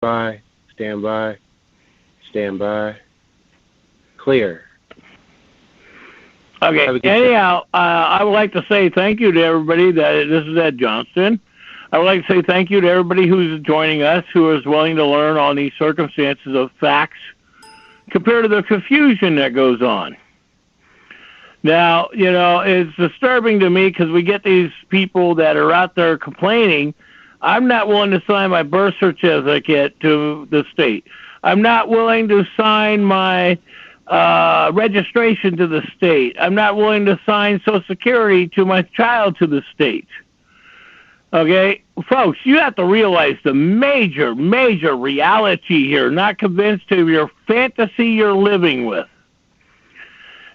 by, stand by, stand by. Clear. Okay, anyhow, I would like to say thank you to everybody. This is Ed Johnston. I would like to say thank you to everybody who's joining us, who is willing to learn on these circumstances of facts compared to the confusion that goes on. Now, it's disturbing to me because we get these people that are out there complaining, I'm not willing to sign my birth certificate to the state. I'm not willing to sign my registration to the state. I'm not willing to sign Social Security to my child to the state. Okay, folks, you have to realize the major reality here, not convinced of your fantasy you're living with.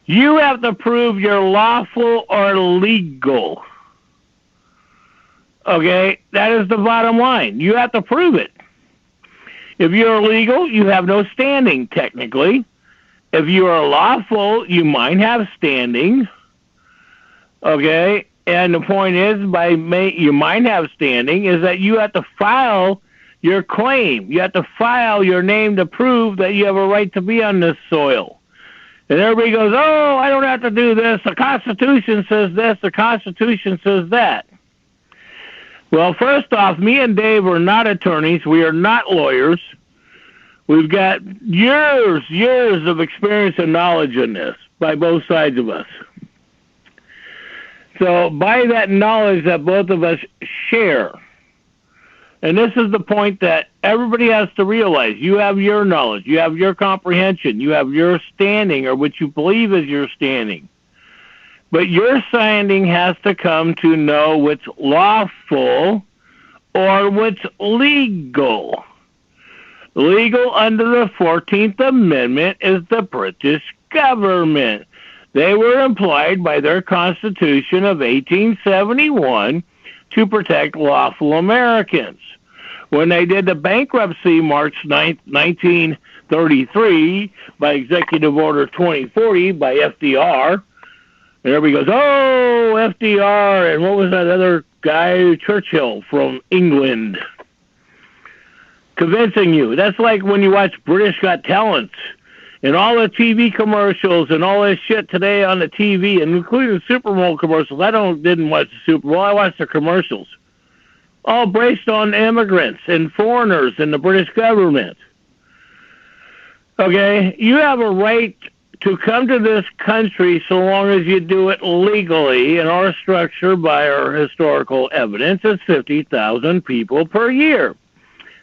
You have to prove you're lawful or legal. Okay, that is the bottom line. You have to prove it. If you're illegal, you have no standing, technically. If you are lawful, you might have standing. Okay, and the point is, you might have standing, is that you have to file your claim. You have to file your name to prove that you have a right to be on this soil. And everybody goes, oh, I don't have to do this. The Constitution says this. The Constitution says that. Well, first off, me and Dave are not attorneys. We are not lawyers. We've got years of experience and knowledge in this by both sides of us. So by that knowledge that both of us share, and this is the point that everybody has to realize, you have your knowledge, you have your comprehension, you have your standing, or what you believe is your standing. But your standing has to come to know what's lawful or what's legal. Legal under the 14th Amendment is the British government. They were employed by their Constitution of 1871 to protect lawful Americans. When they did the bankruptcy March 9th, 1933, by Executive Order 2040 by FDR, and everybody goes, oh, FDR, and what was that other guy, Churchill from England, convincing you. That's like when you watch British Got Talent and all the TV commercials and all this shit today on the TV, and including Super Bowl commercials. I didn't watch the Super Bowl. I watched the commercials. All based on immigrants and foreigners and the British government. Okay, you have a right to come to this country so long as you do it legally, and our structure by our historical evidence is 50,000 people per year.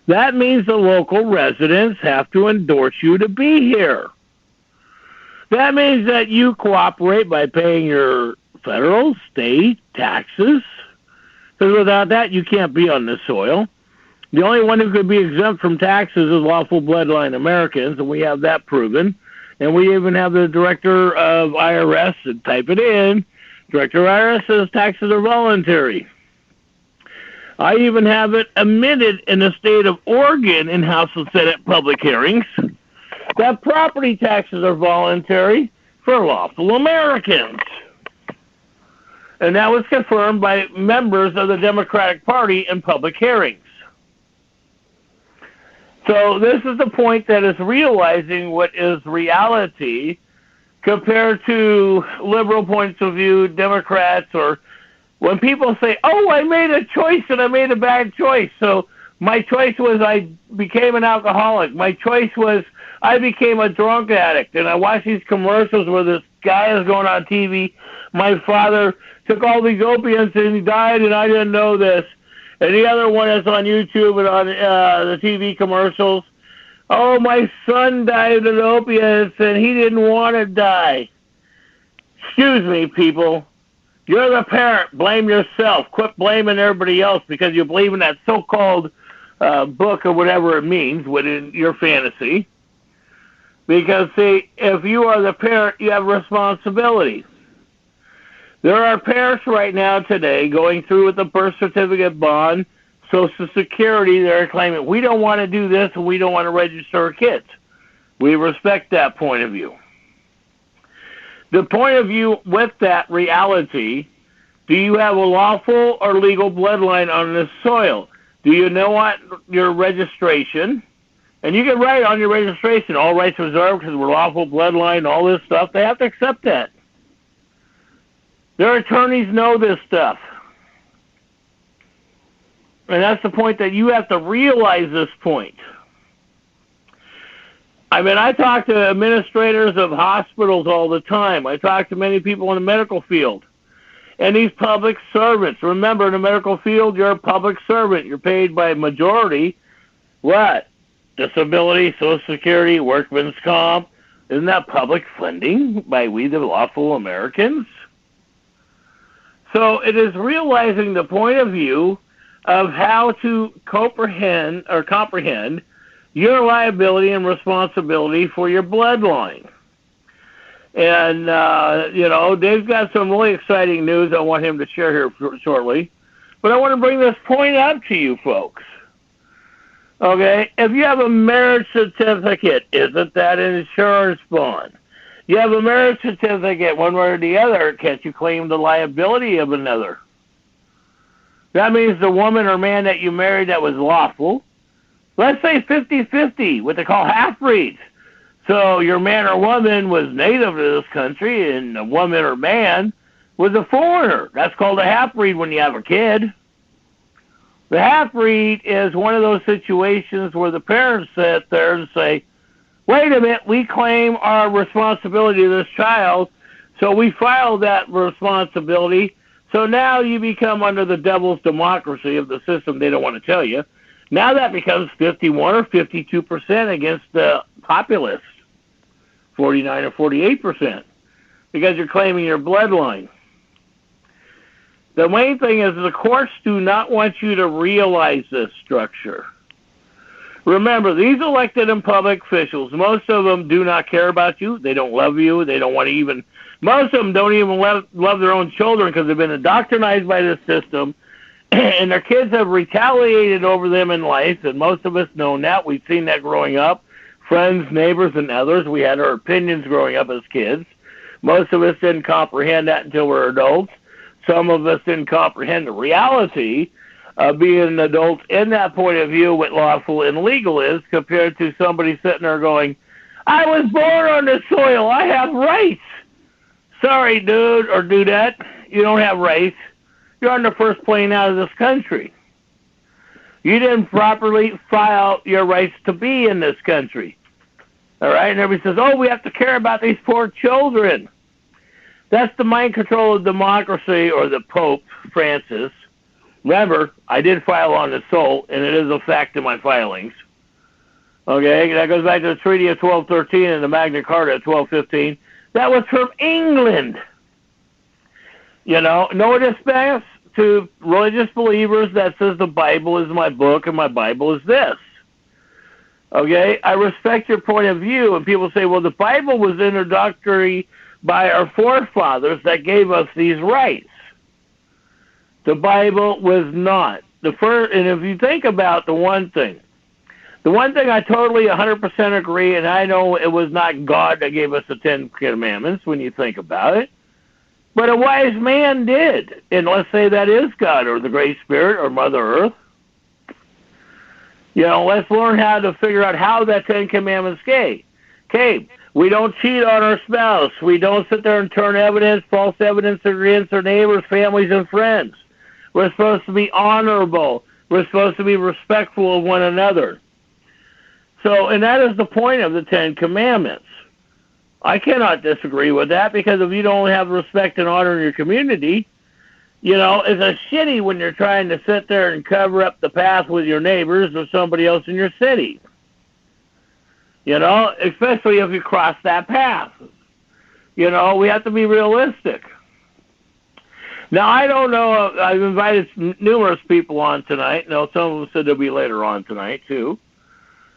That means the local residents have to endorse you to be here. That means that you cooperate by paying your federal, state taxes, because without that, you can't be on this soil. The only one who could be exempt from taxes is lawful bloodline Americans, and we have that proven. And we even have the director of IRS, and type it in, director of IRS says taxes are voluntary. I even have it admitted in the state of Oregon in House and Senate public hearings that property taxes are voluntary for lawful Americans. And that was confirmed by members of the Democratic Party in public hearings. So this is the point that is realizing what is reality compared to liberal points of view, Democrats, or when people say, oh, I made a choice and I made a bad choice. So my choice was I became an alcoholic. My choice was I became a drunk addict. And I watch these commercials where this guy is going on TV. My father took all these opiates and he died and I didn't know this. And the other one is on YouTube and on the TV commercials. Oh, my son died of opiates and he didn't want to die. Excuse me, people. You're the parent. Blame yourself. Quit blaming everybody else because you believe in that so-called book or whatever it means within your fantasy. Because, see, if you are the parent, you have responsibility. There are parents right now today going through with the birth certificate bond, Social Security. They're claiming, we don't want to do this and we don't want to register our kids. We respect that point of view. The point of view with that reality, do you have a lawful or legal bloodline on this soil? Do you know what your registration? And you can write on your registration, all rights reserved because we're lawful, bloodline, all this stuff. They have to accept that. Their attorneys know this stuff. And that's the point that you have to realize this point. I mean, I talk to administrators of hospitals all the time. I talk to many people in the medical field. And these public servants, remember, in the medical field, you're a public servant. You're paid by majority. What? Disability, Social Security, workman's comp. Isn't that public funding by we the lawful Americans? So it is realizing the point of view of how to comprehend your liability and responsibility for your bloodline. And, Dave's got some really exciting news I want him to share here shortly. But I want to bring this point up to you folks. Okay? If you have a marriage certificate, isn't that an insurance bond? You have a marriage certificate, one way or the other, can't you claim the liability of another? That means the woman or man that you married that was lawful, let's say 50-50, what they call half-breeds. So your man or woman was native to this country, and a woman or man was a foreigner. That's called a half-breed when you have a kid. The half-breed is one of those situations where the parents sit there and say, wait a minute, we claim our responsibility to this child, so we file that responsibility. So now you become under the devil's democracy of the system they don't want to tell you. Now that becomes 51 or 52% against the populace, 49 or 48%, because you're claiming your bloodline. The main thing is the courts do not want you to realize this structure. Remember, these elected and public officials, most of them do not care about you. They don't love you. They don't want to even, most of them don't even love their own children because they've been indoctrinated by this system, and their kids have retaliated over them in life, and most of us know that. We've seen that growing up. Friends, neighbors, and others. We had our opinions growing up as kids. Most of us didn't comprehend that until we're adults. Some of us didn't comprehend the reality of being adults in that point of view, what lawful and legal is, compared to somebody sitting there going, I was born on this soil. I have rights. Sorry, dude or dudette, you don't have rights. You're on the first plane out of this country. You didn't properly file your rights to be in this country. All right? And everybody says, oh, we have to care about these poor children. That's the mind control of democracy, or the Pope, Francis. Remember, I did file on the soul, and it is a fact in my filings. Okay? That goes back to the Treaty of 1213 and the Magna Carta of 1215. That was from England. No disrespect to religious believers that says the Bible is my book and my Bible is this. Okay? I respect your point of view, and people say, well, the Bible was introductory by our forefathers that gave us these rights. The Bible was not. And if you think about the one thing I totally 100% agree, and I know it was not God that gave us the 10 Commandments when you think about it, but a wise man did. And let's say that is God or the Great Spirit or Mother Earth. Let's learn how to figure out how that 10 Commandments came. We don't cheat on our spouse. We don't sit there and turn false evidence against our neighbors, families, and friends. We're supposed to be honorable. We're supposed to be respectful of one another. So, and that is the point of the 10 Commandments. I cannot disagree with that, because if you don't have respect and honor in your community, it's a shitty when you're trying to sit there and cover up the path with your neighbors or somebody else in your city. Especially if you cross that path. We have to be realistic. Now, I don't know, I've invited numerous people on tonight. Now, some of them said they'll be later on tonight, too.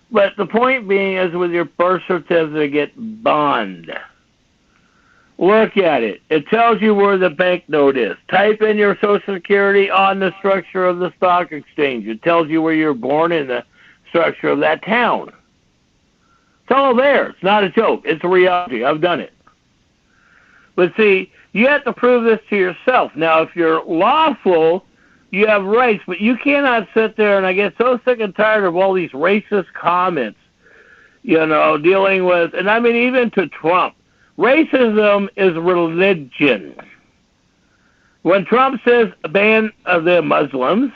But the point being is with your birth certificate bond. Look at it. It tells you where the banknote is. Type in your Social Security on the structure of the stock exchange. It tells you where you're born in the structure of that town. It's all there. It's not a joke. It's a reality. I've done it. But see, you have to prove this to yourself. Now, if you're lawful, you have rights, but you cannot sit there, and I get so sick and tired of all these racist comments dealing with, and I mean even to Trump, racism is religion. When Trump says ban of the Muslims,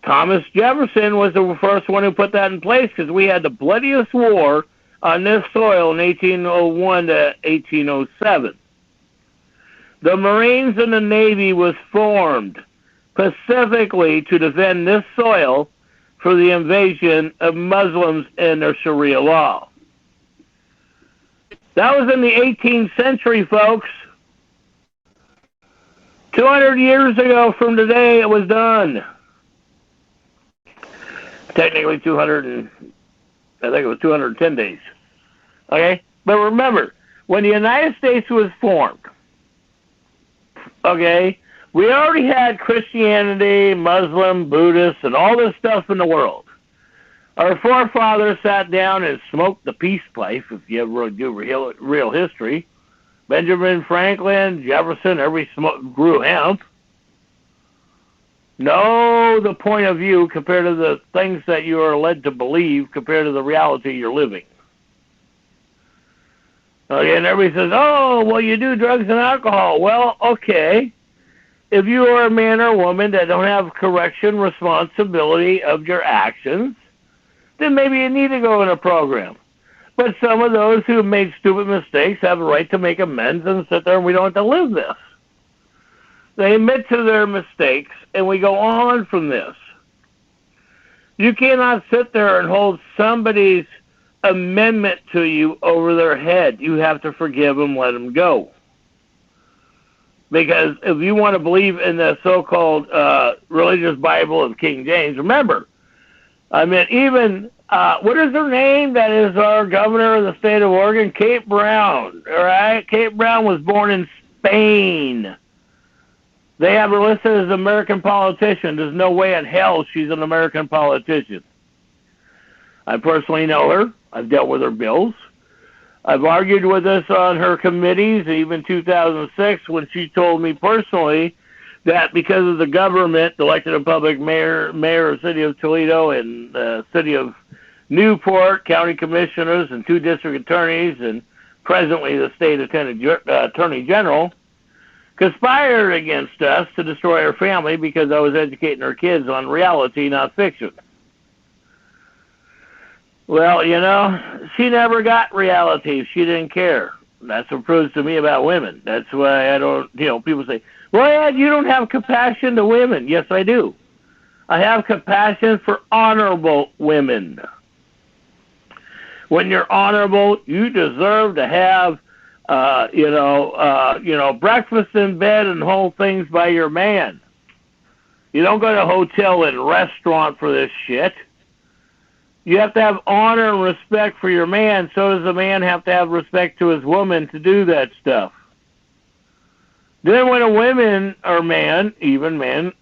Thomas Jefferson was the first one who put that in place because we had the bloodiest war on this soil in 1801 to 1807. The Marines and the Navy was formed specifically to defend this soil for the invasion of Muslims and their Sharia law. That was in the 18th century, folks. 200 years ago from today, it was done. Technically 210 days. Okay? But remember, when the United States was formed, okay, we already had Christianity, Muslim, Buddhist, and all this stuff in the world. Our forefathers sat down and smoked the peace pipe, if you ever do real history. Benjamin Franklin, Jefferson, grew hemp. Know the point of view compared to the things that you are led to believe compared to the reality you're living. Okay, and everybody says, oh, well, you do drugs and alcohol. Well, okay. If you are a man or woman that don't have correction responsibility of your actions, then maybe you need to go in a program. But some of those who made stupid mistakes have a right to make amends and sit there and we don't have to live this. They admit to their mistakes and we go on from this. You cannot sit there and hold somebody's amendment to you over their head. You have to forgive them, let them go. Because if you want to believe in the so-called religious Bible of King James, remember, I mean, even, what is her name? That is our governor of the state of Oregon, Kate Brown, all right? Kate Brown was born in Spain. They have her listed as an American politician. There's no way in hell she's an American politician. I personally know her. I've dealt with her bills. I've argued with us on her committees, even 2006, when she told me personally that because of the government, elected a public mayor of the city of Toledo and the city of Newport, county commissioners, and 2 district attorneys, and presently the state attorney general, conspired against us to destroy her family because I was educating her kids on reality, not fiction. Well, she never got reality. She didn't care. That's what proves to me about women. That's why I don't, people say, well, Ed, you don't have compassion to women. Yes, I do. I have compassion for honorable women. When you're honorable, you deserve to have, breakfast in bed and whole things by your man. You don't go to a hotel and restaurant for this shit. You have to have honor and respect for your man. So does a man have to have respect to his woman to do that stuff. Then when a woman or man, even men,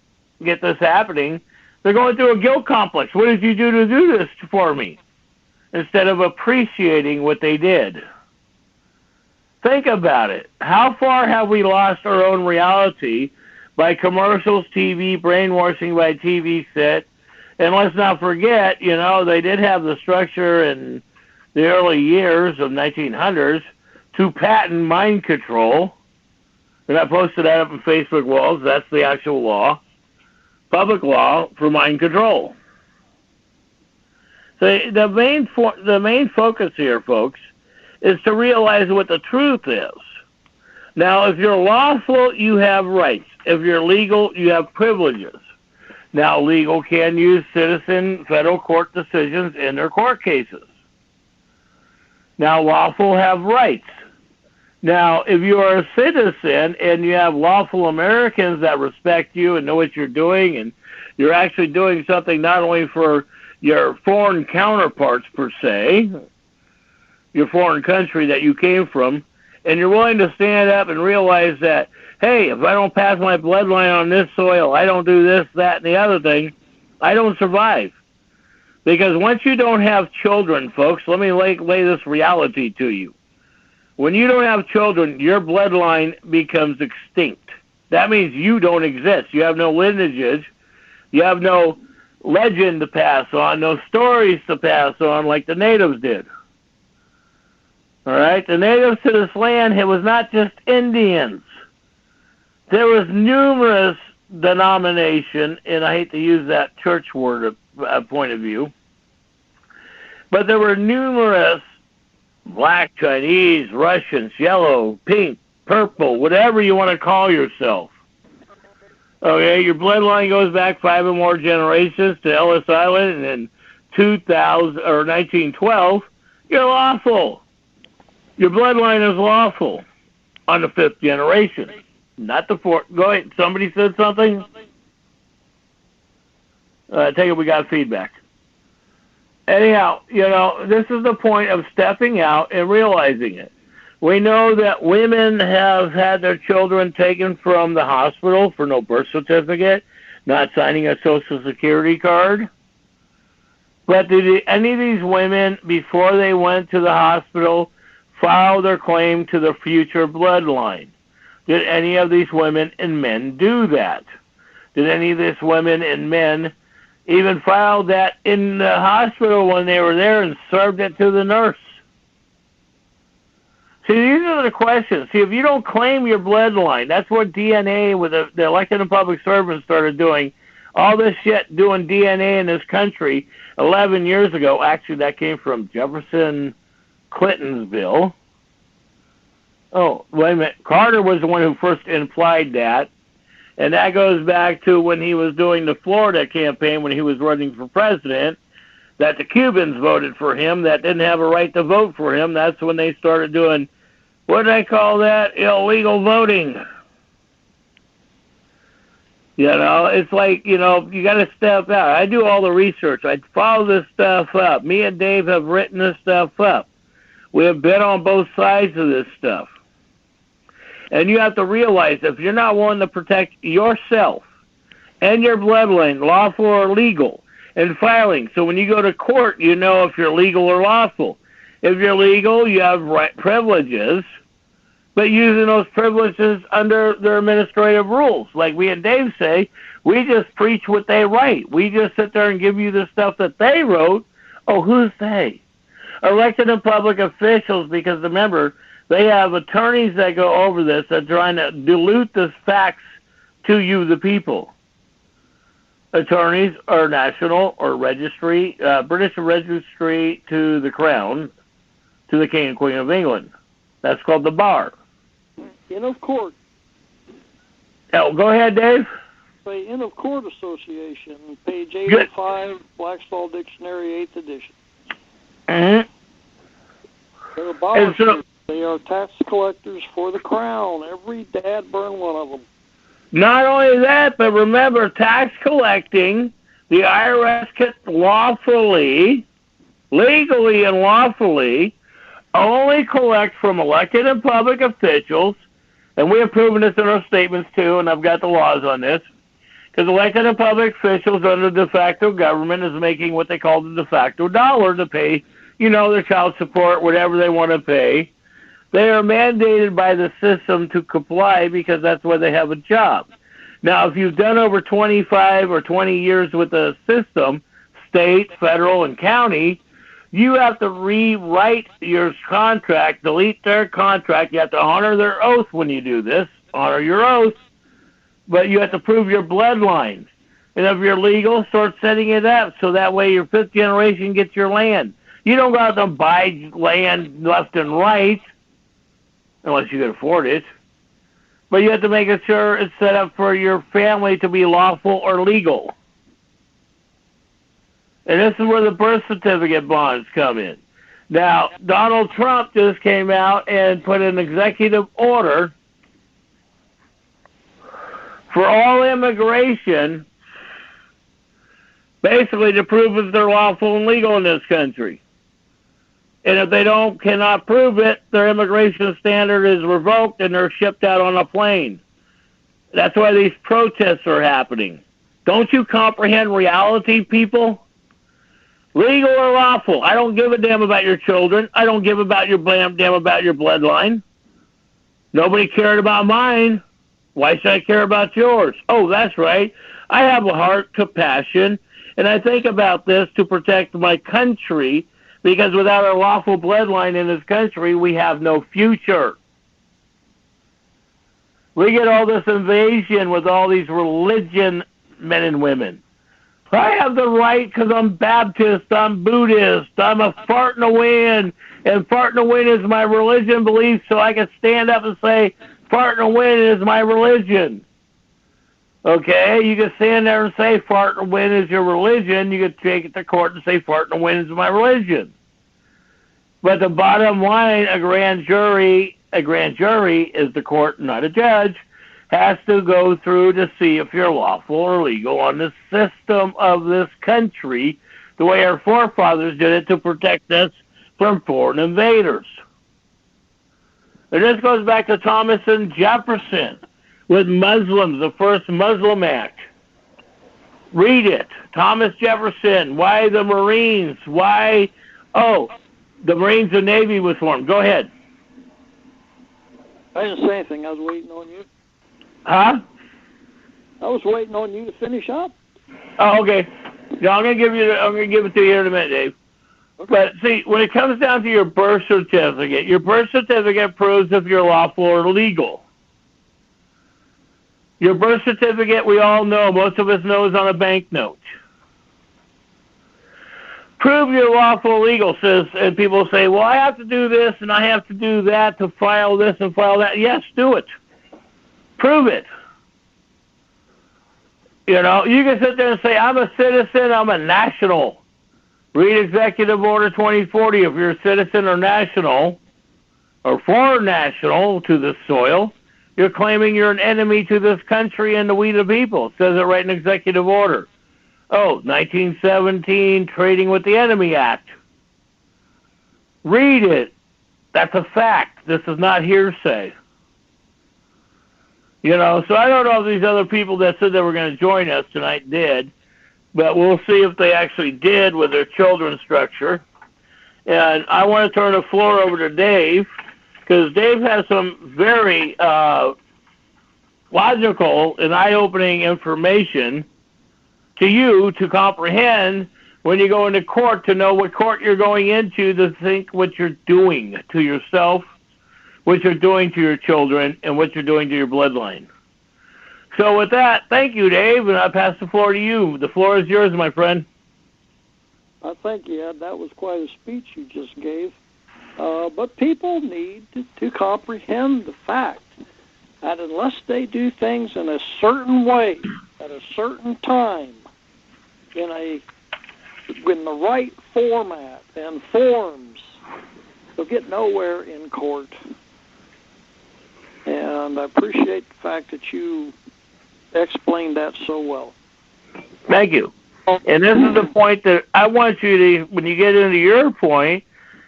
get this happening, they're going through a guilt complex. What did you do this for me? Instead of appreciating what they did. Think about it. How far have we lost our own reality by commercials, TV, brainwashing by TV set? And let's not forget, they did have the structure in the early years of 1900s to patent mind control. And I posted that up on Facebook walls. That's the actual law. Public law for mind control. So the main focus here, folks, is to realize what the truth is. Now, if you're lawful, you have rights. If you're legal, you have privileges. Now, legal can use citizen federal court decisions in their court cases. Now, lawful have rights. Now, if you are a citizen and you have lawful Americans that respect you and know what you're doing, and you're actually doing something not only for your foreign counterparts per se, your foreign country that you came from, and you're willing to stand up and realize that, hey, if I don't pass my bloodline on this soil, I don't do this, that, and the other thing, I don't survive. Because once you don't have children, folks, let me lay this reality to you. When you don't have children, your bloodline becomes extinct. That means you don't exist. You have no lineage. You have no legend to pass on, no stories to pass on like the natives did. All right? The natives to this land, it was not just Indians. There was numerous denomination, and I hate to use that church word point of view, but there were numerous black, Chinese, Russians, yellow, pink, purple, whatever you want to call yourself. Okay, your bloodline goes back 5 or more generations to Ellis Island, and in 2000 or 1912, you're lawful. Your bloodline is lawful on the 5th generation, not the 4th. Go ahead. Somebody said something? I take it we got feedback. Anyhow, this is the point of stepping out and realizing it. We know that women have had their children taken from the hospital for no birth certificate, not signing a Social Security card. But did any of these women, before they went to the hospital, file their claim to the future bloodline? Did any of these women and men do that? Did any of these women and men even file that in the hospital when they were there and served it to the nurse? See, these are the questions. See, if you don't claim your bloodline, that's what DNA with the elected and public servants started doing. All this shit doing DNA in this country 11 years ago. Actually, that came from Jefferson Clinton's bill. Oh, wait a minute. Carter was the one who first implied that. And that goes back to when he was doing the Florida campaign, when he was running for president, that the Cubans voted for him that didn't have a right to vote for him. That's when they started doing, what do they call that? Illegal voting. It's like, you got to step out. I do all the research. I follow this stuff up. Me and Dave have written this stuff up. We have been on both sides of this stuff. And you have to realize if you're not willing to protect yourself and your bloodline, lawful or legal, and filing. So when you go to court, you know if you're legal or lawful. If you're legal, you have privileges, but using those privileges under their administrative rules. Like we and Dave say, we just preach what they write. We just sit there and give you the stuff that they wrote. Oh, who's they? Elected and public officials, because remember, they have attorneys that go over this that are trying to dilute the facts to you, the people. Attorneys are national or registry, British registry to the Crown, to the King and Queen of England. That's called the bar. Inn of Court. Oh, go ahead, Dave. The Inn of Court Association, page 805, Blackstall Dictionary, 8th edition. Mm-hmm. They're abolishers. They are tax collectors for the Crown. Every dad burned one of them. Not only that, but remember, tax collecting, the IRS can lawfully, legally and lawfully, only collect from elected and public officials, and we have proven this in our statements too, and I've got the laws on this, because elected and public officials under de facto government is making what they call the de facto dollar to pay, their child support, whatever they want to pay. They are mandated by the system to comply because that's where they have a job. Now, if you've done over 25 or 20 years with the system, state, federal, and county, you have to rewrite your contract, delete their contract. You have to honor their oath when you do this, honor your oath, but you have to prove your bloodline. And if you're legal, start setting it up so that way your 5th generation gets your land. You don't go out and buy land left and right, unless you can afford it. But you have to make sure it's set up for your family to be lawful or legal. And this is where the birth certificate bonds come in. Now, Donald Trump just came out and put an executive order for all immigration, basically to prove if they're lawful and legal in this country. And if they cannot prove it, their immigration standard is revoked and they're shipped out on a plane. That's why these protests are happening. Don't you comprehend reality, people? Legal or lawful, I don't give a damn about your children. I don't give about your damn about your bloodline. Nobody cared about mine. Why should I care about yours? Oh, that's right. I have a heart, compassion, and I think about this to protect my country Because without a lawful bloodline in this country, we have no future. We get all this invasion with all these religion men and women. I have the right because I'm Baptist, I'm Buddhist, I'm a fart in the wind, and fart in the wind is my religion belief, so I can stand up and say, fart in the wind is my religion. Okay, you can stand there and say fart in the wind is your religion. You can take it to court and say fart in the wind is my religion. But the bottom line, a grand jury is the court, not a judge, has to go through to see if you're lawful or legal on the system of this country, the way our forefathers did it to protect us from foreign invaders. And this goes back to Thomas and Jefferson with Muslims, the first Muslim Act. Read it. Thomas Jefferson. Why the Marines? Why? Oh, the Marines and Navy was formed. Go ahead. I didn't say anything. I was waiting on you. Huh? I was waiting on you to finish up. Oh, okay. Yeah, I'm gonna give it to you here in a minute, Dave. Okay. But see, when it comes down to your birth certificate proves if you're lawful or legal. Your birth certificate, we all know, most of us know, is on a banknote. Prove you're lawful or legal, and people say, well, I have to do this and I have to do that to file this and file that. Yes, do it. Prove it. You know, you can sit there and say, I'm a citizen, I'm a national. Read Executive Order 2040. If you're a citizen or national, or foreign national to this soil, you're claiming you're an enemy to this country and the we the people. It says it right in Executive Order. Oh, 1917, Trading with the Enemy Act. Read it. That's a fact. This is not hearsay. You know, so I don't know if these other people that said they were going to join us tonight did, but we'll see if they actually did with their children's structure. And I want to turn the floor over to Dave, because Dave has some very logical and eye-opening information to you to comprehend when you go into court, to know what court you're going into, to think what you're doing to yourself, what you're doing to your children, and what you're doing to your bloodline. So with that, thank you, Dave, and I pass the floor to you. The floor is yours, my friend. Thank you, Ed. That was quite a speech you just gave. But people need to comprehend the fact that unless they do things in a certain way, at a certain time, in the right format and forms, they'll get nowhere in court. And I appreciate the fact that you explained that so well. Thank you. And this is the point that I want you to, when you get into your point,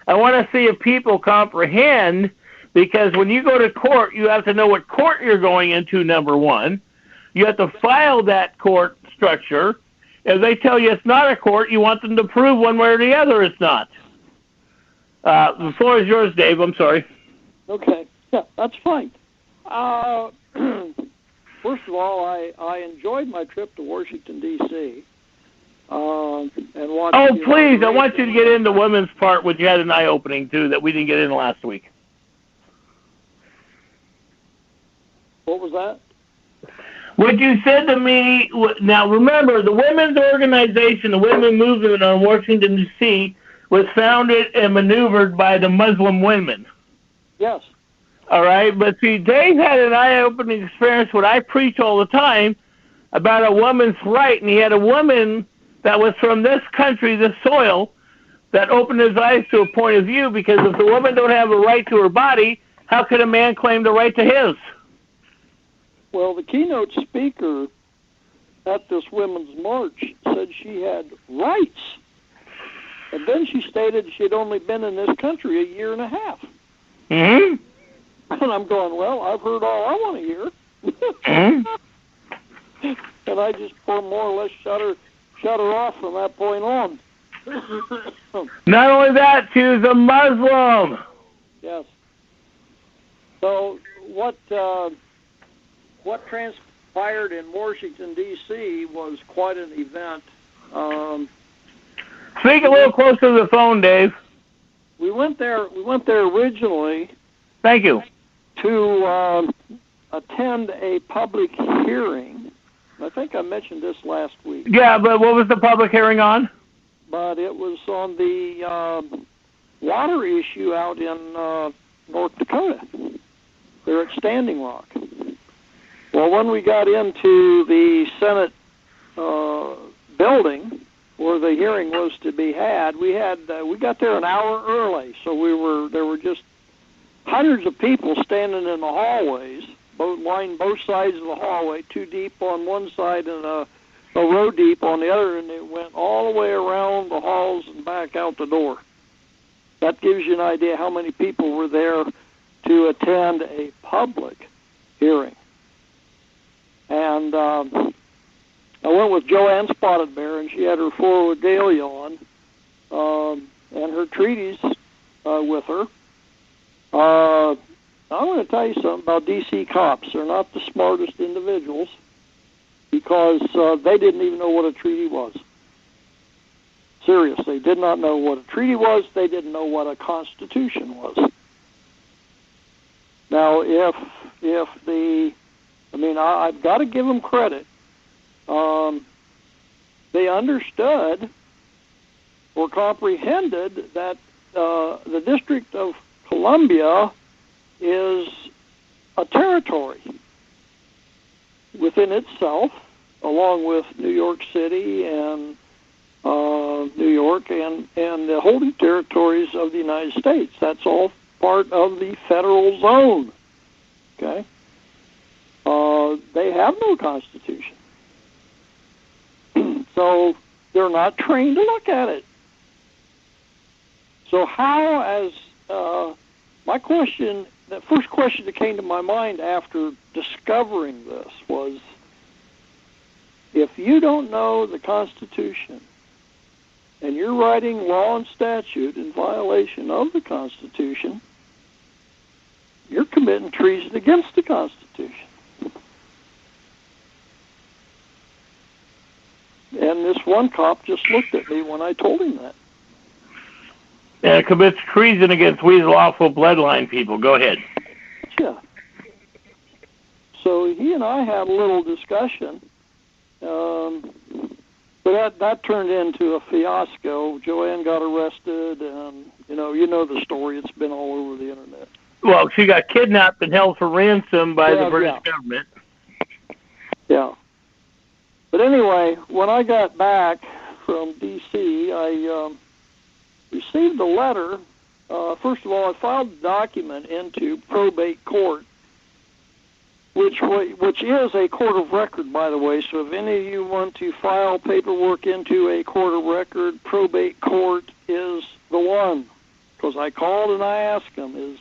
I want to see if people comprehend, because when you go to court, you have to know what court you're going into, number one. You have to file that court structure. If they tell you it's not a court, you want them to prove one way or the other it's not. The floor is yours, Dave. I'm sorry. Okay. Yeah, that's fine. First of all, I enjoyed my trip to Washington, D.C. And watched. Oh, please! I want you to get into women's part, which you had an eye-opening too that we didn't get in last week. What was that? What you said to me. Now, remember, the women's organization, the women movement on Washington, D.C., was founded and maneuvered by the Muslim women. Yes. All right, but see, Dave had an eye-opening experience, what I preach all the time, about a woman's right, and he had a woman that was from this country, this soil, that opened his eyes to a point of view, because if the woman don't have a right to her body, how could a man claim the right to his? Well, the keynote speaker at this women's march said she had rights. And then she stated she'd only been in this country a year and a half. Mm-hmm. And I'm going, well, I've heard all I want to hear. Mm-hmm. And I just more or less shut her off from that point on. Not only that, she was a Muslim. Yes. So what transpired in Washington, D.C. was quite an event. Speak a little closer to the phone, Dave. we went there originally. Thank you. To attend a public hearing. I think I mentioned this last week. Yeah, but what was the public hearing on? But it was on the water issue out in North Dakota. They're at Standing Rock. Well, when we got into the Senate building where the hearing was to be had, we got there an hour early, so there were just hundreds of people standing in the hallways, lined both sides of the hallway, 2 deep on one side and a row deep on the other, and it went all the way around the halls and back out the door. That gives you an idea how many people were there to attend a public hearing. And I went with Joanne Spotted Bear, and she had her full regalia on, and her treaties with her. I want to tell you something about D.C. cops. They're not the smartest individuals because they didn't even know what a treaty was. Serious, they did not know what a treaty was. They didn't know what a constitution was. Now, I've got to give them credit. They understood or comprehended that the District of Columbia is a territory within itself, along with New York City and New York and the holding territories of the United States. That's all part of the federal zone. Okay? They have no constitution. So they're not trained to look at it. So how, as my question, the first question that came to my mind after discovering this was, if you don't know the Constitution and you're writing law and statute in violation of the Constitution, you're committing treason against the Constitution. And this one cop just looked at me when I told him that. And it commits treason against we the lawful bloodline people. Go ahead. Yeah. So he and I had a little discussion, but that turned into a fiasco. Joanne got arrested, and you know the story. It's been all over the internet. Well, she got kidnapped and held for ransom by the British government. Yeah. But anyway, when I got back from D.C., I received a letter. First of all, I filed a document into probate court, which is a court of record, by the way. So if any of you want to file paperwork into a court of record, probate court is the one. Because I called and I asked them, is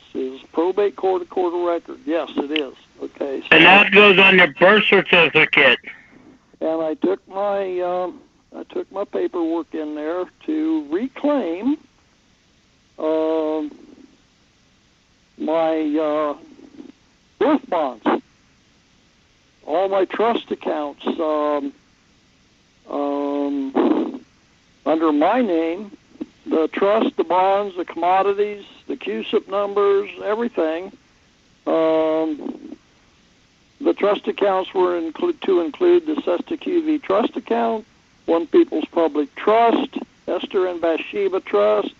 probate court a court of record? Yes, it is. Okay. So, and that goes on your birth certificate. And I took my paperwork in there to reclaim my birth bonds, all my trust accounts under my name, the trust, the bonds, the commodities, the QSIP numbers, everything. The trust accounts were to include the Sesta QV Trust Account, One People's Public Trust, Esther and Bathsheba Trust,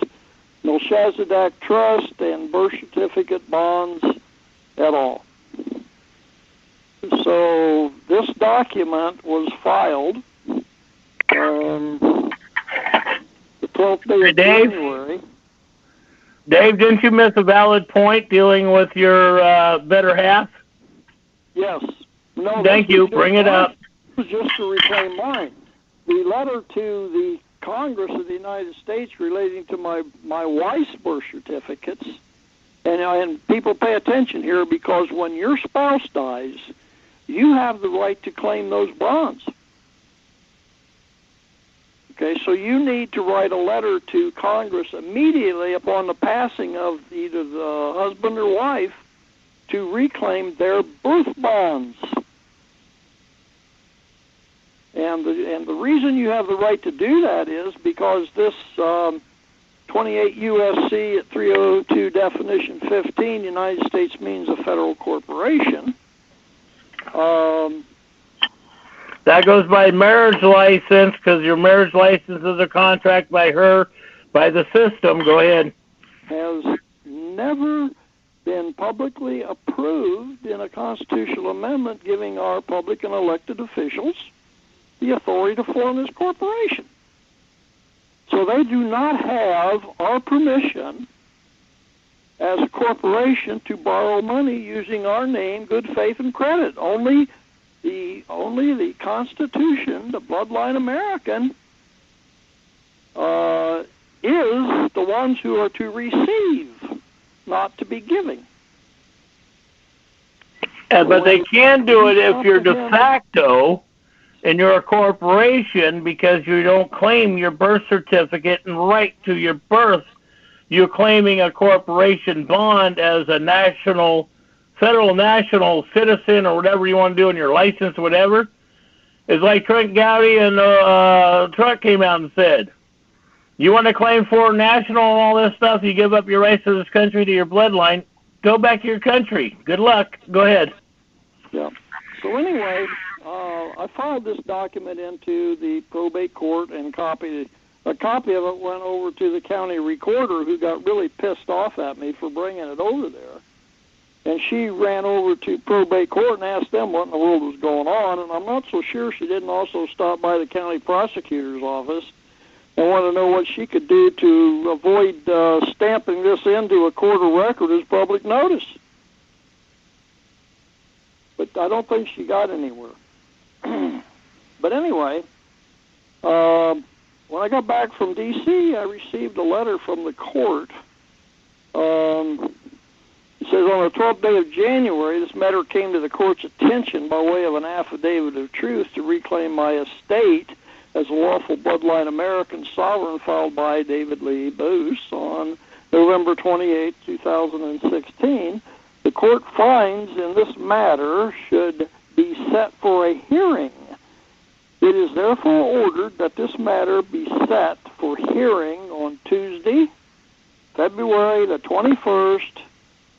Melchizedek Trust, and birth certificate bonds et al. So this document was filed the 12th day of January. Dave, didn't you miss a valid point dealing with your better half? Yes. No. Thank you. Bring it up. It was just to reclaim mine. The letter to the Congress of the United States relating to my wife's birth certificates, and people pay attention here because when your spouse dies, you have the right to claim those bonds. Okay, so you need to write a letter to Congress immediately upon the passing of either the husband or wife to reclaim their birth bonds. And the reason you have the right to do that is because this 28 U.S.C. at 302 definition 15, United States means a federal corporation. That goes by marriage license, because your marriage license is a contract by her, by the system. Go ahead. Has never been publicly approved in a constitutional amendment giving our public and elected officials the authority to form this corporation. So they do not have our permission as a corporation to borrow money using our name, good faith, and credit. Only the Constitution, the bloodline American, is the ones who are to receive, not to be giving. But they can do it if you're de facto and you're a corporation, because you don't claim your birth certificate and right to your birth. You're claiming a corporation bond as a federal national citizen, or whatever you want to do in your license, whatever. It's like Trent Gowdy and Truck came out and said, you want to claim foreign national and all this stuff, you give up your rights to this country, to your bloodline, go back to your country. Good luck. Go ahead. Yeah. So anyway, I filed this document into the probate court, and a copy of it went over to the county recorder, who got really pissed off at me for bringing it over there. And she ran over to probate court and asked them what in the world was going on, and I'm not so sure she didn't also stop by the county prosecutor's office and want to know what she could do to avoid stamping this into a court of record as public notice. But I don't think she got anywhere. But anyway, when I got back from D.C., I received a letter from the court. It says, on the 12th day of January, this matter came to the court's attention by way of an affidavit of truth to reclaim my estate as a lawful bloodline American sovereign, filed by Davidlee buess on November 28, 2016. The court finds in this matter should be set for a hearing. It is therefore ordered that this matter be set for hearing on Tuesday, February the 21st,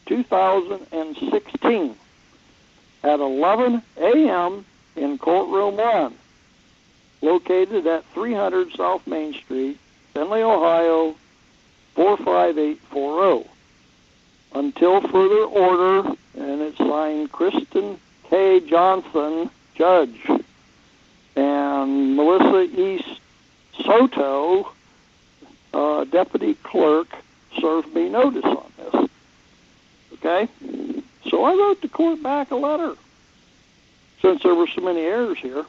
2016, at 11 a.m. in Courtroom 1, located at 300 South Main Street, Findlay, Ohio, 45840. Until further order, and it's signed Kristen K. Johnson, Judge, and Melissa E. Soto, Deputy Clerk, served me notice on this. Okay? So I wrote the court back a letter. Since there were so many errors here,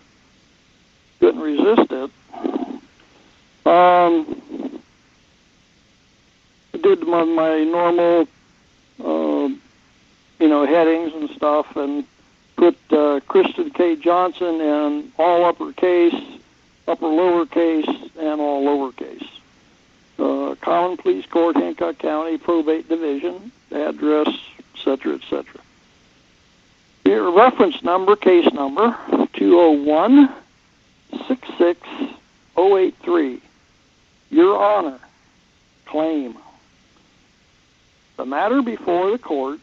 couldn't resist it. I did my normal, headings and stuff, and put Kristen K. Johnson in all uppercase, upper lowercase, and all lowercase. Common Pleas Court, Hancock County, Probate Division, address, etc., etc. Here, reference number, case number, 201-66083. Your Honor, claim. The matter before the court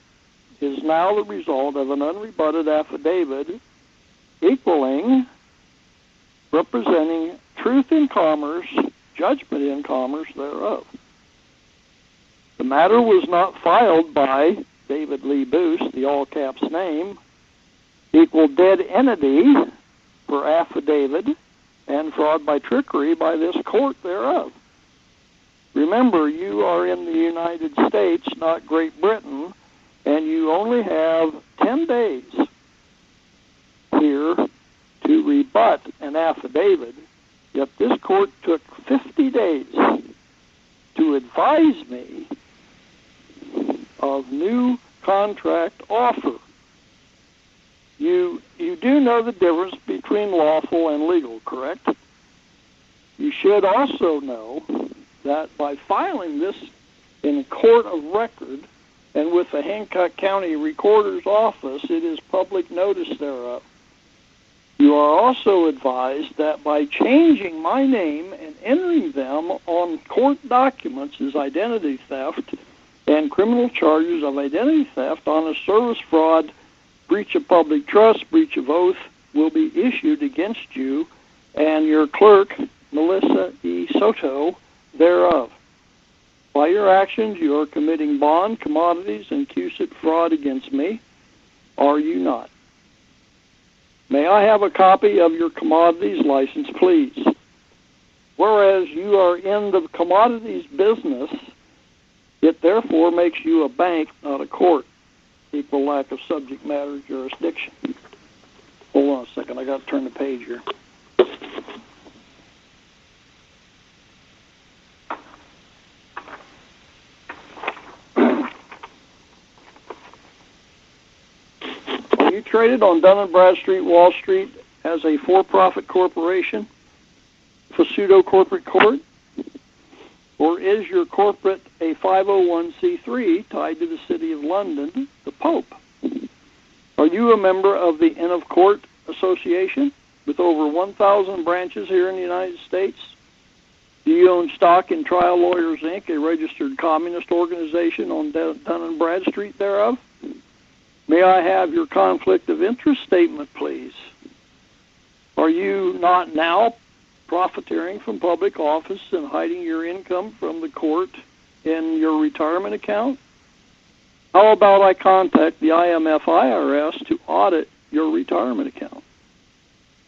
is now the result of an unrebutted affidavit representing truth in commerce, judgment in commerce thereof. The matter was not filed by Davidlee buess, the all-caps name, equal dead entity for affidavit, and fraud by trickery by this court thereof. Remember, you are in the United States, not Great Britain, and you only have 10 days here to rebut an affidavit, yet this court took 50 days to advise me of new contract offer. You do know the difference between lawful and legal, correct? You should also know that by filing this in court of record and with the Hancock County Recorder's Office, it is public notice thereof. You are also advised that by changing my name and entering them on court documents as identity theft and criminal charges of identity theft, honest service fraud, breach of public trust, breach of oath will be issued against you and your clerk, Melissa E. Soto, thereof. By your actions, you are committing bond, commodities, and CUSIP fraud against me. Are you not? May I have a copy of your commodities license, please? Whereas you are in the commodities business, it therefore makes you a bank, not a court. Equal lack of subject matter jurisdiction. Hold on a second, I got to turn the page here. Are you traded on Dun & Bradstreet, Wall Street as a for-profit corporation for pseudo-corporate court? Or is your corporate a 501c3 tied to the City of London, the Pope? Are you a member of the Inn of Court Association with over 1,000 branches here in the United States? Do you own stock in Trial Lawyers, Inc., a registered communist organization on Dun & Bradstreet thereof? May I have your conflict of interest statement, please? Are you not now profiteering from public office and hiding your income from the court in your retirement account? How about I contact the IMF-IRS to audit your retirement account?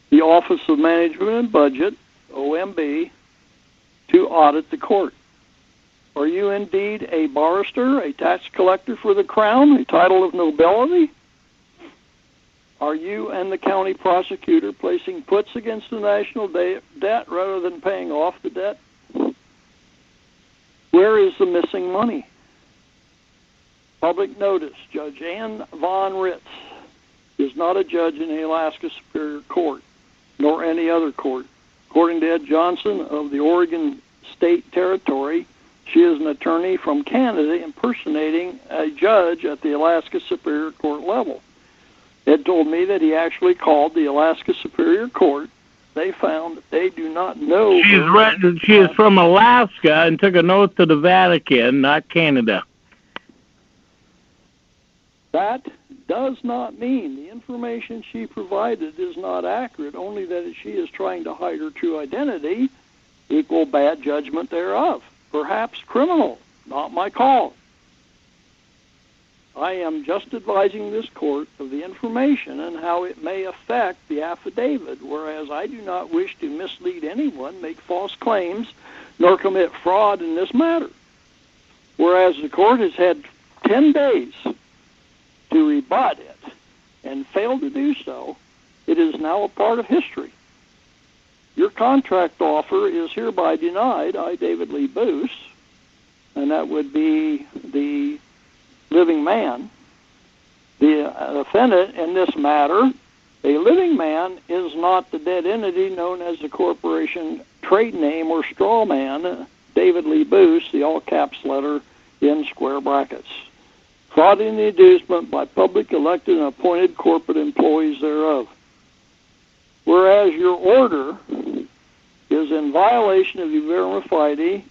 The Office of Management and Budget, OMB, to audit the court. Are you indeed a barrister, a tax collector for the Crown, a title of nobility? Are you and the county prosecutor placing puts against the national debt rather than paying off the debt? Where is the missing money? Public notice, Judge Ann Von Ritz is not a judge in the Alaska Superior Court, nor any other court. According to Ed Johnston of the Oregon State Territory, she is an attorney from Canada impersonating a judge at the Alaska Superior Court level. Ed told me that he actually called the Alaska Superior Court. They found that they do not know. She is from Alaska and took an oath to the Vatican, not Canada. That does not mean the information she provided is not accurate, only that she is trying to hide her true identity, equal bad judgment thereof. Perhaps criminal, not my call. I am just advising this court of the information and how it may affect the affidavit, whereas I do not wish to mislead anyone, make false claims, nor commit fraud in this matter. Whereas the court has had 10 days to rebut it and failed to do so, it is now a part of history. Your contract offer is hereby denied, I, Davidlee Buess, and that would be the living man. The defendant in this matter, a living man, is not the dead entity known as the corporation trade name or straw man, Davidlee Buess, the all caps letter in square brackets. Fraud in the inducement by public elected and appointed corporate employees thereof. Whereas your order is in violation of Uberum Fide,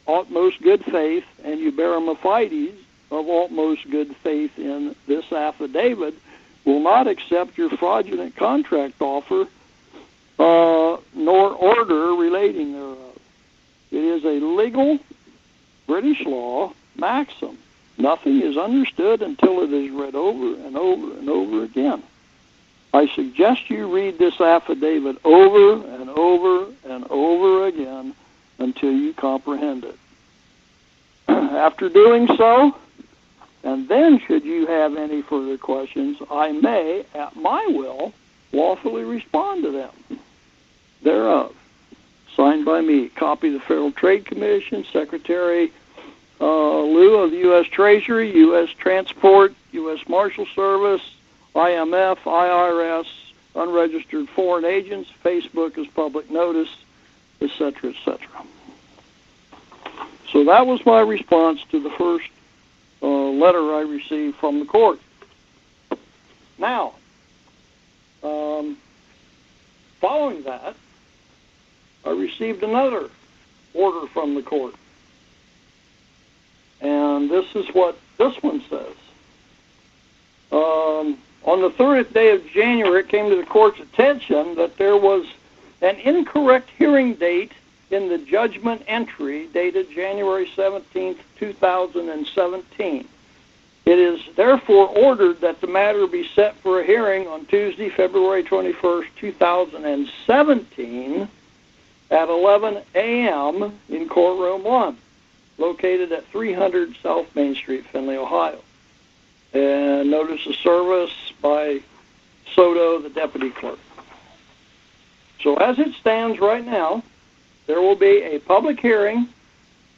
utmost good faith, and Uberum Fides of utmost good faith in this affidavit, will not accept your fraudulent contract offer nor order relating thereof. It is a legal British law maxim. Nothing is understood until it is read over and over and over again. I suggest you read this affidavit over and over and over again until you comprehend it. After doing so, and then should you have any further questions, I may, at my will, lawfully respond to them thereof. Signed by me. Copy the Federal Trade Commission, Secretary Lieu of the U.S. Treasury, U.S. Transport, U.S. Marshal Service, IMF, IRS, unregistered foreign agents, Facebook as public notice, etc., etc. So that was my response to the first letter I received from the court. Now, following that, I received another order from the court. And this is what this one says. On the 30th day of January, it came to the court's attention that there was an incorrect hearing date in the judgment entry dated January 17, 2017. It is therefore ordered that the matter be set for a hearing on Tuesday, February 21st, 2017 at 11 a.m. in Courtroom 1, located at 300 South Main Street, Findlay, Ohio. And notice of service by Soto, the deputy clerk. So as it stands right now, there will be a public hearing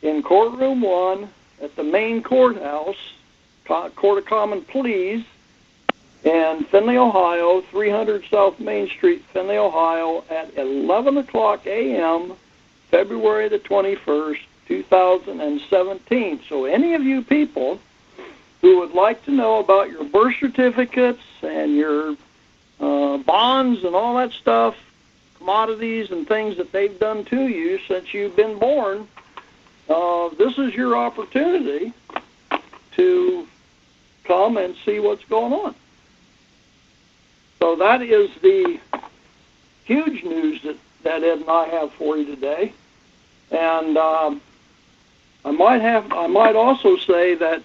in Courtroom 1 at the main courthouse, Court of Common Pleas, in Findlay, Ohio, 300 South Main Street, Findlay, Ohio, at 11 o'clock a.m., February the 21st, 2017. So any of you people who would like to know about your birth certificates and your bonds and all that stuff, commodities and things that they've done to you since you've been born, this is your opportunity to come and see what's going on. So that is the huge news that Ed and I have for you today. And I might also say that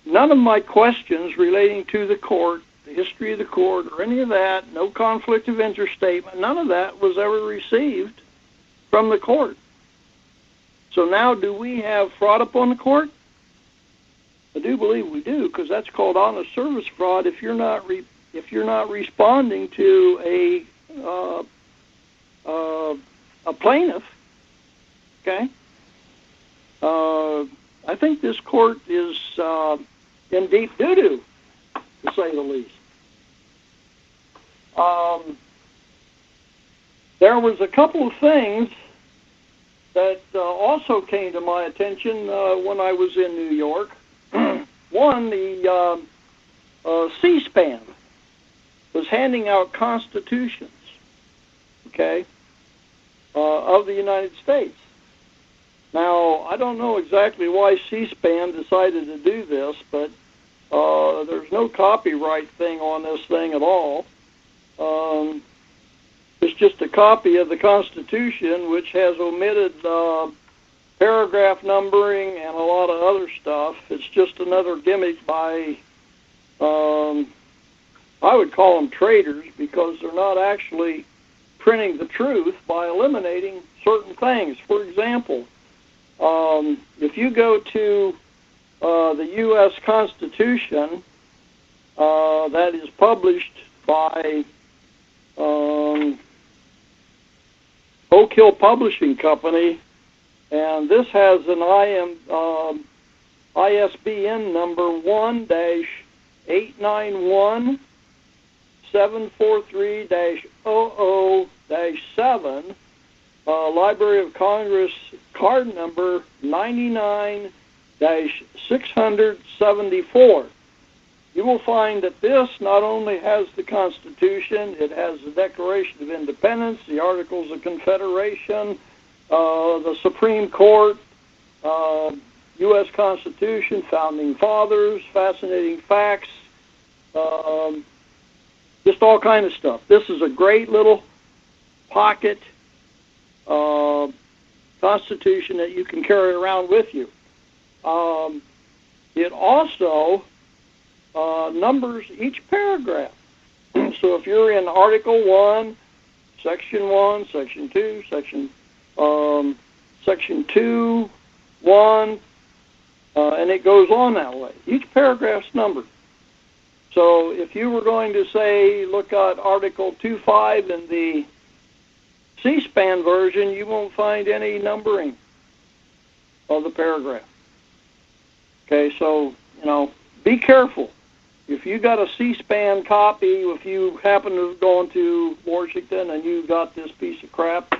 none of my questions relating to the court, the history of the court, or any of that, no conflict of interest statement, none of that was ever received from the court. So now, do we have fraud upon the court? I do believe we do, because that's called honest service fraud. If you're not responding to a plaintiff, okay. I think this court is in deep doo-doo, to say the least. There was a couple of things that also came to my attention when I was in New York. One, the C-SPAN was handing out constitutions, okay, of the United States. Now, I don't know exactly why C-SPAN decided to do this, but there's no copyright thing on this thing at all. It's just a copy of the Constitution, which has omitted paragraph numbering and a lot of other stuff. It's just another gimmick by, I would call them traitors, because they're not actually printing the truth by eliminating certain things. For example, if you go to the U.S. Constitution that is published by Oak Hill Publishing Company, and this has an ISBN number 1-891-743-00-7, Library of Congress card number 99-674. You will find that this not only has the Constitution, it has the Declaration of Independence, the Articles of Confederation, the Supreme Court, U.S. Constitution, Founding Fathers, fascinating facts, just all kind of stuff. This is a great little pocket Constitution that you can carry around with you. It also numbers each paragraph. So if you're in Article 1, Section 1, Section 2, Section 2, 1, and it goes on that way. Each paragraph's numbered. So if you were going to say, look at Article 2.5 in the C-SPAN version, you won't find any numbering of the paragraph. Okay, so, be careful. If you got a C-SPAN copy, if you happen to have gone to Washington and you got this piece of crap,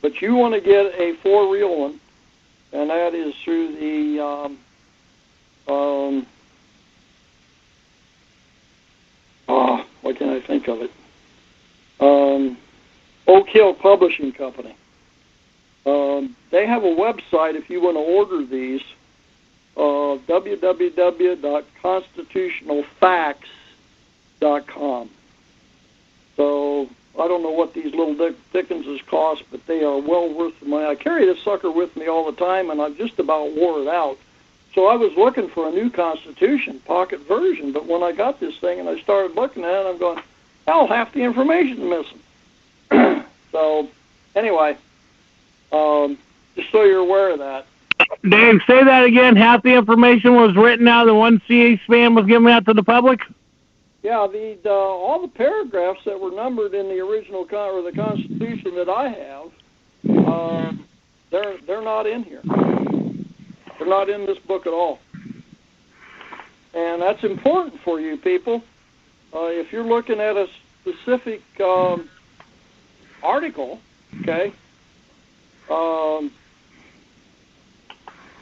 but you want to get a for-real one, and that is through the what can I of it. Oak Hill Publishing Company. They have a website if you want to order these, www.constitutionalfacts.com. So I don't know what these little Dickenses cost, but they are well worth the money. I carry this sucker with me all the time, and I've just about wore it out. So I was looking for a new Constitution, pocket version, but when I got this thing and I started looking at it, I'm going, hell, half the information's missing. So anyway, just so you're aware of that. Dave, say that again. Half the information was written out, the one C-SPAN was given out to the public? Yeah, all the paragraphs that were numbered in the original or the Constitution that I have, they're not in here. They're not in this book at all. And that's important for you people. If you're looking at a specific article, okay,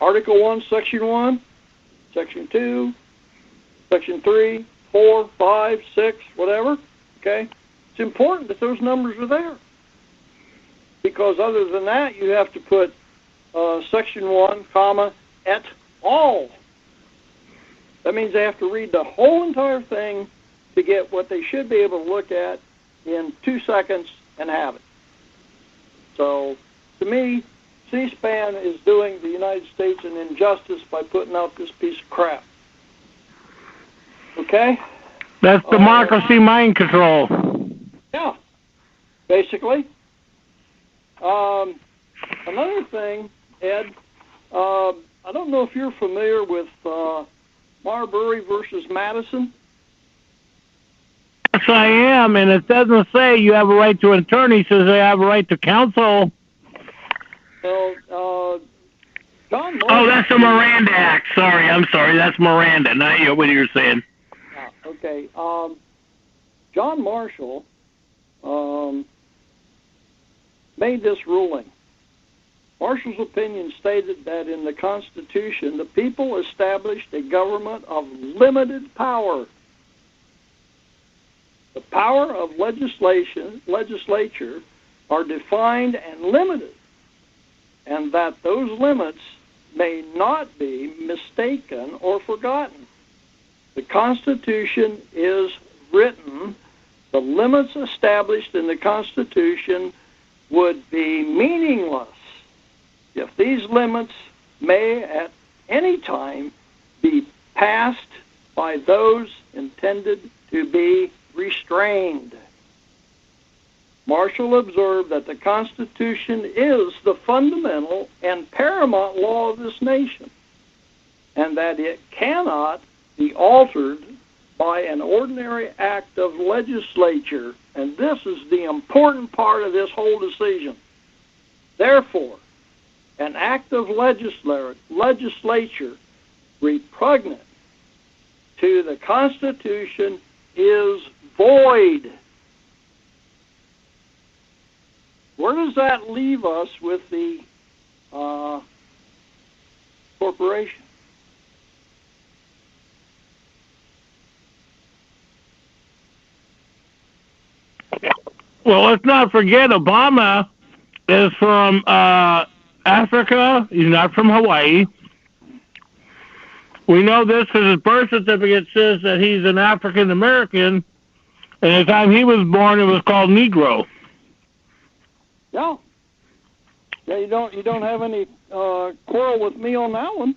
Article 1, Section 1, Section 2, Section 3, 4, 5, 6, whatever, okay, it's important that those numbers are there. Because other than that, you have to put Section 1, comma, et al. That means they have to read the whole entire thing to get what they should be able to look at in 2 seconds and have it. So, to me, C-SPAN is doing the United States an injustice by putting out this piece of crap. Okay? That's democracy mind control. Yeah, basically. Another thing, Ed, I don't know if you're familiar with Marbury versus Madison. Yes, I am, and it doesn't say you have a right to an attorney. It says they have a right to counsel. Well, John Marshall... Oh, that's the Miranda Act. I'm sorry. That's Miranda, not what you're saying. Okay. John Marshall made this ruling. Marshall's opinion stated that in the Constitution, the people established a government of limited power. The power of legislature are defined and limited, and that those limits may not be mistaken or forgotten. The Constitution is written. The limits established in the Constitution would be meaningless if these limits may at any time be passed by those intended to be restrained. Marshall observed that the Constitution is the fundamental and paramount law of this nation, and that it cannot be altered by an ordinary act of legislature, and this is the important part of this whole decision. Therefore, an act of legislature repugnant to the Constitution is void. Where does that leave us with the corporation? Well, let's not forget Obama is from Africa. He's not from Hawaii. We know this because his birth certificate says that he's an African American, and at the time he was born, it was called Negro. Yeah. Yeah, you don't have any quarrel with me on that one.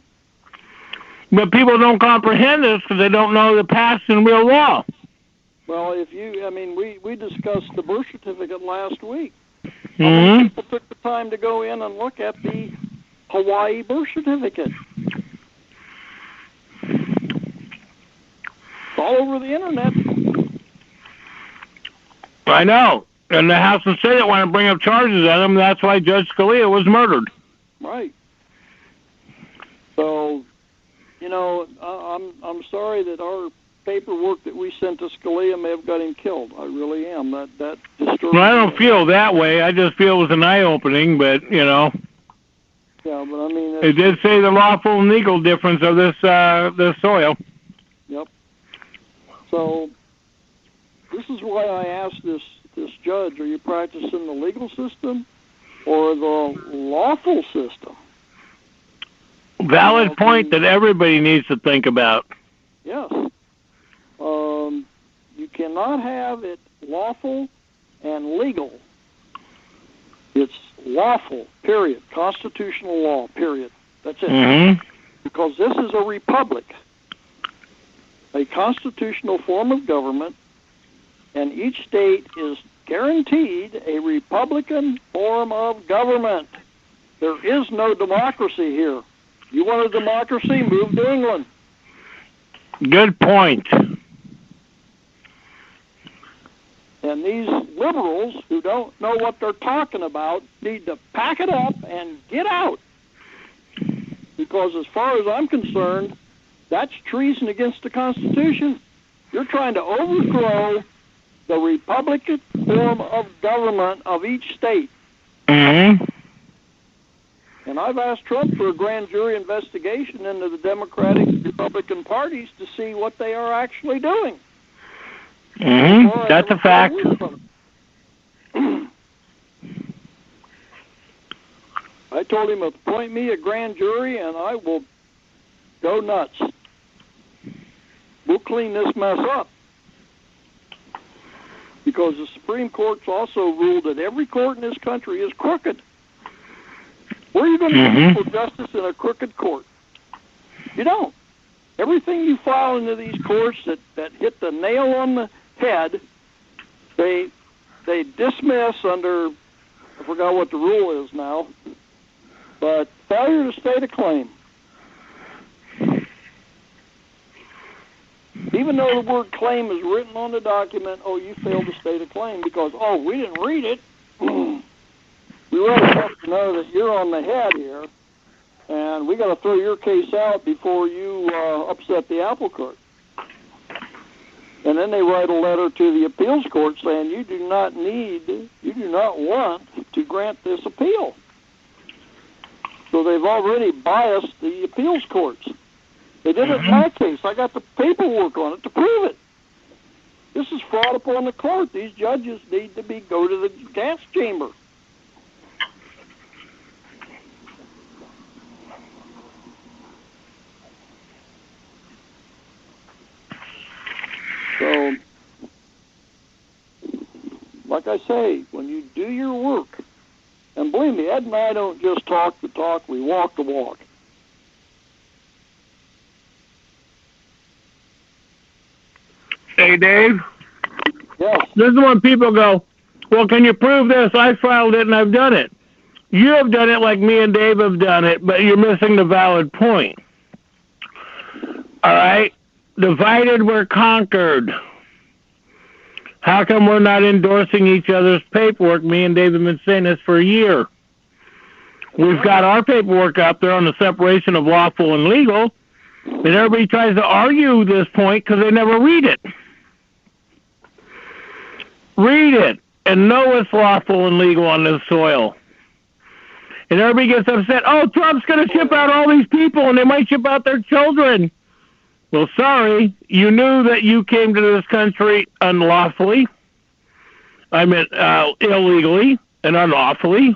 But people don't comprehend this because they don't know the past and real law. Well, we discussed the birth certificate last week. Mm-hmm. How many people took the time to go in and look at the Hawaii birth certificate? It's all over the internet. I know. And the House and Senate want to bring up charges at him. That's why Judge Scalia was murdered. Right. So, I'm sorry that our paperwork that we sent to Scalia may have got him killed. I really am. That disturbs me. Well, I don't feel that way. I just feel it was an eye-opening, but, Yeah, but I mean... It did say the lawful and legal difference of this soil. Yep. So, This is why I asked this judge, are you practicing the legal system or the lawful system? Valid point that everybody needs to think about. Yes. You cannot have it lawful and legal. It's lawful, period. Constitutional law, period. That's it. Mm-hmm. Because this is a republic, a constitutional form of government, and each state is guaranteed a Republican form of government. There is no democracy here. You want a democracy? Move to England. Good point. And these liberals who don't know what they're talking about need to pack it up and get out. Because as far as I'm concerned, that's treason against the Constitution. You're trying to overthrow the Republican form of government of each state. Mm-hmm. And I've asked Trump for a grand jury investigation into the Democratic Republican parties to see what they are actually doing. Mm-hmm. That's a fact. I told him, appoint me a grand jury and I will go nuts. We'll clean this mess up. Because the Supreme Court's also ruled that every court in this country is crooked. Where are you going to get equal justice in a crooked court? You don't. Everything you file into these courts that hit the nail on the head, they dismiss under, I forgot what the rule is now, but failure to state a claim. Even though the word claim is written on the document, oh, you failed to state a claim because, oh, we didn't read it. We really have to know that you're on the head here, and we got to throw your case out before you upset the apple cart. And then they write a letter to the appeals court saying you do not want to grant this appeal. So they've already biased the appeals courts. They did it in my case. I got the paperwork on it to prove it. This is fraud upon the court. These judges need to go to the gas chamber. So, like I say, when you do your work, and believe me, Ed and I don't just talk the talk, we walk the walk. Hey, Dave? Yes. This is when people go, well, can you prove this? I filed it and I've done it. You have done it like me and Dave have done it, but you're missing the valid point. All right? Divided, we're conquered. How come we're not endorsing each other's paperwork? Me and Dave have been saying this for a year. We've got our paperwork up there on the separation of lawful and legal, and everybody tries to argue this point because they never read it. Read it and know it's lawful and legal on this soil. And everybody gets upset, oh, Trump's going to ship out all these people and they might ship out their children. Well, sorry, you knew that you came to this country unlawfully. I mean, illegally and unlawfully.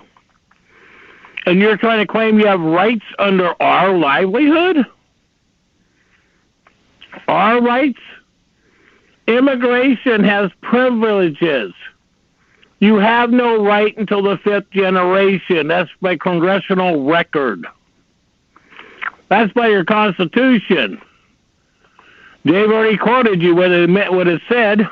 And you're trying to claim you have rights under our livelihood? Our rights? Immigration has privileges. You have no right until the 5th generation. That's by congressional record. That's by your Constitution. Dave already quoted you what it said.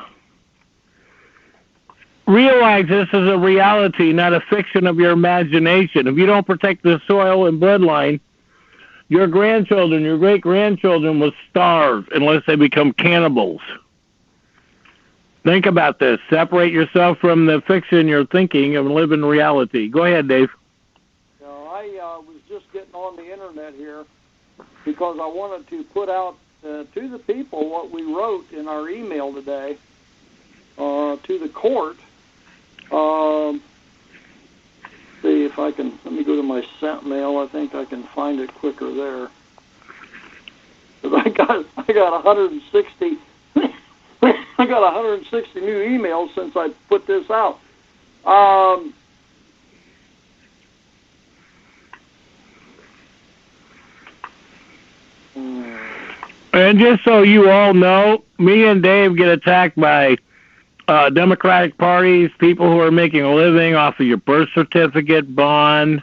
Realize this is a reality, not a fiction of your imagination. If you don't protect the soil and bloodline, your grandchildren, your great-grandchildren will starve unless they become cannibals. Think about this. Separate yourself from the fiction you're thinking and live in reality. Go ahead, Dave. I was just getting on the internet here because I wanted to put out to the people what we wrote in our email today to the court. See if I can, let me go to my sent mail. I think I can find it quicker there. Because I got 160 I got 160 new emails since I put this out. And just so you all know, me and Dave get attacked by Democratic parties, people who are making a living off of your birth certificate, bond.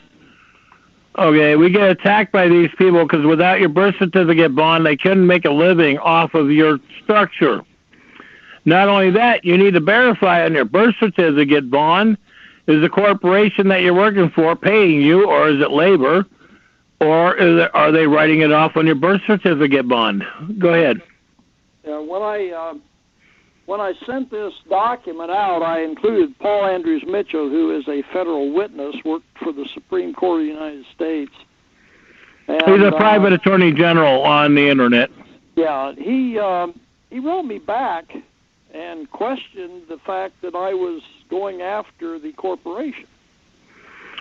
Okay, we get attacked by these people because without your birth certificate, bond, they couldn't make a living off of your structure. Not only that, you need to verify on your birth certificate, bond, is the corporation that you're working for paying you, or is it labor? Or are they writing it off on your birth certificate bond? Go ahead. When I sent this document out, I included Paul Andrews Mitchell, who is a federal witness, worked for the Supreme Court of the United States. And, he's a private attorney general on the internet. Yeah, he wrote me back and questioned the fact that I was going after the corporation.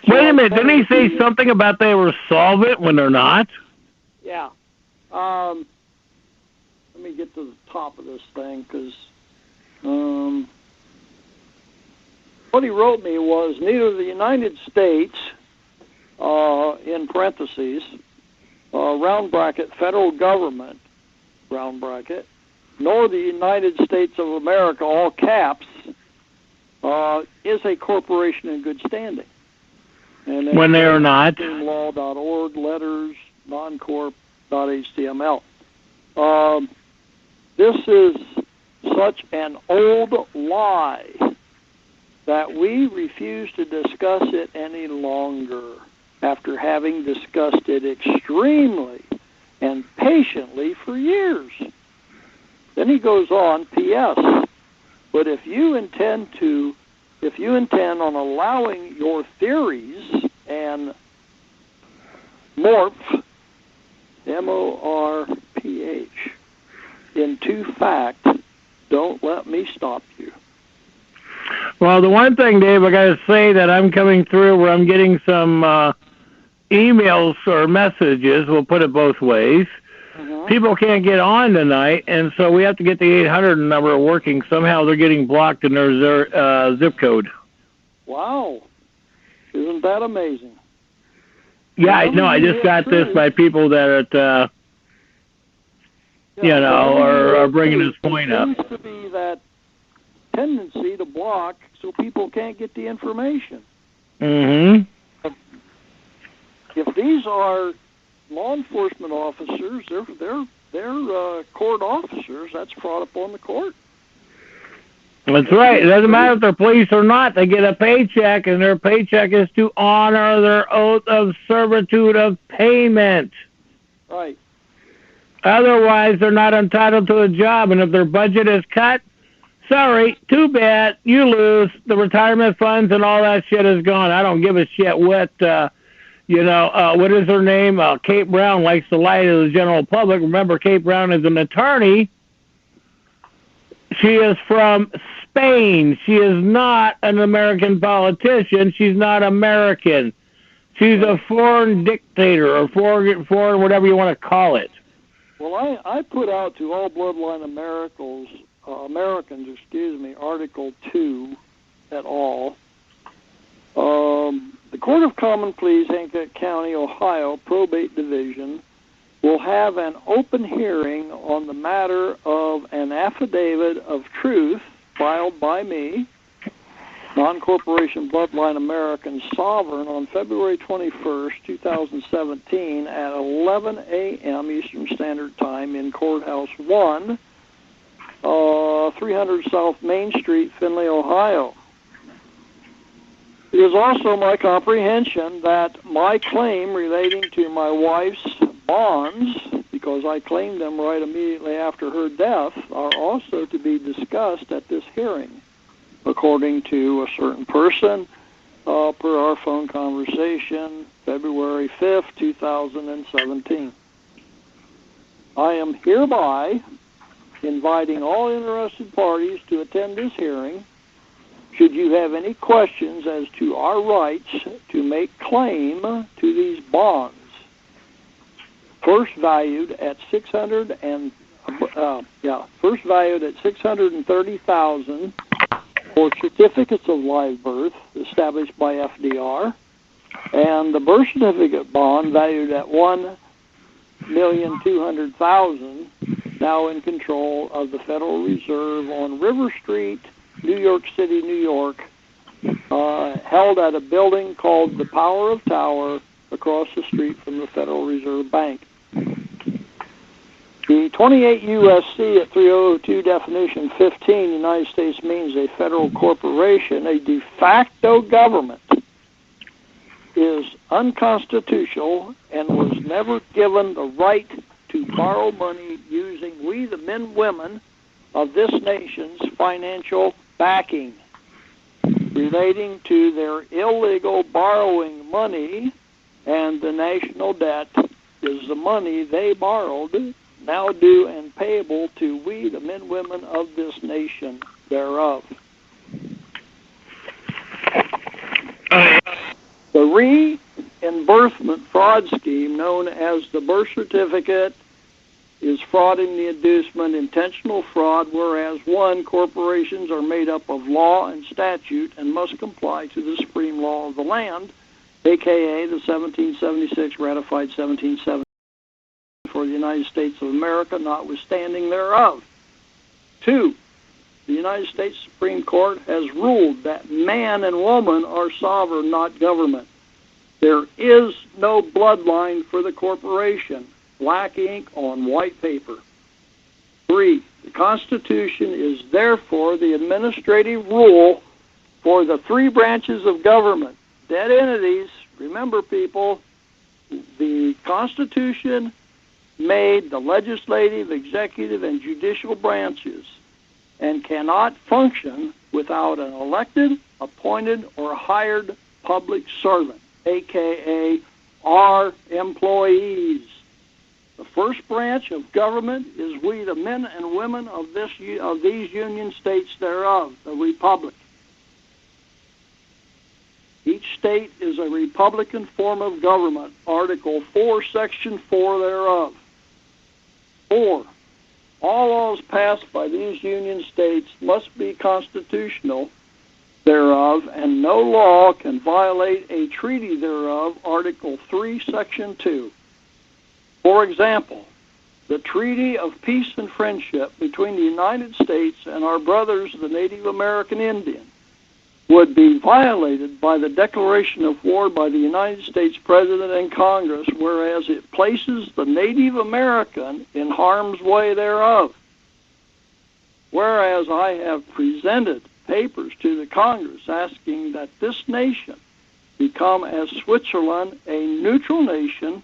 So wait a minute, didn't he say something about they were solvent when they're not? Yeah. Let me get to the top of this thing, because what he wrote me was neither the United States, in parentheses, round bracket, federal government, round bracket, nor the United States of America, all caps, is a corporation in good standing. And when they are not. Law.org, letters, noncorp.html. This is such an old lie that we refuse to discuss it any longer after having discussed it extremely and patiently for years. Then he goes on, P.S., but if you intend on allowing your theories and morph, M-O-R-P-H, into fact, don't let me stop you. Well, the one thing, Dave, I got to say that I'm coming through where I'm getting some emails or messages, we'll put it both ways. People can't get on tonight, and so we have to get the 800 number working. Somehow they're getting blocked in their zip code. Wow. Isn't that amazing? Yeah, I know. I just got this by people that are bringing this point up. There seems to be that tendency to block so people can't get the information. Mm-hmm. If these are law enforcement officers, they're court officers. That's brought up on the court. That's right. It doesn't matter if they're police or not. They get a paycheck, and their paycheck is to honor their oath of servitude of payment. Right. Otherwise, they're not entitled to a job, and if their budget is cut, sorry, too bad, you lose. The retirement funds and all that shit is gone. I don't give a shit what, what is her name? Kate Brown likes to lie to the general public. Remember, Kate Brown is an attorney. She is from Spain. She is not an American politician. She's not American. She's a foreign dictator or foreign whatever you want to call it. Well, I put out to all bloodline Americans, Article 2 et al. The Court of Common Pleas, Hancock County, Ohio, Probate Division, will have an open hearing on the matter of an affidavit of truth filed by me, Non-Corporation Bloodline American Sovereign, on February 21st, 2017 at 11 a.m. Eastern Standard Time in Courthouse 1, 300 South Main Street, Findlay, Ohio. It is also my comprehension that my claim relating to my wife's bonds, because I claimed them right immediately after her death, are also to be discussed at this hearing, according to a certain person, per our phone conversation, February 5th, 2017. I am hereby inviting all interested parties to attend this hearing. Should you have any questions as to our rights to make claim to these bonds, first valued at $630,000 first valued at $630,000 for certificates of live birth established by FDR, and the birth certificate bond valued at $1,200,000, now in control of the Federal Reserve on River Street, New York City, New York, held at a building called the Power of Tower across the street from the Federal Reserve Bank. The 28 U.S.C. at 3002 definition 15, United States means a federal corporation, a de facto government, is unconstitutional and was never given the right to borrow money using we the men and women of this nation's financial backing relating to their illegal borrowing money, and the national debt is the money they borrowed, now due and payable to we the men and women of this nation thereof. The reimbursement fraud scheme known as the birth certificate is fraud in the inducement, intentional fraud, whereas 1, corporations are made up of law and statute and must comply to the supreme law of the land, a.k.a. the 1776 ratified 1770 for the United States of America, notwithstanding thereof. 2, the United States Supreme Court has ruled that man and woman are sovereign, not government. There is no bloodline for the corporation. Black ink on white paper. 3, the Constitution is therefore the administrative rule for the 3 branches of government. Dead entities, remember people, the Constitution made the legislative, executive, and judicial branches and cannot function without an elected, appointed, or hired public servant, a.k.a. our employees. The first branch of government is we the men and women of these union states thereof, the republic. Each state is a republican form of government, Article 4, Section 4 thereof. 4, all laws passed by these union states must be constitutional thereof, and no law can violate a treaty thereof, Article 3, Section 2. For example, the Treaty of Peace and Friendship between the United States and our brothers, the Native American Indian, would be violated by the declaration of war by the United States President and Congress, whereas it places the Native American in harm's way thereof. Whereas I have presented papers to the Congress asking that this nation become, as Switzerland, a neutral nation,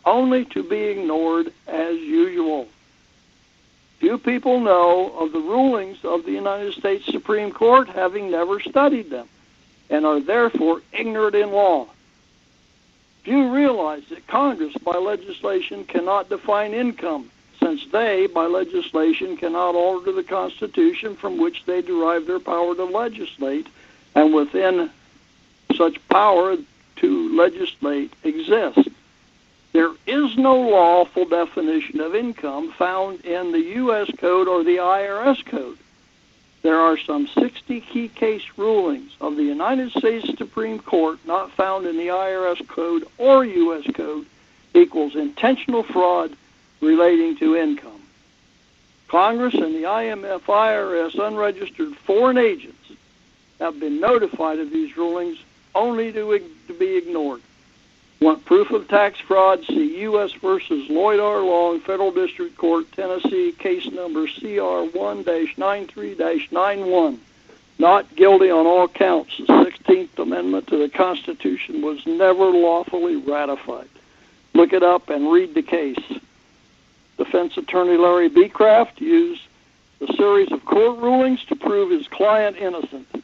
only to be ignored as usual. Few people know of the rulings of the United States Supreme Court, having never studied them, and are therefore ignorant in law. Few realize that Congress, by legislation, cannot define income, since they, by legislation, cannot alter the Constitution from which they derive their power to legislate, and within such power to legislate exists. There is no lawful definition of income found in the U.S. Code or the IRS Code. There are some 60 key case rulings of the United States Supreme Court not found in the IRS Code or U.S. Code equals intentional fraud relating to income. Congress and the IMF-IRS unregistered foreign agents have been notified of these rulings only to be ignored. Want proof of tax fraud? See U.S. versus Lloyd R. Long, Federal District Court, Tennessee, case number CR1-93-91. Not guilty on all counts. The 16th Amendment to the Constitution was never lawfully ratified. Look it up and read the case. Defense attorney Larry Beecraft used a series of court rulings to prove his client innocent.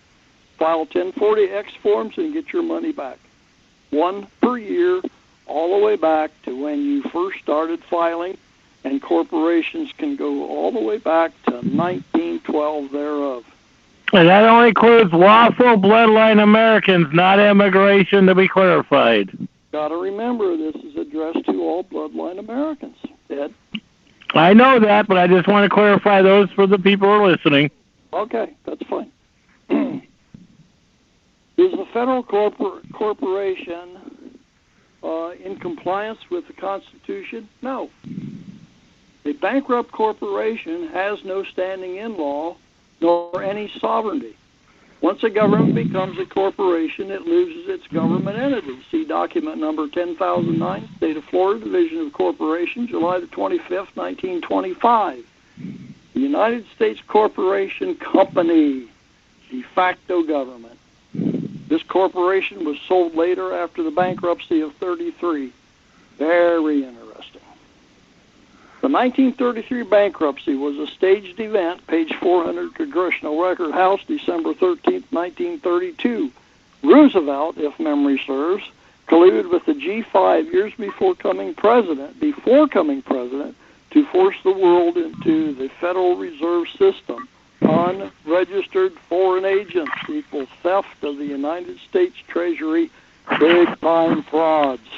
File 1040X forms and get your money back. 1 per year, all the way back to when you first started filing, and corporations can go all the way back to 1912 thereof. And that only includes lawful bloodline Americans, not immigration, to be clarified. Got to remember, this is addressed to all bloodline Americans, Ed. I know that, but I just want to clarify those for the people who are listening. Okay, that's fine. Is the federal corporation in compliance with the Constitution? No. A bankrupt corporation has no standing in law nor any sovereignty. Once a government becomes a corporation, it loses its government entity. See document number 10,009, State of Florida, Division of Corporation, July the 25th, 1925. The United States Corporation Company, de facto government. This corporation was sold later after the bankruptcy of 33. Very interesting. The 1933 bankruptcy was a staged event, page 400, Congressional Record House, December 13, 1932. Roosevelt, if memory serves, colluded with the G5 years before coming president, to force the world into the Federal Reserve System. Unregistered foreign agents equals theft of the United States Treasury, big-time frauds.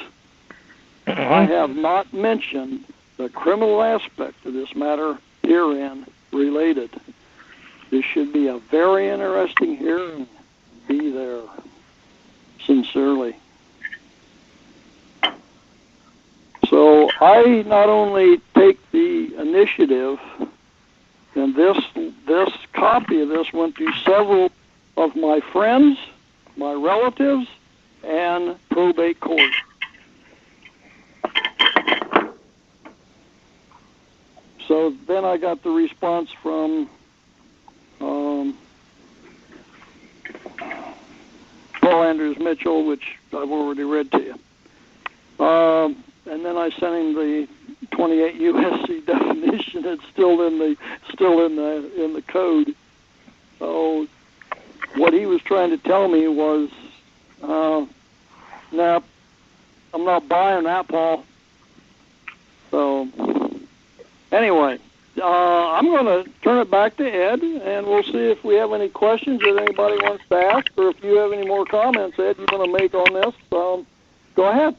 I have not mentioned the criminal aspect of this matter herein related. This should be a very interesting hearing. Be there. Sincerely. So I not only take the initiative, and this copy of this went to several of my friends, my relatives, and probate court. So then I got the response from Paul Andrews Mitchell, which I've already read to you. And then I sent him the 28 USC definition. It's still in the code. So what he was trying to tell me was, no, I'm not buying that, Paul. So anyway, I'm going to turn it back to Ed, and we'll see if we have any questions that anybody wants to ask, or if you have any more comments, Ed, you want to make on this. Go ahead.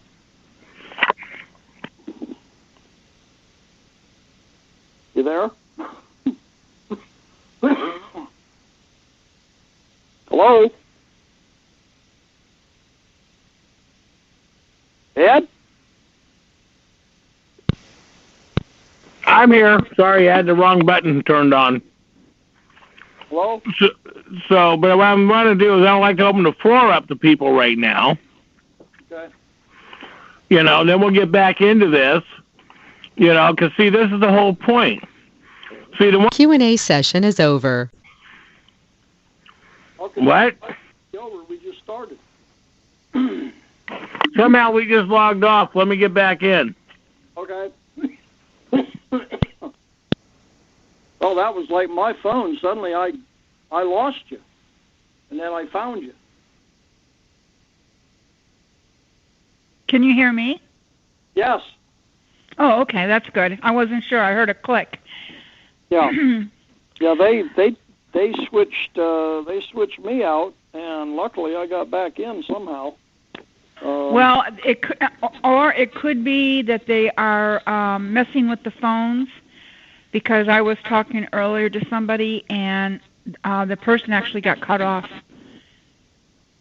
You there? Hello? Ed? I'm here. Sorry, I had the wrong button turned on. Hello? So, but what I'm going to do is I don't like to open the floor up to people right now. Okay. Then we'll get back into this. Because, see, this is the whole point. See, the Q&A session is over. Okay. What? Over. We just started. Somehow we just logged off. Let me get back in. Okay. Oh, that was like my phone. Suddenly I lost you, and then I found you. Can you hear me? Yes. Oh, okay, that's good. I wasn't sure. I heard a click. Yeah. Yeah. They switched me out, and luckily I got back in somehow. Well, it could be that they are messing with the phones, because I was talking earlier to somebody, and the person actually got cut off.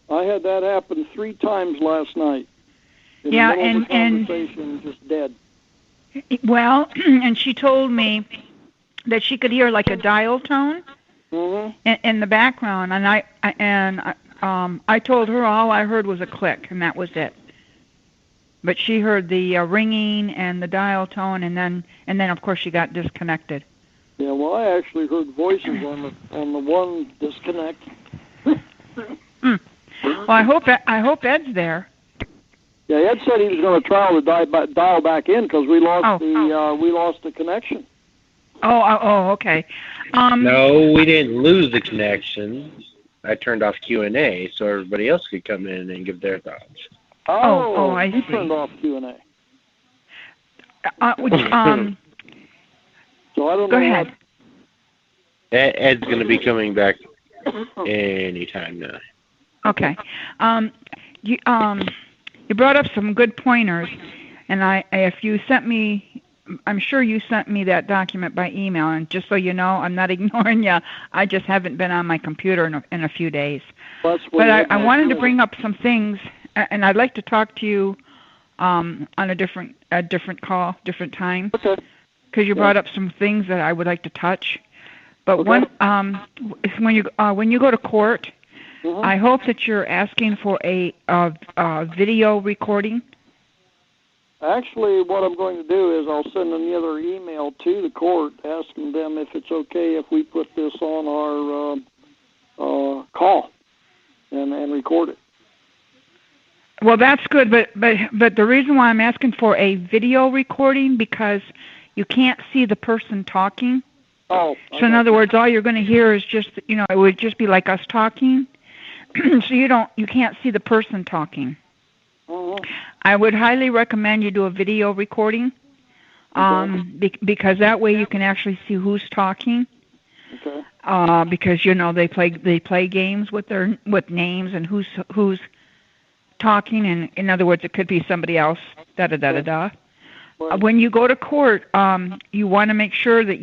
I had that happen 3 times last night. Yeah, and conversation just dead. Well, and she told me that she could hear like a dial tone in the background, and I told her all I heard was a click, and that was it. But she heard the ringing and the dial tone, and then of course she got disconnected. Yeah, well, I actually heard voices on the one disconnect. Well, I hope Ed's there. Yeah, Ed said he was going to try to dial back in because we lost the connection. Oh, okay. No, we didn't lose the connection. I turned off Q&A so everybody else could come in and give their thoughts. I you see. Turned off Q&A. So I don't know. Go ahead. Ed's going to be coming back anytime now. Okay. You brought up some good pointers, and if you sent me I'm sure you sent me that document by email, and just so you know, I'm not ignoring you. I just haven't been on my computer in a few days. But I wanted to bring up some things, and I'd like to talk to you on a different call, different time. Okay. Because you brought up some things that I would like to touch. But when you go to court, I hope that you're asking for a video recording. Actually, what I'm going to do is I'll send another email to the court asking them if it's okay if we put this on our call and record it. Well, that's good, but the reason why I'm asking for a video recording, because you can't see the person talking. Oh. So in other words, all you're going to hear is just, it would just be like us talking. So you can't see the person talking. I would highly recommend you do a video recording, because that way you can actually see who's talking. Okay. Because they play games with names and who's talking, and in other words, it could be somebody else. When you go to court, you want to make sure that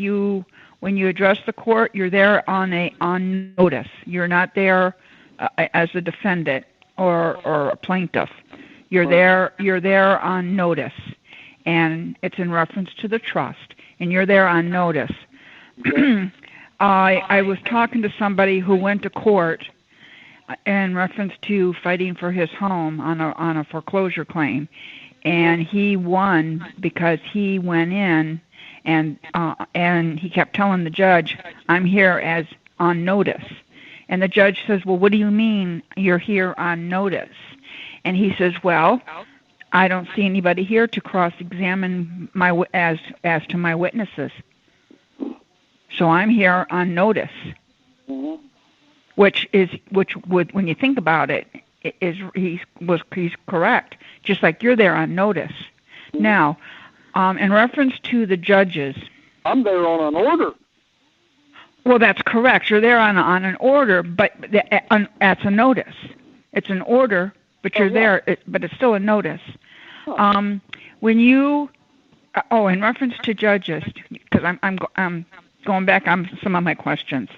when you address the court, you're there on notice. You're not there as a defendant or a plaintiff. You're there on notice, and it's in reference to the trust, and you're there on notice. I was talking to somebody who went to court in reference to fighting for his home on a foreclosure claim, and he won because he went in and he kept telling the judge, "I'm here as on notice." And the judge says, "Well, what do you mean you're here on notice?" And he says, "Well, I don't see anybody here to cross-examine as to my witnesses, so I'm here on notice." Which would, when you think about it, he's correct. Just like you're there on notice. Now, in reference to the judges, I'm there on an order. Well, that's correct. You're there on an order, but that's a notice. It's an order, but you're there. But it's still a notice. When you, in reference to judges, because I'm going back on some of my questions.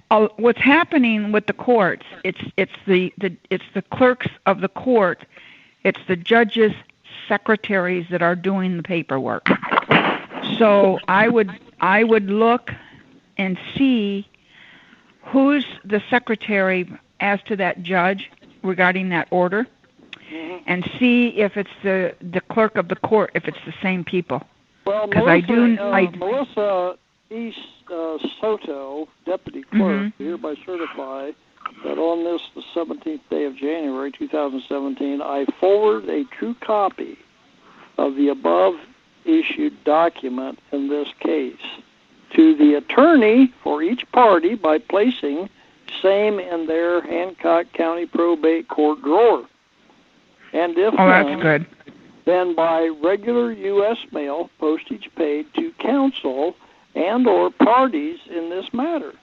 What's happening with the courts? It's the clerks of the court. It's the judges' secretaries that are doing the paperwork. So I would look and see who's the secretary as to that judge regarding that order, and see if it's the clerk of the court, if it's the same people. Well, Melissa East Soto, deputy clerk, hereby certify that on this, the 17th day of January, 2017, I forward a true copy of the above issued document in this case to the attorney for each party by placing same in their Hancock County Probate Court drawer. And if that's good. Then by regular U.S. mail, postage paid to counsel and or parties in this matter.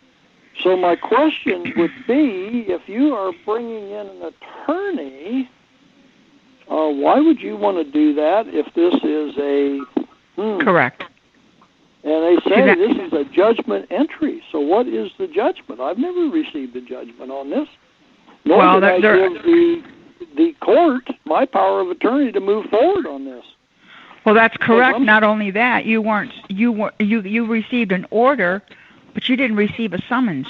So my question would be, if you are bringing in an attorney, why would you want to do that if this is a... Correct. And they say this is a judgment entry. So what is the judgment? I've never received a judgment on this. Nor did I give the court my power of attorney to move forward on this. Well, that's correct. Not only that, you received an order, but you didn't receive a summons.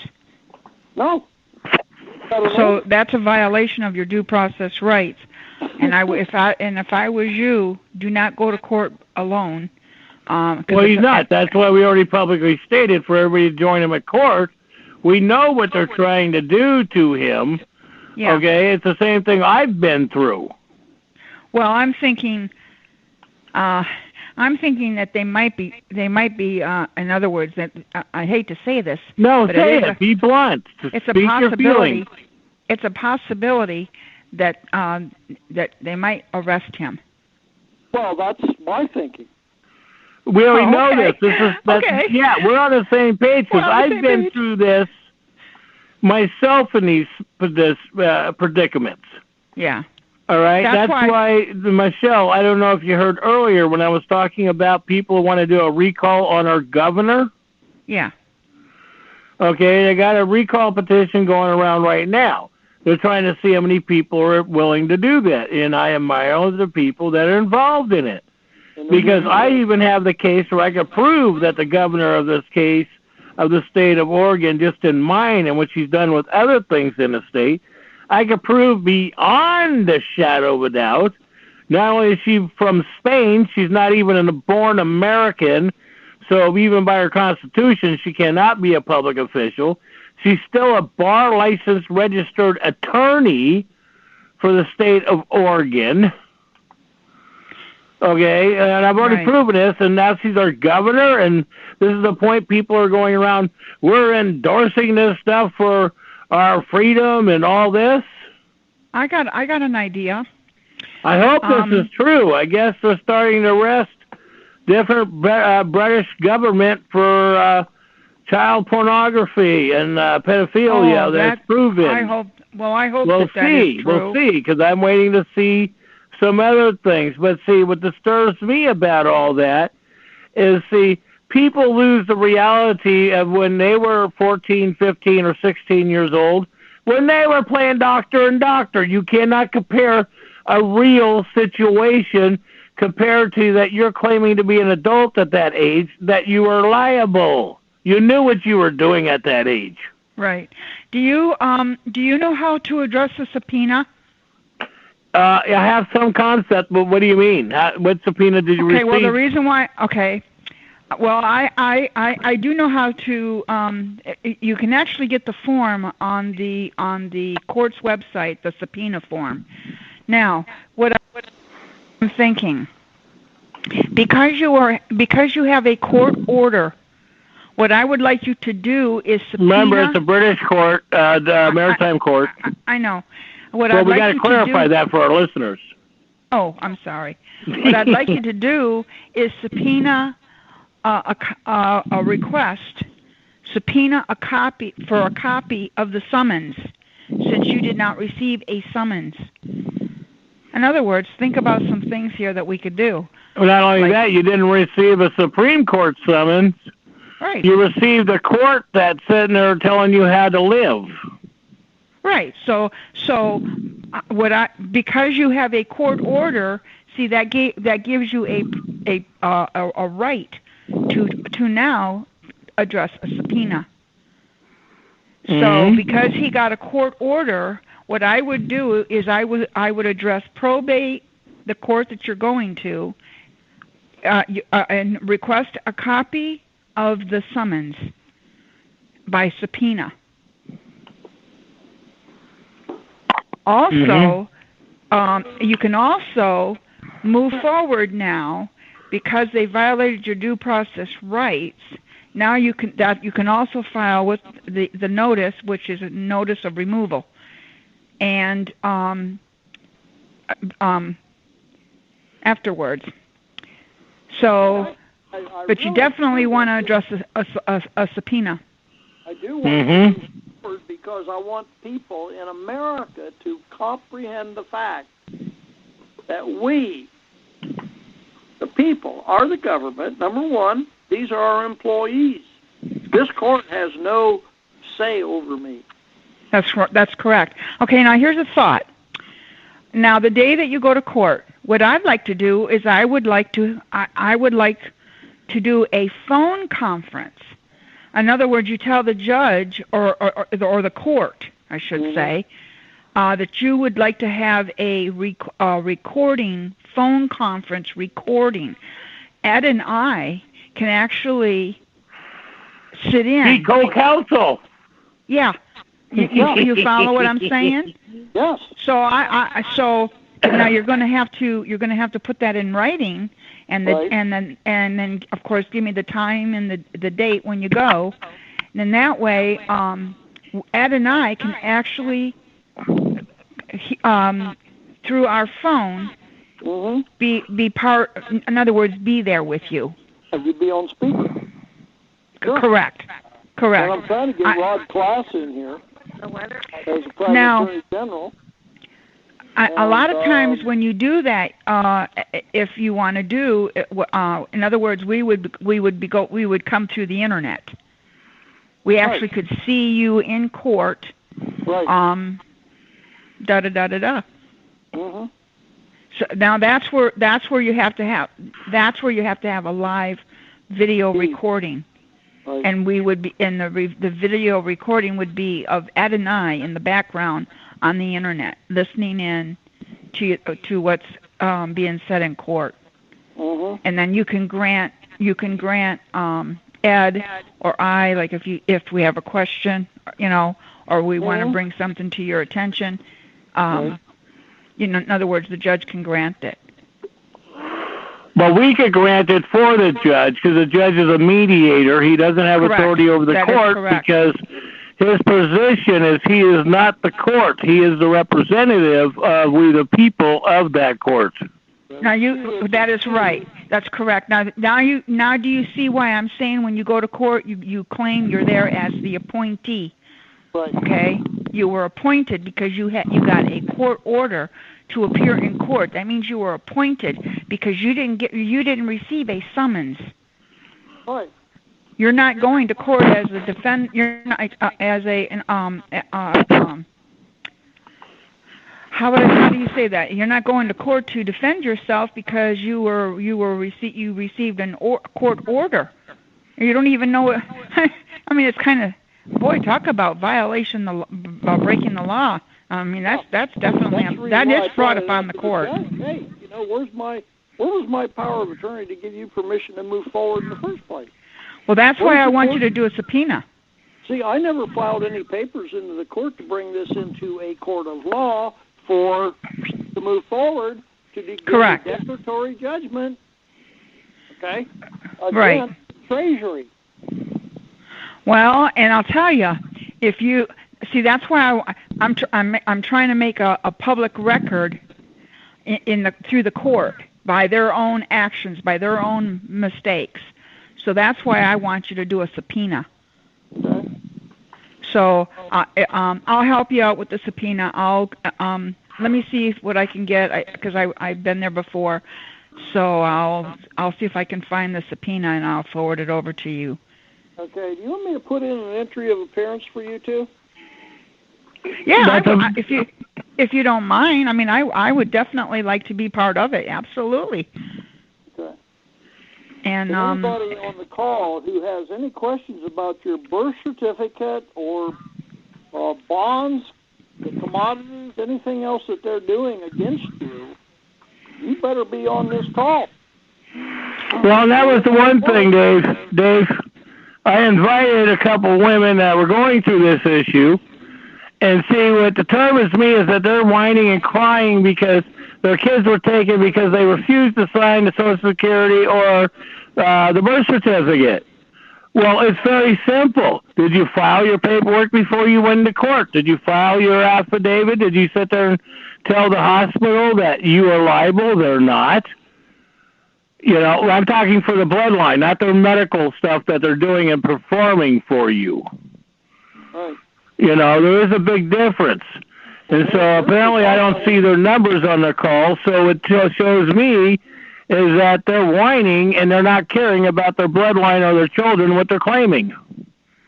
No. So that's a violation of your due process rights. And if I was you, do not go to court alone. Well, he's not. That's why we already publicly stated for everybody to join him at court. We know what they're trying to do to him. Yeah. Okay, it's the same thing I've been through. Well, I'm thinking that they might be. In other words, that I hate to say this. No, but say it. Be blunt. It's a possibility. It's a possibility that they might arrest him. Well, that's my thinking. We already know this. Yeah, we're on the same page because I've been through this myself in these predicaments. Yeah. All right. That's why, Michelle, I don't know if you heard earlier when I was talking about people who want to do a recall on our governor. Yeah. Okay, they got a recall petition going around right now. They're trying to see how many people are willing to do that, and I admire the people that are involved in it. Because I even have the case where I could prove that the governor of this case of the state of Oregon, just in mine and what she's done with other things in the state, I could prove beyond a shadow of a doubt, not only is she from Spain, she's not even a born American, so even by her constitution, she cannot be a public official. She's still a bar licensed registered attorney for the state of Oregon. Okay, and I've already proven this, and now she's our governor, and this is the point people are going around, we're endorsing this stuff for our freedom and all this. I got an idea. I hope this is true. I guess they're starting to arrest different British government for child pornography and pedophilia. That's proven. I hope we'll that is true. We'll see, because I'm waiting to see some other things. But see, what disturbs me about all that is, see, people lose the reality of when they were 14, 15, or 16 years old, when they were playing doctor and doctor. You cannot compare a real situation compared to that you're claiming to be an adult at that age, that you were liable. You knew what you were doing at that age. Right. Do you know how to address a subpoena? I have some concept, but what do you mean? What subpoena did you receive? Okay, well, the reason why, well, I do know how to, you can actually get the form on the court's website, the subpoena form. Now, what I'm thinking, because you have a court order, what I would like you to do is subpoena. Remember, it's a British court, the maritime court. I know. We got to clarify that for our listeners. Oh, I'm sorry. What I'd like you to do is subpoena a request, subpoena a copy of the summons, since you did not receive a summons. In other words, think about some things here that we could do. Well, not only that, you didn't receive a Supreme Court summons. Right. You received a court that's sitting there telling you how to live. Right. So because you have a court order, see, that gives you a right to now address a subpoena. So because he got a court order, what I would do is I would address probate, the court that you're going to, and request a copy of the summons by subpoena. Also, you can also move forward now, because they violated your due process rights. Now you can also file with the notice, which is a notice of removal, and afterwards. So, but you definitely want to address a subpoena. I do want to, because I want people in America to comprehend the fact that we, the people, are the government. Number one, these are our employees. This court has no say over me. That's correct. Okay, now here's a thought. Now, the day that you go to court, what I'd like to do is I would like to do a phone conference. In other words, you tell the judge or the court, I should say, that you would like to have a recording, phone conference recording. Ed and I can actually sit in. Be co-counsel. Yeah. You follow what I'm saying? Yes. So so now you're going to have to put that in writing, and then of course give me the time and the date when you go, and then that way Ed and I can actually through our phone be part. In other words, be there with you. Have you be on speaker? Sure. Correct. And I'm trying to get Rod Class in here as a private attorney general. A lot of times when you do that, if you want to do, in other words, we would come through the internet. We actually could see you in court. Right. Da da da da da. Mm-hmm. So now that's where you have to have a live video recording, and we would be in the video recording would be of Ed and I in the background on the internet, listening in to what's being said in court, and then you can grant Ed or I, like if we have a question, or we want to bring something to your attention. In other words, the judge can grant it. But we could grant it for the judge because the judge is a mediator. He doesn't have authority over the court because his position is he is not the court. He is the representative of we the people of that court. Now that is right. That's correct. Now do you see why I'm saying when you go to court you claim you're there as the appointee? Right. Okay, you were appointed because you got a court order to appear in court. That means you were appointed because you didn't receive a summons. Right. You're not going to court as a You're not as a How do you say that? You're not going to court to defend yourself because you received a court order. You don't even know it. I mean, it's kind of. Boy, talk about breaking the law. I mean, that's definitely that is brought upon the court. Hey, where was my power of attorney to give you permission to move forward in the first place? Well, that's why I want you to do a subpoena. See, I never filed any papers into the court to bring this into a court of law to move forward to give a declaratory judgment. Okay, against Treasury. Well, and I'll tell you, if you see, that's why I'm trying to make a public record through the court by their own actions, by their own mistakes. So that's why I want you to do a subpoena. Okay. So I'll help you out with the subpoena. Let me see what I can get because I've been there before. So I'll see if I can find the subpoena and I'll forward it over to you. Okay. Do you want me to put in an entry of appearance for you too? Yeah, if you don't mind. I mean, I would definitely like to be part of it. Absolutely. Okay. And anybody on the call who has any questions about your birth certificate or bonds, the commodities, anything else that they're doing against you, you better be on this call. Well, that was the one thing, Dave. I invited a couple women that were going through this issue, and see, what determines me is that they're whining and crying because their kids were taken because they refused to sign the Social Security or the birth certificate. Well, it's very simple. Did you file your paperwork before you went to court? Did you file your affidavit? Did you sit there and tell the hospital that you are liable? They're not. I'm talking for the bloodline, not their medical stuff that they're doing and performing for you. Right. There is a big difference. And so apparently I don't see their numbers on their call, so it shows me is that they're whining and they're not caring about their bloodline or their children, what they're claiming.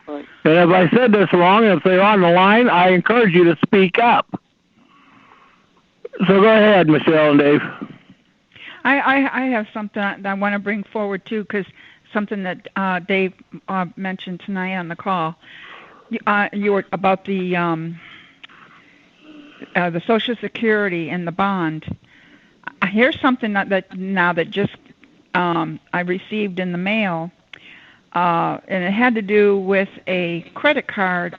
Right. And if I said this wrong, and if they're on the line, I encourage you to speak up. So go ahead, Michelle and Dave. I have something that I want to bring forward, too, because something that Dave mentioned tonight on the call. You were about the Social Security and the bond. Here's something that just I received in the mail, and it had to do with a credit card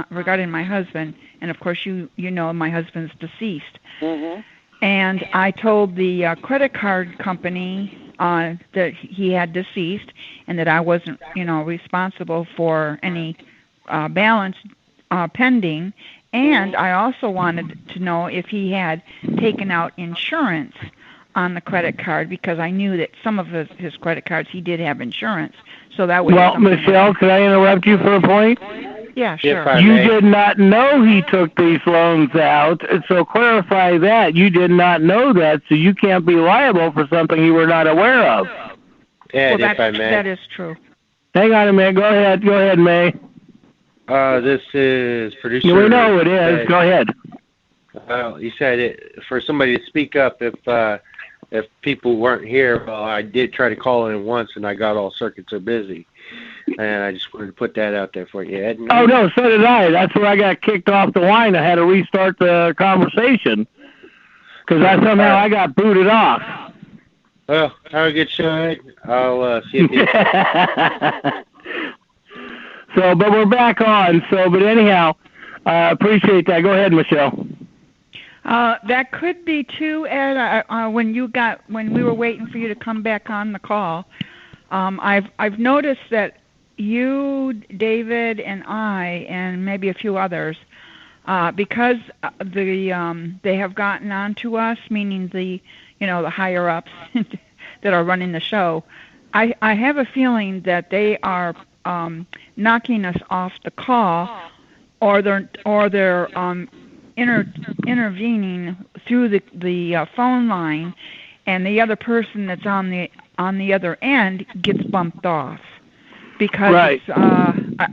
regarding my husband. And, of course, you know my husband's deceased. Mm-hmm. And I told the credit card company that he had deceased and that I wasn't, responsible for any balance pending. And I also wanted to know if he had taken out insurance on the credit card because I knew that some of his credit cards he did have insurance. So that was Michelle, could I interrupt you for a point? Yeah, sure. If I You may. did not know he took these loans out, so clarify that. You did not know that, so you can't be liable for something you were not aware of. Ed, Well, if I may. that is true. Hang on a minute. Go ahead, May. This is producer. We know it is. Ed. Go ahead. Well, you said it for somebody to speak up if people weren't here. Well, I did try to call in once, and I got all circuits are busy. And I just wanted to put that out there for you, Ed. Oh, no, so did I. That's where I got kicked off the line. I had to restart the conversation because I got booted off. Well, have a good show, Ed. I'll see if you... So, but we're back on. So, but anyhow, appreciate that. Go ahead, Michelle. That could be too, Ed. When we were waiting for you to come back on the call, I've noticed that you, David, and I, and maybe a few others, because they have gotten on to us, meaning the higher ups that are running the show. I have a feeling that they are knocking us off the call, or they're intervening through the phone line, and the other person that's on the other end gets bumped off. Because right.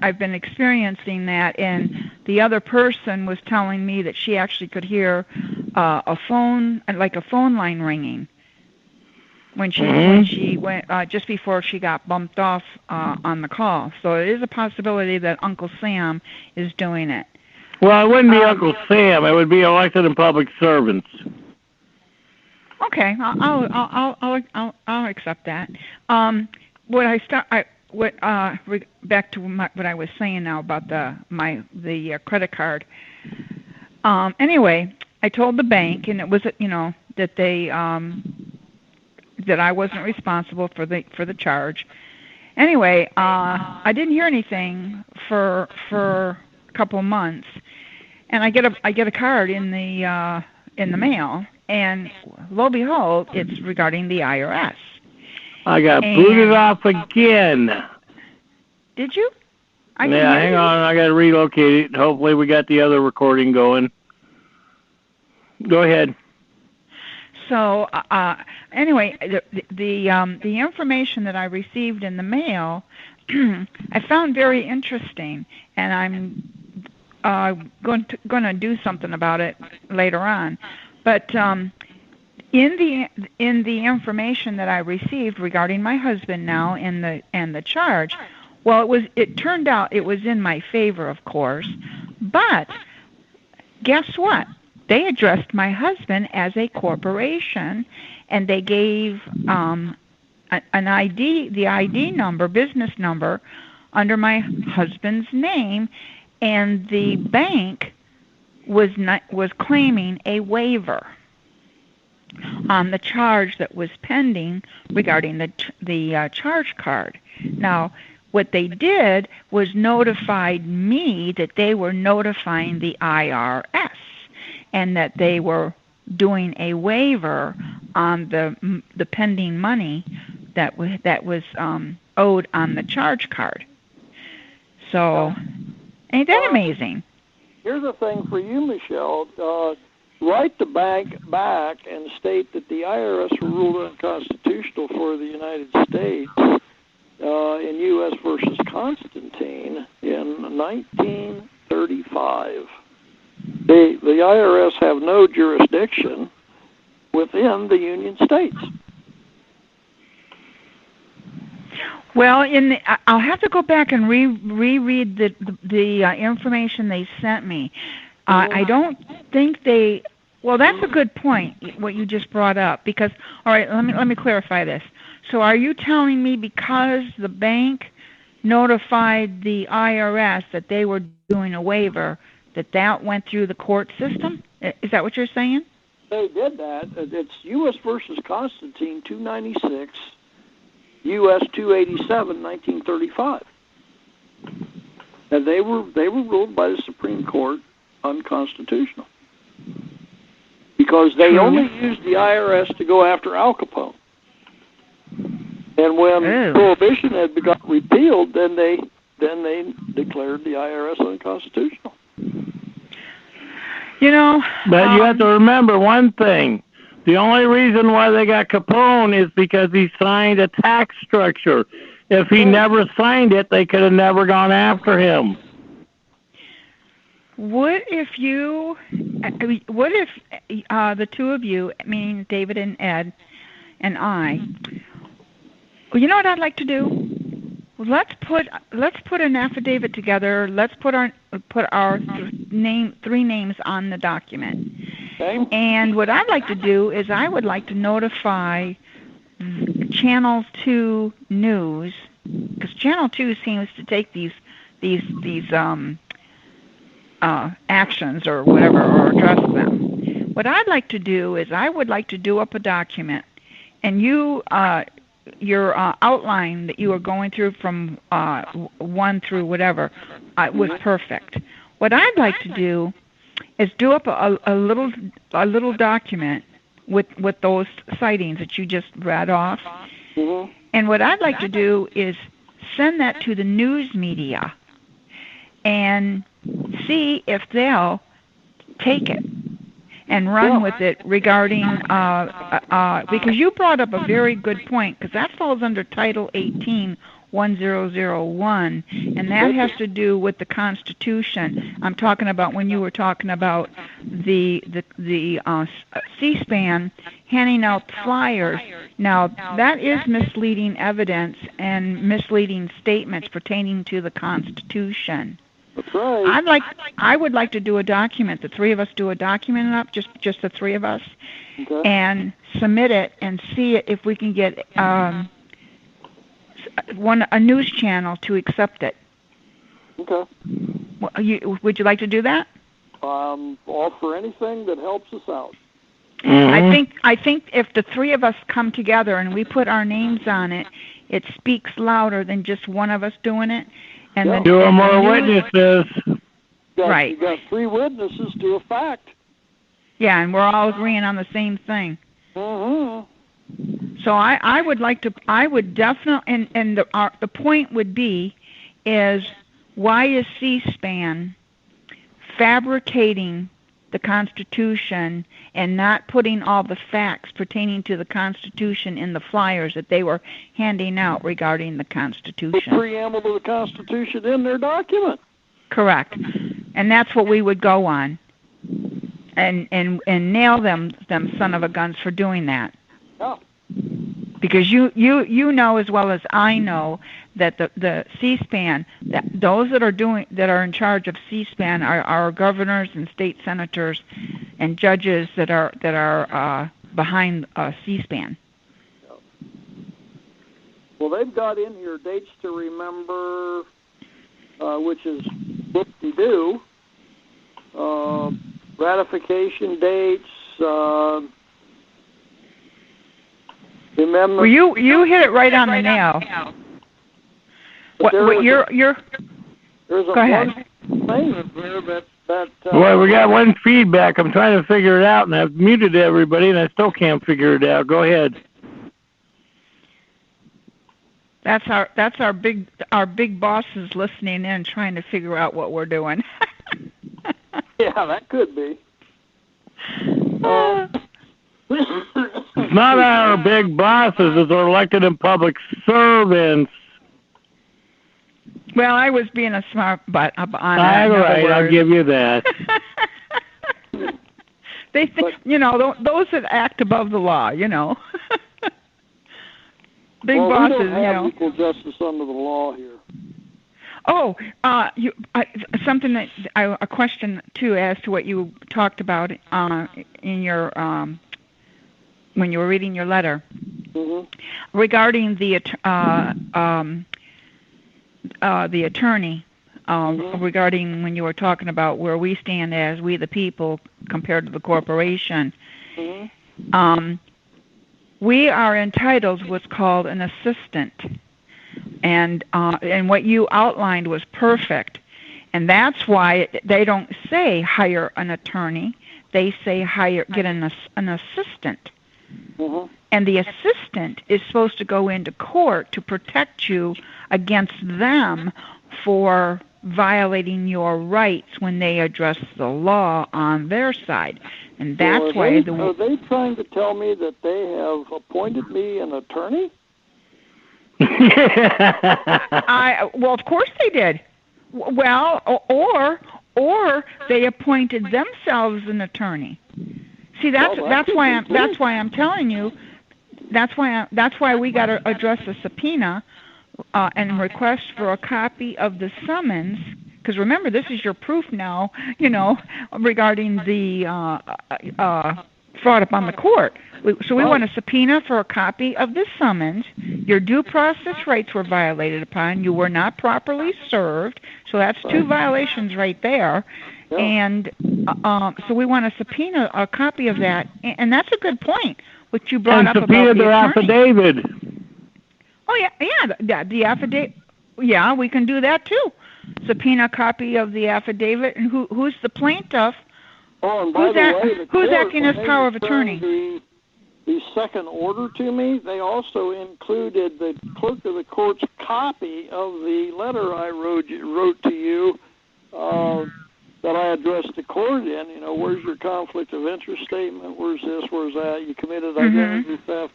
I've been experiencing that, and the other person was telling me that she actually could hear a phone line ringing when she went just before she got bumped off on the call. So it is a possibility that Uncle Sam is doing it. Well, it wouldn't be Uncle Sam. It would be elected and public servants. Okay, I'll accept that. Back to what I was saying now about the credit card. Anyway, I told the bank, and it was that they that I wasn't responsible for the charge. Anyway, I didn't hear anything for a couple of months, and I get a card in the mail, and lo and behold, it's regarding the IRS. I got booted off again. Did you? Hang on. I got to relocate it. Hopefully we got the other recording going. Go ahead. So, anyway, the information that I received in the mail, I found very interesting, and I'm going to do something about it later on. But in the information that I received regarding my husband now and the charge, well, it turned out it was in my favor, of course. But guess what? They addressed my husband as a corporation, and they gave an ID, the ID number, business number, under my husband's name, and the bank was claiming a waiver on the charge that was pending regarding the charge card. Now, what they did was notified me that they were notifying the IRS and that they were doing a waiver on the pending money that was owed on the charge card. So, ain't that amazing? Here's the thing for you, Michelle. Write the bank back and state that the IRS ruled unconstitutional for the United States in U.S. versus Constantine in 1935. The IRS have no jurisdiction within the Union States. Well, I'll have to go back and reread the information they sent me. I don't think they. Well, that's a good point, what you just brought up. Because, all right, let me clarify this. So, are you telling me because the bank notified the IRS that they were doing a waiver, that went through the court system? Is that what you're saying? They did that. It's U.S. versus Constantine 296, U.S. 287, 1935. And they were ruled by the Supreme Court unconstitutional because they only used the IRS to go after Al Capone. And when Prohibition had got repealed, then they then they declared the IRS unconstitutional. But you have to remember one thing. The only reason why they got Capone is because he signed a tax structure. If he never signed it, they could have never gone after him. What if the two of you, meaning David and Ed and I, well, you know what I'd like to do? Let's put an affidavit together. Let's put our three names on the document. Okay. And what I'd like to do is I would like to notify Channel 2 News, because Channel 2 seems to take these actions or whatever, or address them. What I'd like to do is I would like to do up a document, and your outline that you were going through from 1 through whatever was perfect. What I'd like to do is do up a little document with those sightings that you just read off. Mm-hmm. And what I'd like to do is send that to the news media and see if they'll take it and run with it regarding, because you brought up a very good point, because that falls under Title 18, 1001, and that has to do with the Constitution. I'm talking about when you were talking about the C-SPAN handing out flyers. Now, that is misleading evidence and misleading statements pertaining to the Constitution. That's right. I would like to do a document. The three of us do a document up, just the three of us, Okay. and submit it and see if we can get a news channel to accept it. Okay. Would you like to do that? All for anything that helps us out. Mm-hmm. I think if the three of us come together and we put our names on it, it speaks louder than just one of us doing it. And then There are more witnesses. Right. You got 3 witnesses to a fact. Yeah, and we're all agreeing on the same thing. Mm-hmm. So I would definitely, and the point would be, is why is C-SPAN fabricating the Constitution and not putting all the facts pertaining to the Constitution in the flyers that they were handing out regarding the Constitution? The preamble to the Constitution in their document. Correct. And that's what we would go on. And nail them son of a guns for doing that. Yeah. Because you know as well as I know that the C-SPAN, that those that are in charge of C-SPAN are governors and state senators and judges that are behind C-SPAN. Well, they've got in here dates to remember, which is due, ratification dates. Remember? Well, you hit it right on the nail. There's a go ahead. Thing there that Boy, we got one feedback. I'm trying to figure it out, and I've muted everybody, and I still can't figure it out. Go ahead. That's our big bosses listening in, trying to figure out what we're doing. Yeah, that could be. It's not our big bosses, it's our elected and public servants. Well, I was being a smart butt on All right, I'll give you that. They think, those that act above the law, Big bosses, we don't have equal justice under the law here. Oh, something that a question too, as to what you talked about in your when you were reading your letter, mm-hmm. regarding the attorney, mm-hmm. regarding when you were talking about where we stand as we the people compared to the corporation. Mm-hmm. We are entitled what's called an assistant, and what you outlined was perfect, and that's why they don't say hire an attorney. They say get an assistant. And the assistant is supposed to go into court to protect you against them for violating your rights when they address the law on their side. And that's why are they trying to tell me that they have appointed me an attorney? Well, of course they did. Well, or they appointed themselves an attorney. See, that's why I'm telling you. That's why we got to address a subpoena and request for a copy of the summons. Because remember, this is your proof now. Regarding the fraud upon the court. So we want a subpoena for a copy of this summons. Your due process rights were violated upon. You were not properly served. So that's 2 violations right there. Yeah. And so we want to subpoena a copy of that. And that's a good point, which you brought up about the attorney. Their affidavit. Oh, yeah, the affidavit. Yeah, we can do that too. Subpoena a copy of the affidavit. And who's the plaintiff? Oh, and by the way, who's acting as power of attorney? The second order to me, they also included the clerk of the court's copy of the letter I wrote to you that I addressed the court in. Where's your conflict of interest statement? Where's this? Where's that? You committed identity theft.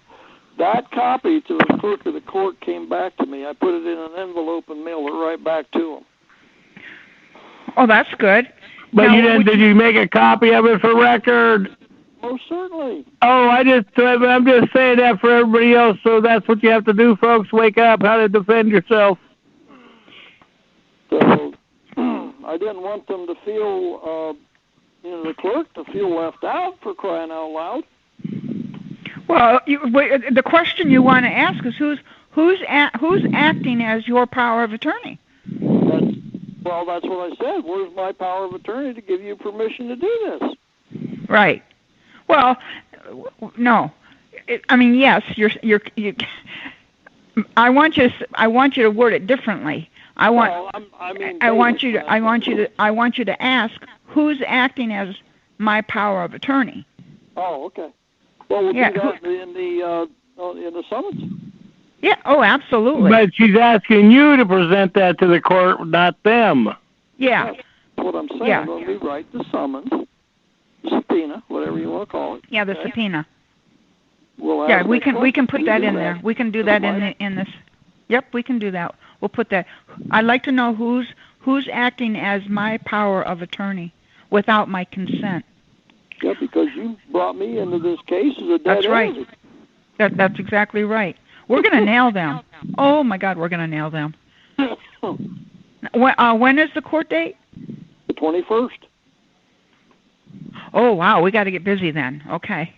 That copy to the clerk of the court came back to me. I put it in an envelope and mailed it right back to him. Oh, that's good. But did you make a copy of it for record? Oh, certainly. Oh, I'm just saying that for everybody else, so that's what you have to do, folks. Wake up, how to defend yourself. So, I didn't want them to feel, the clerk to feel left out, for crying out loud. Well, the question you want to ask is who's acting as your power of attorney? That's what I said. Where's my power of attorney to give you permission to do this? Right. Well, no. Yes. You're. I want you to word it differently. I want you to ask who's acting as my power of attorney. Oh, okay. Well, we'll do that in the summons. Yeah. Oh, absolutely. But she's asking you to present that to the court, not them. Yeah. That's what I'm saying. Yeah. When we write the summons, the subpoena, whatever you want to call it. Yeah, the subpoena. We can put that in there. We can do that in this. Yep, we can do that. We'll put that. I'd like to know who's acting as my power of attorney without my consent. Yeah, because you brought me into this case as a dead That's right. entity. That's exactly right. We're going to nail them. Oh, my God, we're going to nail them. When is the court date? The 21st. Oh, wow, we got to get busy then. Okay.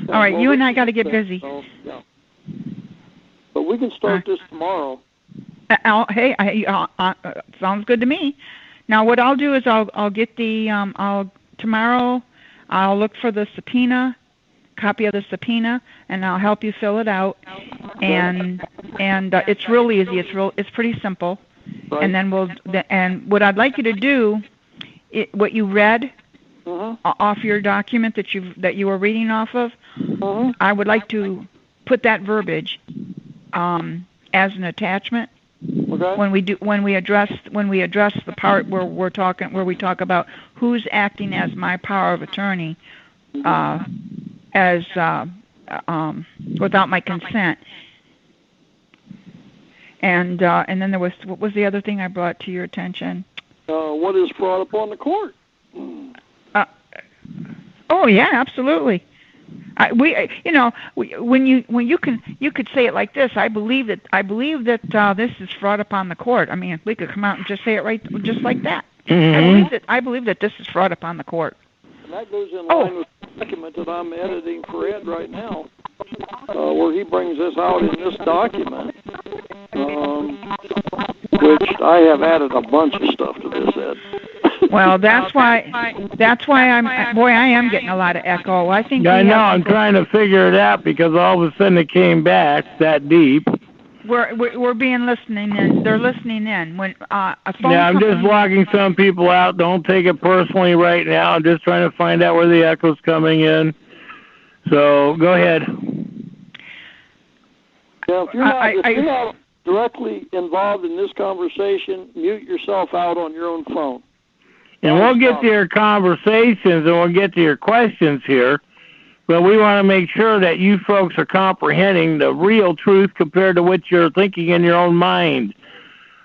All right, you and I got to get busy. Yeah. But we can start this tomorrow. Sounds good to me. Now, what I'll do is I'll get the tomorrow. I'll look for the subpoena, copy of the subpoena, and I'll help you fill it out. And it's real easy. It's pretty simple. Right. And then and what I'd like you to do, what you read off your document that you were reading off of, I would like to put that verbiage as an attachment. Okay. When we address the part where we talk about who's acting as my power of attorney, as without my consent, and then what was the other thing I brought to your attention? What is fraud upon the court? Oh yeah, absolutely. When you could say it like this. I believe that this is fraud upon the court. I mean, we could come out and just say it right, just like that. I believe that this is fraud upon the court. And that goes in line with the document that I'm editing for Ed right now, where he brings this out in this document, which I have added a bunch of stuff to this, Ed. Well, that's why I am getting a lot of echo. I think. I know. I'm trying to figure it out because all of a sudden it came back that deep. We're being listening in. They're listening in when a phone. Yeah, I'm just walking some people out. Don't take it personally right now. I'm just trying to find out where the echo's coming in. So go ahead. Yeah, if you're not directly involved in this conversation, mute yourself out on your own phone. And we'll get to your conversations and we'll get to your questions here, but we want to make sure that you folks are comprehending the real truth compared to what you're thinking in your own mind.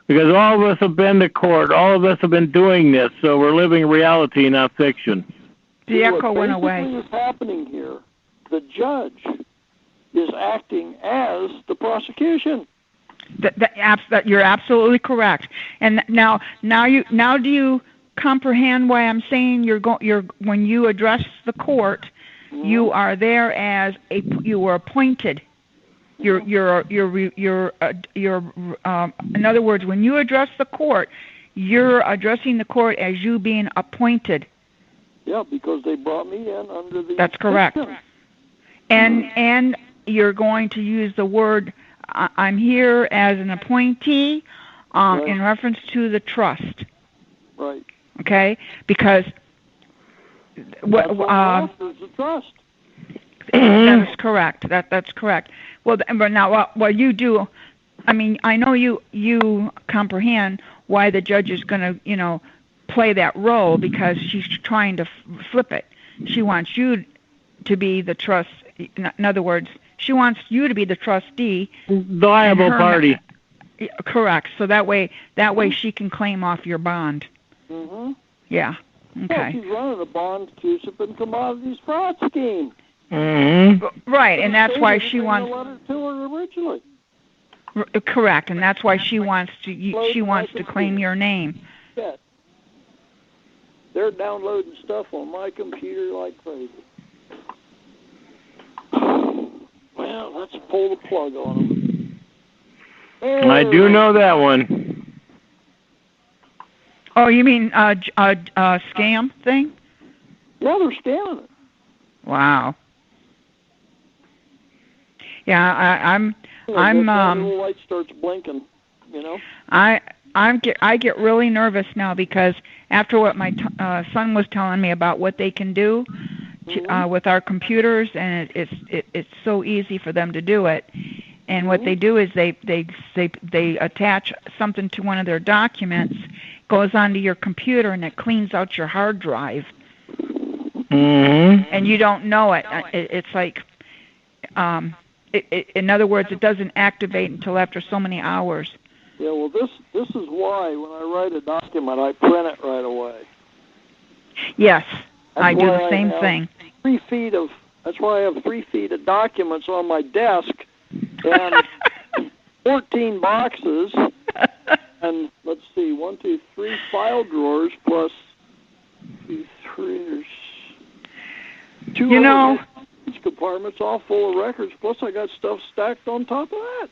Because all of us have been to court, all of us have been doing this, so we're living reality, not fiction. The echo went away. What is happening here? The judge is acting as the prosecution. You're absolutely correct. And now do you comprehend why I'm saying when you address the court, you are there as you were appointed. In other words, when you address the court, you're addressing the court as you being appointed. Yeah, because they brought me in under the. That's correct. And you're going to use the word, I'm here as an appointee, right. in reference to the trust. Right. Okay, because that's the trust. That is correct. That's correct. Well, but now what you do, I mean, I know you comprehend why the judge is going to, play that role, because she's trying to flip it. She wants you to be the trust. In other words, she wants you to be the trustee, the liable party. Correct. So that way she can claim off your bond. Mm-hmm. Yeah. Okay. Well, she's running a bond CUSIP and commodities fraud scheme. Mm-hmm. Right, and that's why she wants. A letter to her originally. Correct, and that's why she wants to claim your name. Yeah. They're downloading stuff on my computer like crazy. Well, let's pull the plug on them. I do know that one. Oh, you mean scam thing? Yeah, they're scamming it. Wow. Yeah, I'm. The light starts blinking. I get really nervous now, because after what my son was telling me about what they can do with our computers, and it's so easy for them to do it. And what they do is they attach something to one of their documents, goes onto your computer, and it cleans out your hard drive. Mm-hmm. And you don't know it. It's like, in other words, it doesn't activate until after so many hours. Yeah, well, this is why when I write a document, I print it right away. Yes, I do the same thing. That's why I have 3 feet of documents on my desk, and 14 boxes, and let's see, 1, 2, 3 file drawers plus 2, 3. There's 2 compartments all full of records. Plus, I got stuff stacked on top of that.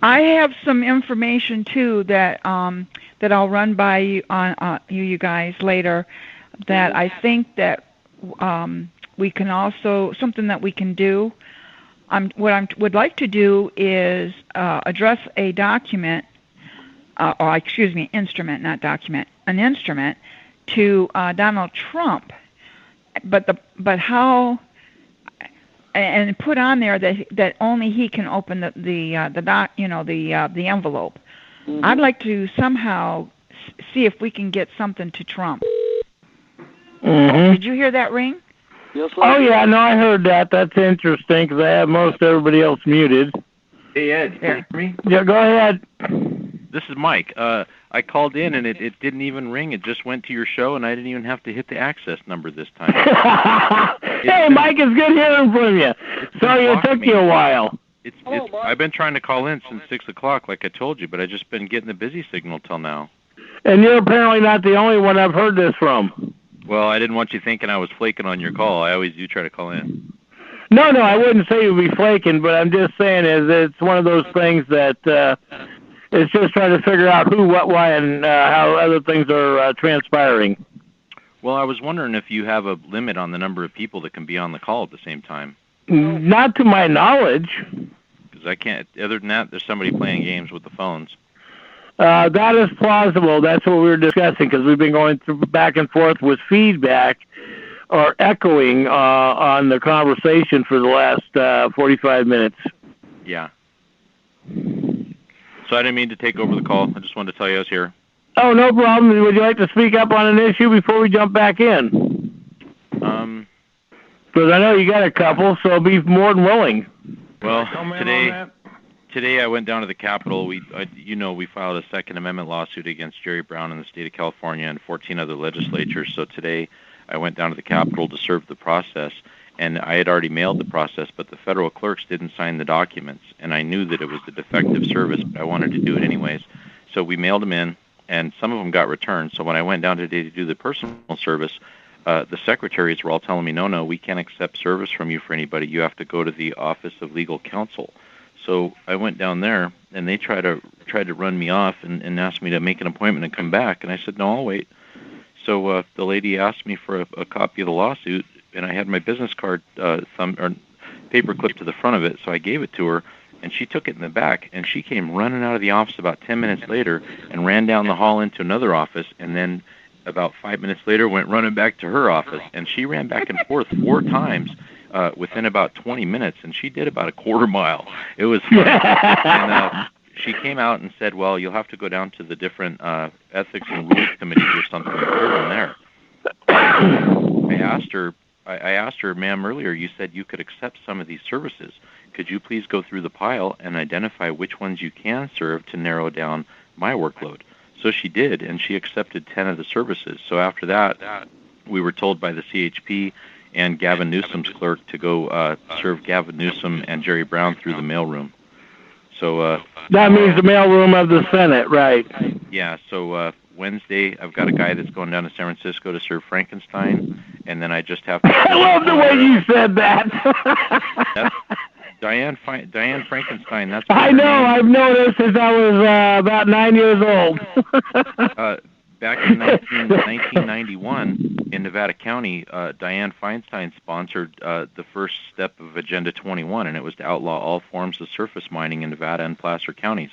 I have some information too that I'll run by you on you guys later. That I think that we can also, something that we can do. What I would like to do is address a document, instrument, not document, an instrument to Donald Trump, but how. And put on there that only he can open the envelope. Mm-hmm. I'd like to somehow see if we can get something to Trump. Mm-hmm. Did you hear that ring? Yes. Yeah, no, I heard that. That's interesting, because I have most everybody else muted. Hey Ed, can you hear me? Yeah, go ahead. This is Mike. I called in and it didn't even ring. It just went to your show, and I didn't even have to hit the access number this time. Hey, Mike, it's good hearing from you. Sorry it took you a while. I've been trying to call in since 6 o'clock, like I told you, but I've just been getting the busy signal till now. And you're apparently not the only one I've heard this from. Well, I didn't want you thinking I was flaking on your call. I always do try to call in. No, I wouldn't say you'd be flaking, but I'm just saying it's one of those things that it's just trying to figure out who, what, why, and how other things are transpiring. Well, I was wondering if you have a limit on the number of people that can be on the call at the same time. Not to my knowledge. Because I can't. Other than that, there's somebody playing games with the phones. That is plausible. That's what we were discussing, because we've been going through back and forth with feedback or echoing on the conversation for the last 45 minutes. Yeah. So I didn't mean to take over the call. I just wanted to tell you I was here. Oh, no problem. Would you like to speak up on an issue before we jump back in? Because I know you got a couple, so be more than willing. Well, today I went down to the Capitol. We filed a Second Amendment lawsuit against Jerry Brown in the state of California and 14 other legislatures. So today I went down to the Capitol to serve the process, and I had already mailed the process, but the federal clerks didn't sign the documents, and I knew that it was a defective service, but I wanted to do it anyways. So we mailed them in, and some of them got returned. So when I went down today to do the personal service, the secretaries were all telling me, no, we can't accept service from you for anybody. You have to go to the Office of Legal Counsel. So I went down there, and they tried to run me off and asked me to make an appointment and come back. And I said, no, I'll wait. So the lady asked me for a copy of the lawsuit, and I had my business card paper clipped to the front of it, so I gave it to her, and she took it in the back, and she came running out of the office about 10 minutes later and ran down the hall into another office, and then about 5 minutes later went running back to her office, and she ran back and forth 4 times within about 20 minutes, and she did about a quarter mile. It was fun. And she came out and said, well, you'll have to go down to the different ethics and rules committees or something and serve them there. I asked her, ma'am, earlier you said you could accept some of these services. Could you please go through the pile and identify which ones you can serve to narrow down my workload? So she did, and she accepted 10 of the services. So after that, we were told by the CHP and Gavin Newsom's clerk to go serve Gavin Newsom and Jerry Brown through the mailroom. So that means the mailroom of the Senate, right? Yeah. So Wednesday, I've got a guy that's going down to San Francisco to serve Frankenstein, and then I just have to. I love the way you said that. Diane Frankenstein. That's. I know. I've noticed since I was about 9 years old. Back in 1991, in Nevada County, Diane Feinstein sponsored the first step of Agenda 21, and it was to outlaw all forms of surface mining in Nevada and Placer counties.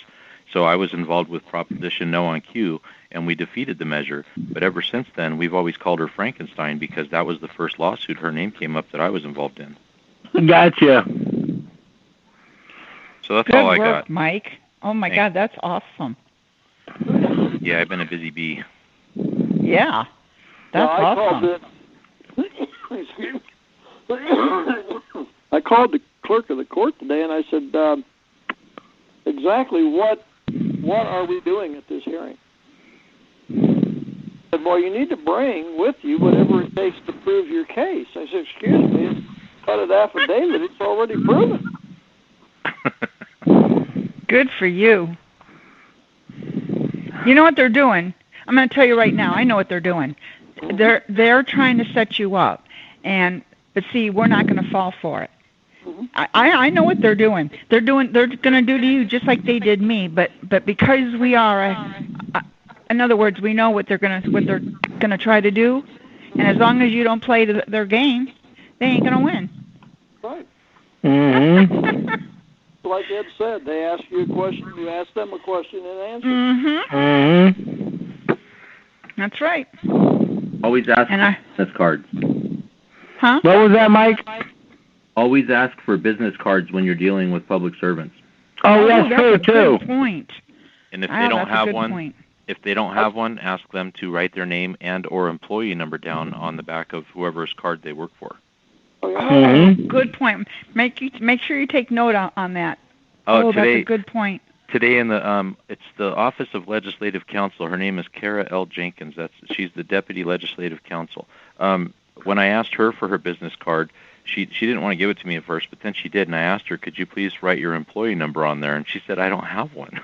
So I was involved with Proposition No on Q, and we defeated the measure. But ever since then, we've always called her Frankenstein because that was the first lawsuit her name came up that I was involved in. Gotcha. So that's Good all I work, got. Mike. Oh, my Thanks. God, that's awesome. Yeah, I've been a busy bee. Yeah, that's awesome. I called the clerk of the court today, and I said, exactly what are we doing at this hearing? He said, well, you need to bring with you whatever it takes to prove your case. I said, excuse me, it's got an affidavit. It's already proven. Good for you. You know what they're doing? I'm going to tell you right now. I know what they're doing. They're trying to set you up, but see, we're not going to fall for it. I know what they're doing. They're going to do to you just like they did me. But because we are, in other words, we know what they're going to try to do, and as long as you don't play their game, they ain't going to win. Right. Mm-hmm. Like Ed said, they ask you a question, you ask them a question, and answer. Mm-hmm. Mm-hmm. That's right. Always ask for business cards. Huh? What was that, Mike? Always ask for business cards when you're dealing with public servants. Oh, that's true too. Good point. And if they don't have one, point. if they don't have one, ask them to write their name and or employee number down on the back of whoever's card they work for. Mm-hmm. Good point. Make sure you take note on that. Today, that's a good point. Today in the it's the Office of Legislative Counsel. Her name is Kara L. Jenkins. She's the Deputy Legislative Counsel. When I asked her for her business card, she didn't want to give it to me at first, but then she did, and I asked her, could you please write your employee number on there? And she said, I don't have one.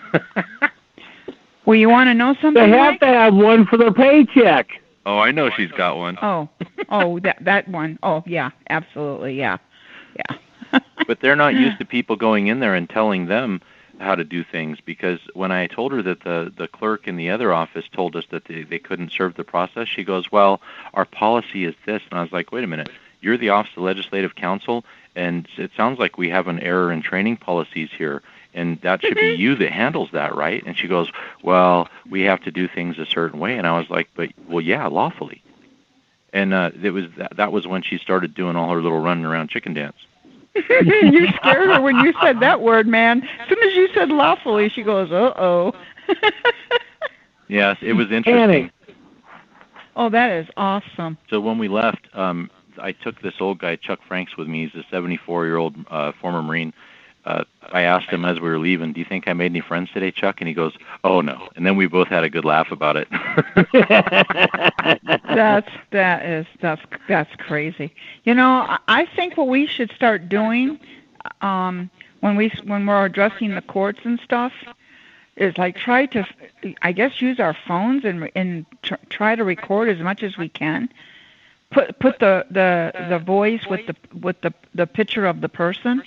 Well, you want to know something? They have to have one for their paycheck. Oh, I know she's got one. Oh, that one. Oh, yeah, absolutely, yeah. But they're not used to people going in there and telling them how to do things, because when I told her that the clerk in the other office told us that they couldn't serve the process, she goes, well, our policy is this. And I was like, wait a minute, you're the Office of Legislative Counsel, and it sounds like we have an error in training policies here, and that should be you that handles that, right? And she goes, well, we have to do things a certain way. And I was like, well, yeah, lawfully. And that was when she started doing all her little running around chicken dance. You scared her when you said that word, man. As soon as you said lawfully, she goes, uh-oh. Yes, it was interesting. Oh, that is awesome. So when we left, I took this old guy, Chuck Franks, with me. He's a 74-year-old former Marine. I asked him as we were leaving, "Do you think I made any friends today, Chuck?" And he goes, "Oh no." And then we both had a good laugh about it. That's crazy. You know, I think what we should start doing when we're addressing the courts and stuff is like try to, I guess, use our phones and try to record as much as we can. Put the voice with the picture of the person.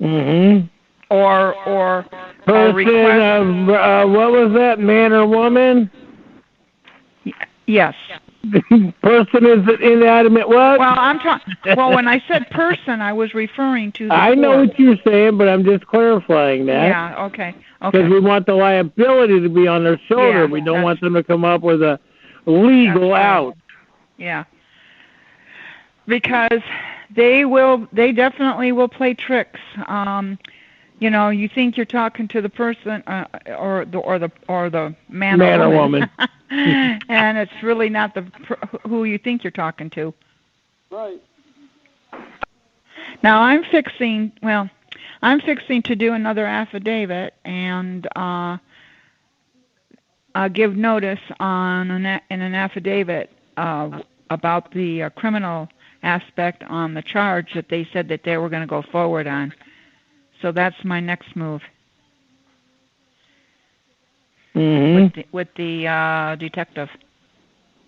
Mm-hmm. Or person. What was that? Man or woman? Yes. Person is inanimate what? Well, when I said person, I was referring to the I know what you're saying, but I'm just clarifying that. Yeah, okay. Because we want the liability to be on their shoulder. Yeah, we don't want them to come up with a legal out. Yeah. Because they definitely will play tricks. You know, you think you're talking to the person or the man or woman. And it's really not who you think you're talking to. Right. Now I'm fixing to do another affidavit and give notice in an affidavit about the criminal aspect on the charge that they said that they were going to go forward on. So that's my next move. Mm-hmm. With the detective,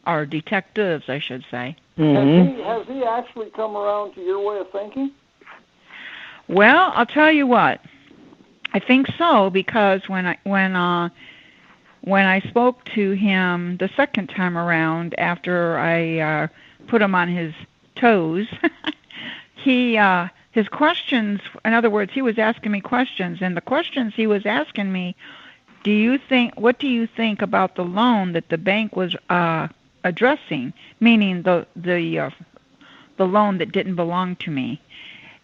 or detectives, I should say. Mm-hmm. Has he actually come around to your way of thinking? Well, I'll tell you what. I think so, because when I spoke to him the second time around after I put him on his toes, his questions, in other words, he was asking me questions, and the questions he was asking me, what do you think about the loan that the bank was addressing, meaning the loan that didn't belong to me,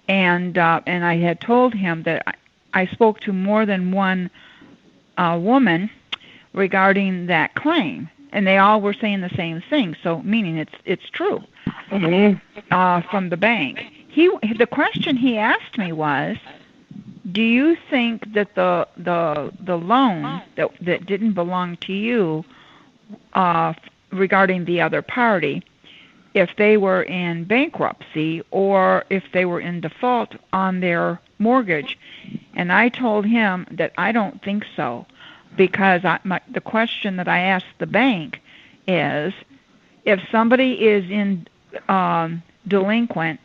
and I had told him that I spoke to more than one woman regarding that claim, and they all were saying the same thing. So, meaning it's true. Mm-hmm. From the bank. The question he asked me was, do you think that the loan that didn't belong to you, regarding the other party, if they were in bankruptcy or if they were in default on their mortgage? And I told him that I don't think so, because the question that I asked the bank is, if somebody is in delinquent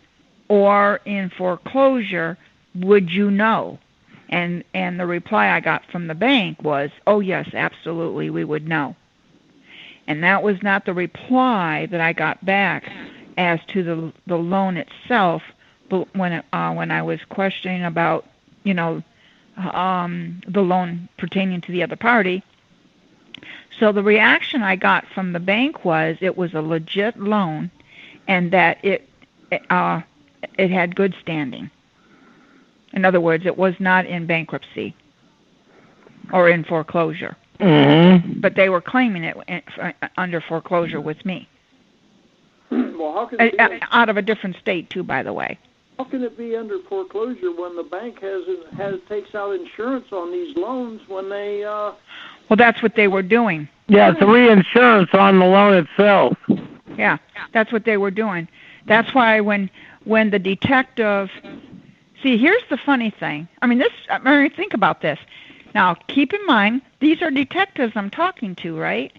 or in foreclosure, would you know? And the reply I got from the bank was, oh yes, absolutely, we would know. And that was not the reply that I got back as to the loan itself, but when I was questioning about, the loan pertaining to the other party. So the reaction I got from the bank was it was a legit loan, and that it had good standing. In other words, it was not in bankruptcy or in foreclosure. Mm-hmm. But they were claiming it under foreclosure with me. Well, how can it be out of a different state too, by the way? How can it be under foreclosure when the bank takes out insurance on these loans when they? Well, that's what they were doing. Yeah, it's a reinsurance on the loan itself. Yeah, that's what they were doing. That's why when the detective, see, here's the funny thing. I mean, think about this. Now, keep in mind, these are detectives I'm talking to, right?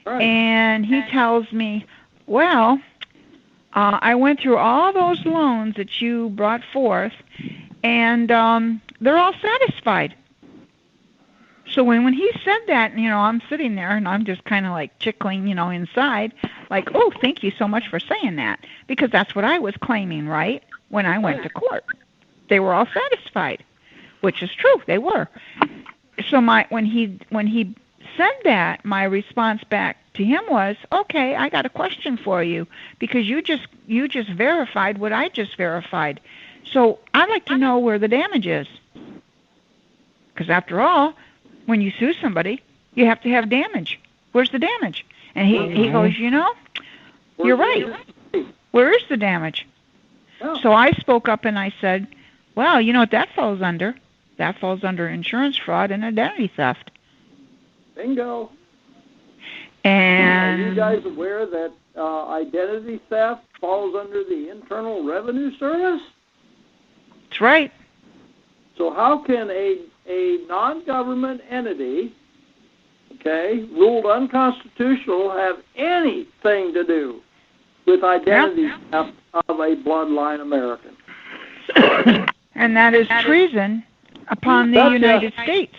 Right. And he tells me, well, I went through all those loans that you brought forth, and they're all satisfied. So when he said that, I'm sitting there, and I'm just kind of like chickling, inside, like, oh, thank you so much for saying that, because that's what I was claiming, right, when I went to court. They were all satisfied, which is true, they were. So when he said that, my response back to him was, okay, I got a question for you, because you just verified what I just verified. So I'd like to know where the damage is. Because after all, when you sue somebody, you have to have damage. Where's the damage? And he goes, you're right. Where is the damage? Oh. So I spoke up and I said, well, you know what that falls under? That falls under insurance fraud and identity theft. Bingo. And are you guys aware that identity theft falls under the Internal Revenue Service? That's right. So how can a non-government entity, ruled unconstitutional, have anything to do with identity theft of a bloodline American? And that is treason upon the United States.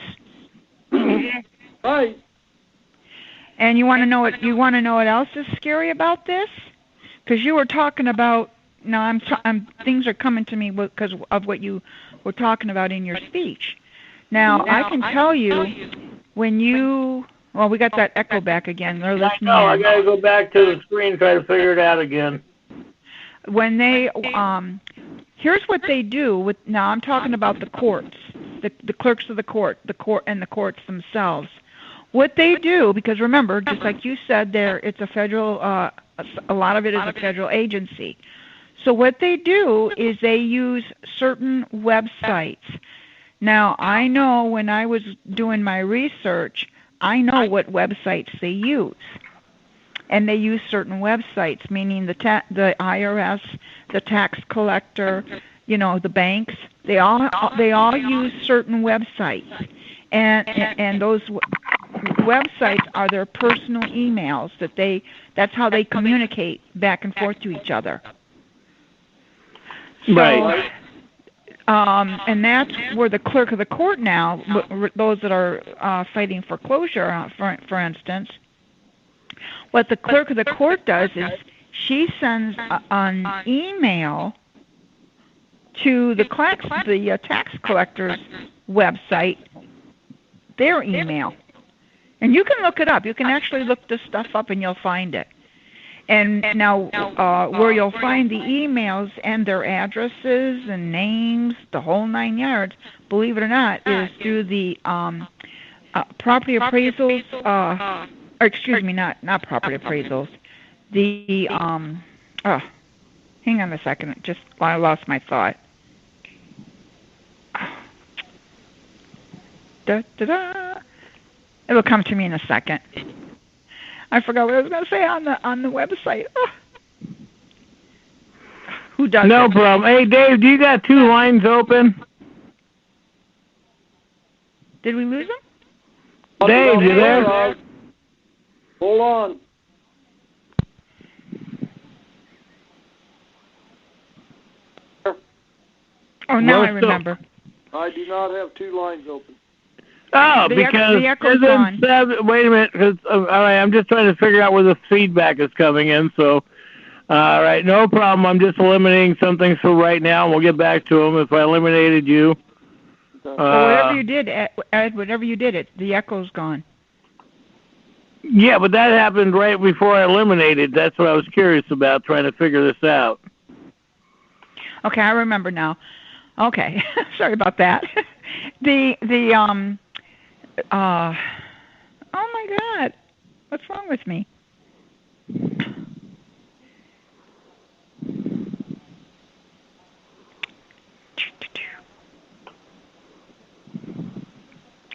Right. And you want to know what else is scary about this? Because you were talking about, things are coming to me because of what you were talking about in your speech. Now I can tell you when we got that echo back again. They're listening. I got to go back to the screen and try to figure it out again. When they here's what they do now I'm talking about the courts, the clerks of the court and the courts themselves. What they do, because remember, just like you said there, it's a federal, a lot of it is a federal agency. So what they do is they use certain websites. Now, I know when I was doing my research, I know what websites they use. And they use certain websites, meaning the IRS, the tax collector, the banks. They all use certain websites. And those websites are their personal emails that's how they communicate back and forth to each other. So, right. And that's where the clerk of the court now, those that are fighting foreclosure, for instance, what the clerk of the court does is she sends an email to the tax collector's website, their email. And you can look it up. You can actually look this stuff up and you'll find it. And now where you'll find the emails and their addresses and names, the whole 9 yards, believe it or not, is through the property appraisals, not property appraisals. The, hang on a second, I lost my thought. Da-da-da. It'll come to me in a second. I forgot what I was going to say on the website. Oh. Who does No it? problem. Hey, Dave, do you got 2 lines open? Did we lose him? Dave, you there? Hold on. Oh, now I remember. I do not have 2 lines open. Oh, because echo's on. Wait a minute, because all right, I'm just trying to figure out where the feedback is coming in. So, all right, no problem. I'm just eliminating some things for right now, and we'll get back to them. If I eliminated you, whatever you did, Ed, whatever you did, the echo's gone. Yeah, but that happened right before I eliminated. That's what I was curious about, trying to figure this out. Okay, I remember now. Okay, sorry about that. Oh my God, what's wrong with me?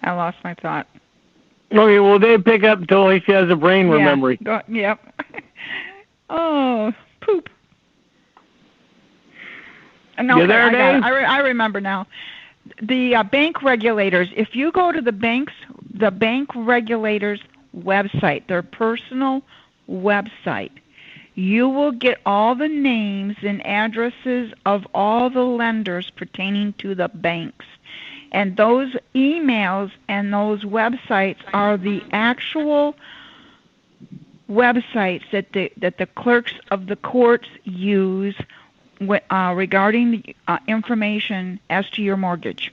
I lost my thought. Okay, well, they pick up until she has a brain memory. Yep. Oh, poop. No, you there, Dave? I remember now. The bank regulators, if you go to the bank regulators' website, their personal website, you will get all the names and addresses of all the lenders pertaining to the banks. And those emails and those websites are the actual websites that the clerks of the courts use regarding the information as to your mortgage.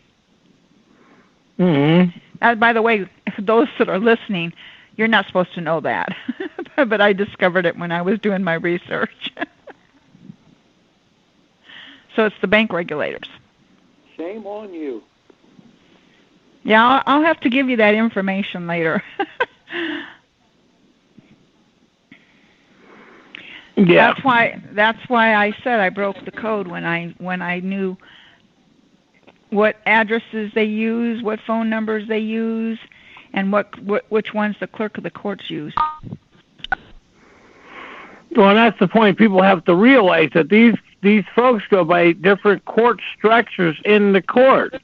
Mm-hmm. By the way, for those that are listening, you're not supposed to know that. but I discovered it when I was doing my research. So it's the bank regulators. Shame on you. Yeah, I'll have to give you that information later. Yeah. That's why I said I broke the code when I knew what addresses they use, what phone numbers they use, and which ones the clerk of the courts use. Well, that's the point. People have to realize that these folks go by different court structures in the court.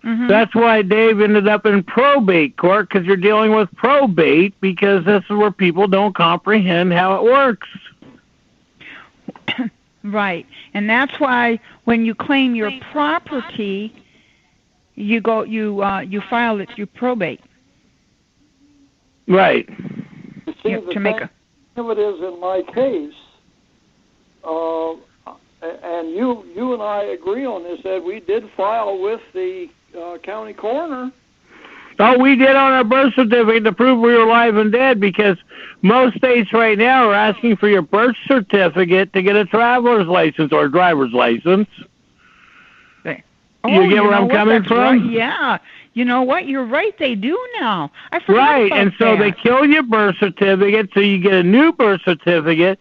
Mm-hmm. That's why Dave ended up in probate court, because you're dealing with probate, because this is where people don't comprehend how it works. Right, and that's why when you claim your property, you file it through probate. Right. You see, the thing of it is, in my case, and you and I agree on this, Ed, we did file with the county coroner. Oh, we did on our birth certificate to prove we were alive and dead, because most states right now are asking for your birth certificate to get a traveler's license or a driver's license. Oh, you get where I'm coming from? Right. Yeah. You know what? You're right. They do now. I forgot right, about and so that. they kill your birth certificate, so you get a new birth certificate.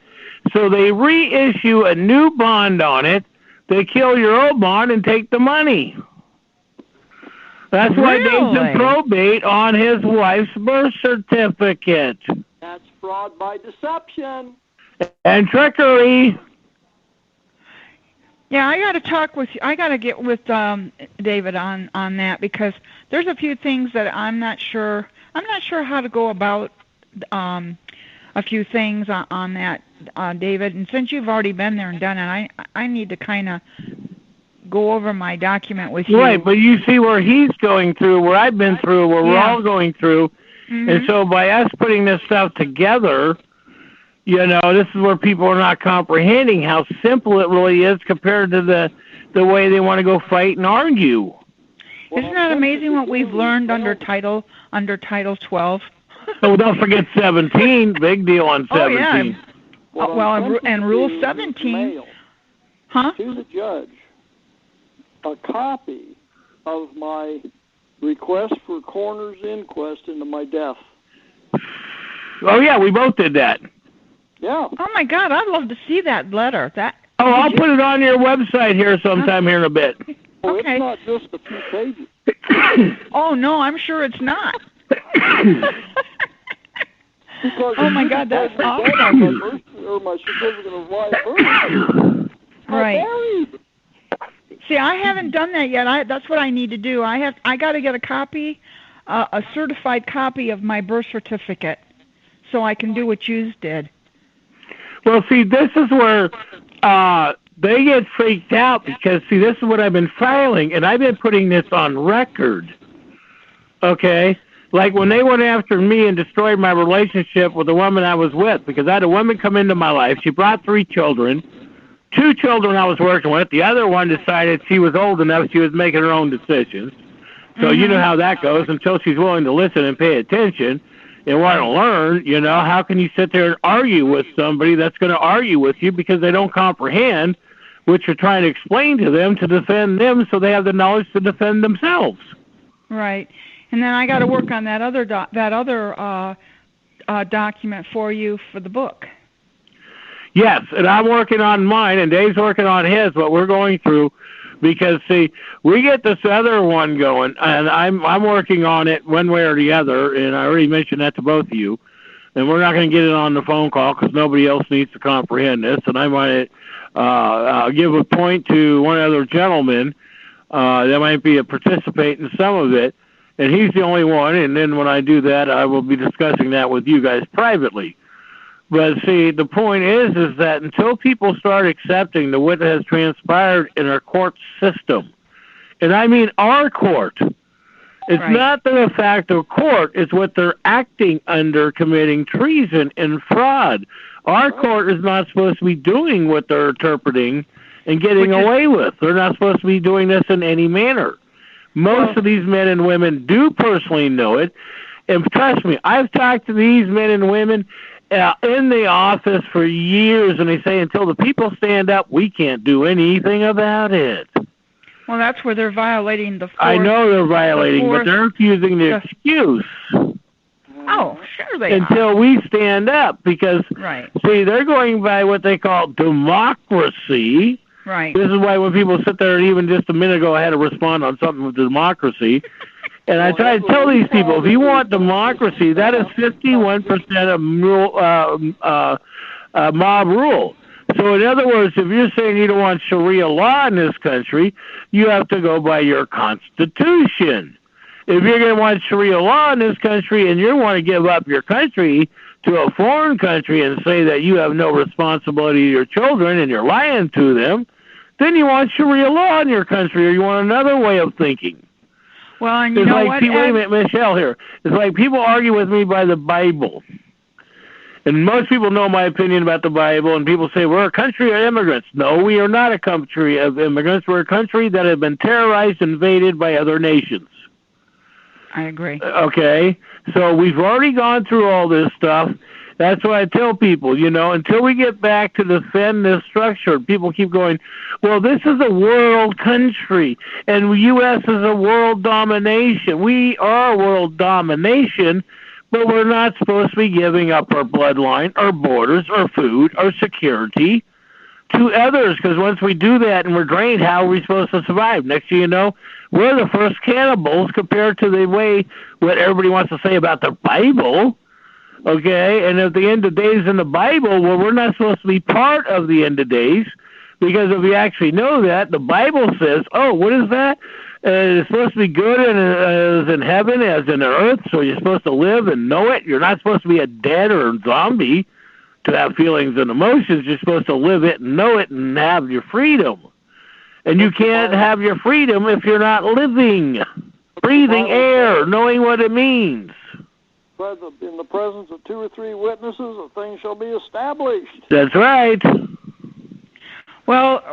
So they reissue a new bond on it. They kill your old bond and take the money. That's why Dave's in probate on his wife's birth certificate. That's fraud by deception. And trickery. Yeah, I got to talk with you. I got to get with David on that, because there's a few things that I'm not sure. I'm not sure how to go about a few things on that, David. And since you've already been there and done it, I need to kind of go over my document with you. Right, but you see where he's going through, where I've been through, where we're all going through. Mm-hmm. And so by us putting this stuff together, you know, this is where people are not comprehending how simple it really is compared to the way they want to go fight and argue. Isn't that amazing what we've learned under Title 12? Oh, don't forget 17. Big deal on 17. Oh, yeah. Well, and Rule 17. Huh? To the judge, a copy of my request for coroner's inquest into my death. Oh, yeah, we both did that. Yeah. Oh, my God, I'd love to see that letter. I'll put it on your website here sometime here in a bit. Oh, okay. It's not just a few pages. Oh, no, I'm sure it's not. Oh, my God, that's awesome. Or my certificate of life. Right. See, I haven't done that yet. That's what I need to do. I got to get a copy, a certified copy of my birth certificate, so I can do what you did. Well, see, this is where they get freaked out, because, see, this is what I've been filing, and I've been putting this on record, okay? Like when they went after me and destroyed my relationship with the woman I was with, because I had a woman come into my life. She brought 3 children. 2 children I was working with. The other one decided she was old enough, she was making her own decisions. So you know how that goes. Until she's willing to listen and pay attention and want to learn, you know, how can you sit there and argue with somebody that's going to argue with you because they don't comprehend what you're trying to explain to them to defend them, so they have the knowledge to defend themselves. Right. And then I got to work on that other document for you for the book. Yes, and I'm working on mine, and Dave's working on his, what we're going through, because, see, we get this other one going, and I'm working on it one way or the other, and I already mentioned that to both of you, and we're not going to get it on the phone call because nobody else needs to comprehend this, and I might give a point to one other gentleman that might be a participant in some of it, and he's the only one, and then when I do that, I will be discussing that with you guys privately. But see, the point is that until people start accepting what has transpired in our court system, and I mean our court, it's not the de facto court, it's what they're acting under, committing treason and fraud. Our court is not supposed to be doing what they're interpreting and getting away with. They're not supposed to be doing this in any manner. Most of these men and women do personally know it, and trust me, I've talked to these men and women, in the office for years, and they say until the people stand up, we can't do anything about it. Well, that's where they're violating the fourth. I know they're violating, but they're using the excuse. Oh, sure they until we stand up, because, see, they're going by what they call democracy. Right. This is why when people sit there, and even just a minute ago I had to respond on something with democracy, and I try to tell these people, if you want democracy, that is 51% of mob rule. So in other words, if you're saying you don't want Sharia law in this country, you have to go by your Constitution. If you're going to want Sharia law in this country and you want to give up your country to a foreign country and say that you have no responsibility to your children and you're lying to them, then you want Sharia law in your country, or you want another way of thinking. Well, and you know like, what? Wait a minute, Michelle here. It's like people argue with me by the Bible. And most people know my opinion about the Bible, and people say, we're a country of immigrants. No, we are not a country of immigrants. We're a country that has been terrorized and invaded by other nations. I agree. Okay? So we've already gone through all this stuff. That's why I tell people, until we get back to defend this structure, people keep going, well, this is a world country, and the U.S. is a world domination. We are world domination, but we're not supposed to be giving up our bloodline, our borders, our food, our security to others, because once we do that and we're drained, how are we supposed to survive? Next thing you know, we're the first cannibals compared to the way what everybody wants to say about the Bible. Okay, and at the end of days in the Bible, well, we're not supposed to be part of the end of days, because if you actually know that, the Bible says, oh, what is that? It's supposed to be good as in heaven as in the earth, so you're supposed to live and know it. You're not supposed to be a dead or a zombie to have feelings and emotions. You're supposed to live it and know it and have your freedom. And you can't have your freedom if you're not living, breathing air, knowing what it means. In the presence of 2 or 3 witnesses, a thing shall be established. That's right. Well,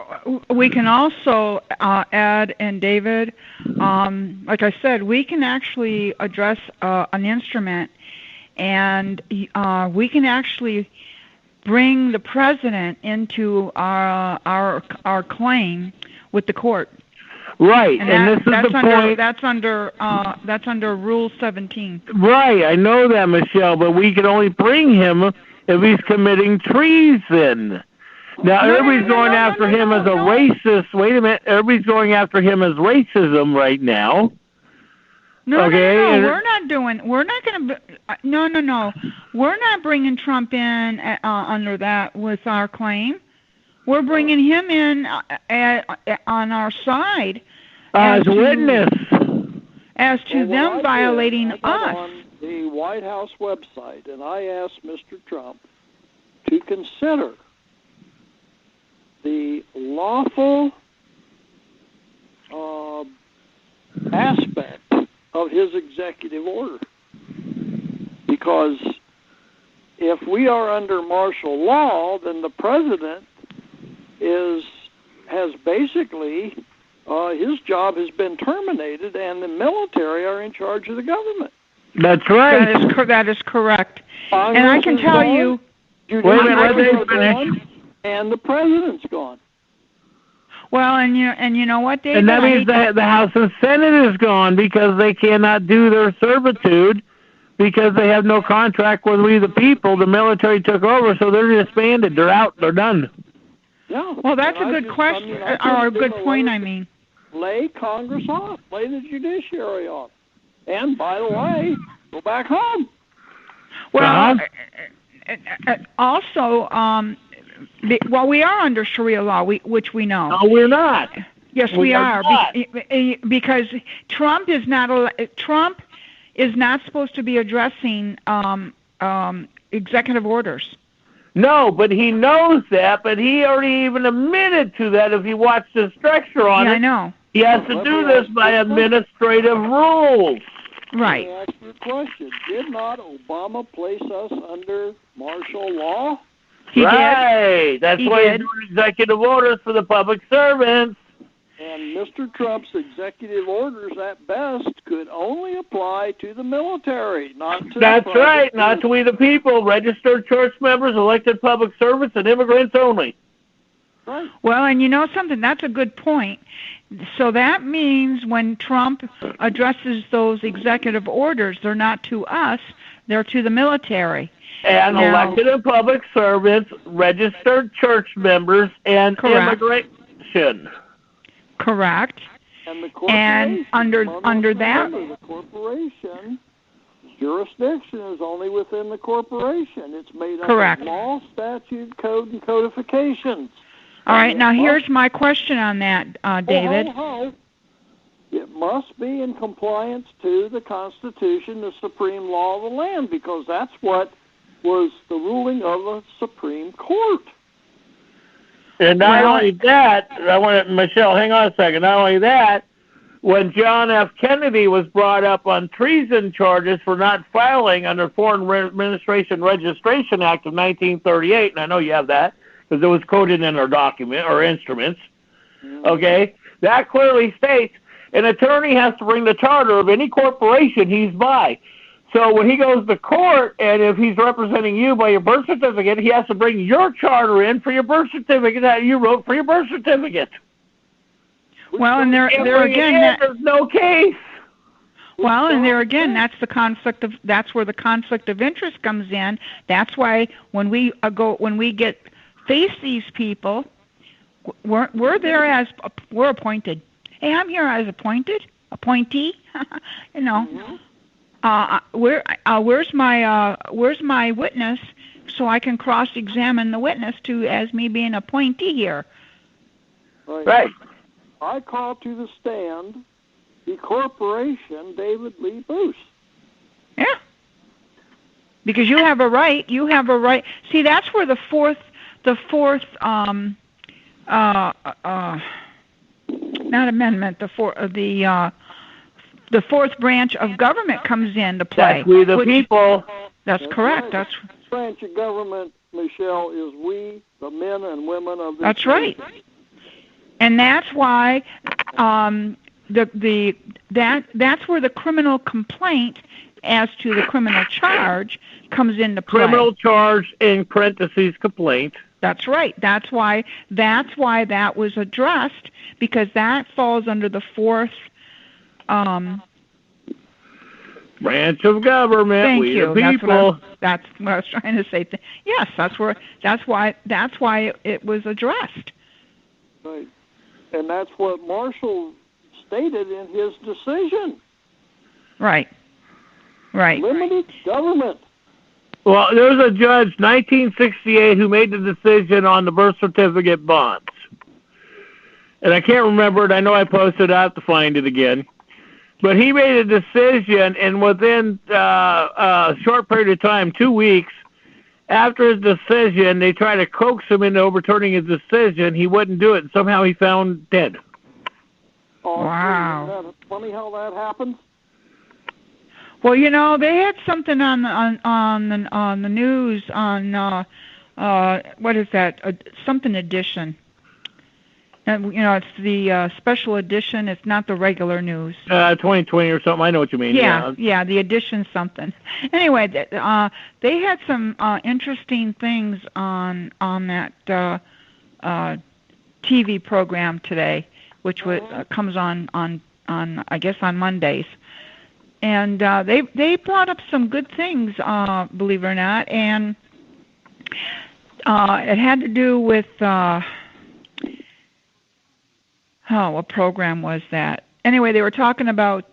we can also add, and David, like I said, we can actually address an instrument, and we can actually bring the president into our claim with the court. Right, and this is the point. That's under Rule 17. Right, I know that, Michelle, but we can only bring him if he's committing treason. Now, everybody's going after him as a racist. Wait a minute, everybody's going after him as racism right now. No, we're not going to. No. We're not bringing Trump in under that with our claim. We're bringing him in on our side as a witness, as to them violating us. On the White House website, and I asked Mr. Trump to consider the lawful aspect of his executive order, because if we are under martial law, then the president has basically his job has been terminated, and the military are in charge of the government. That's right. That is correct. And I can tell you. Wait a minute, let me finish. And the president's gone. Well, and you know what, David? And that means the House and Senate is gone because they cannot do their servitude because they have no contract with we the people. The military took over, so they're disbanded. They're out. They're done. Yeah. Well, that's a good question, or a good point, I mean. Lay Congress off. Lay the judiciary off. And, by the way, go back home. Well, also, well, we are under Sharia law, which we know. No, we're not. Yes, we are. Because Trump is not supposed to be addressing executive orders. No, but he knows that, but he already even admitted to that if you watch the structure on it. I know. He has to do this by administrative rules. Right. Let me ask you a question. Did not Obama place us under martial law? He did. That's why he's doing executive orders for the public servants. And Mr. Trump's executive orders, at best, could only apply to the military, not to That's the right, not to we the people, registered church members, elected public servants, and immigrants only. Right. Well, and you know something? That's a good point. So that means when Trump addresses those executive orders, they're not to us, they're to the military. And now, elected and public servants, registered church members, and immigration. Correct. And, the and under that, the corporation jurisdiction is only within the corporation. It's made up correct. of law, statute, code, and codifications. All right. Now here's my question on that, David. It must be in compliance to the Constitution, the supreme law of the land, because that's what was the ruling of the Supreme Court. And not only that, Michelle, hang on a second. Not only that, when John F. Kennedy was brought up on treason charges for not filing under Foreign Administration Registration Act of 1938, and I know you have that because it was coded in our document or instruments, okay, that clearly states an attorney has to bring the charter of any corporation he's by. So when he goes to court, and if he's representing you by your birth certificate, he has to bring your charter in for your birth certificate that you wrote for your birth certificate. Well, and there again, there's no case. Well, and there again, that's where the conflict of interest comes in. That's why when we face these people, we're there as we're appointed. Hey, I'm here as appointee. You know. Mm-hmm. Where's my witness so I can cross-examine the witness as me being appointee here? Right. I call to the stand the corporation Davidlee buess. Yeah. Because you have a right. See, that's where the fourth not amendment, the fourth branch of government comes into play. That's we the people. That's correct. Right. That's branch of government, Michelle, is we, the men and women of this That's right. And that's why that's where the criminal complaint as to the criminal charge comes into play. Criminal charge in parentheses complaint. That's right. That's why that was addressed, because that falls under the fourth branch of government. Thank we you. The people. That's what I was trying to say. Yes, that's why it was addressed. Right. And that's what Marshall stated in his decision. Right. Limited government. Well, there was a judge, 1968, who made the decision on the birth certificate bonds. And I can't remember it. I know I posted it. I have to find it again. But he made a decision, and within a short period of time, 2 weeks, after his decision, they tried to coax him into overturning his decision. He wouldn't do it, and somehow he found dead. Oh, wow. Isn't that funny how that happens? Well, you know, they had something on the news on what is that? Something edition. And you know, it's the special edition. It's not the regular news. 2020 or something. I know what you mean. Yeah, the edition something. Anyway, they had some interesting things on that TV program today, which comes on I guess on Mondays. And they brought up some good things, believe it or not, and it had to do with what program was that? Anyway, they were talking about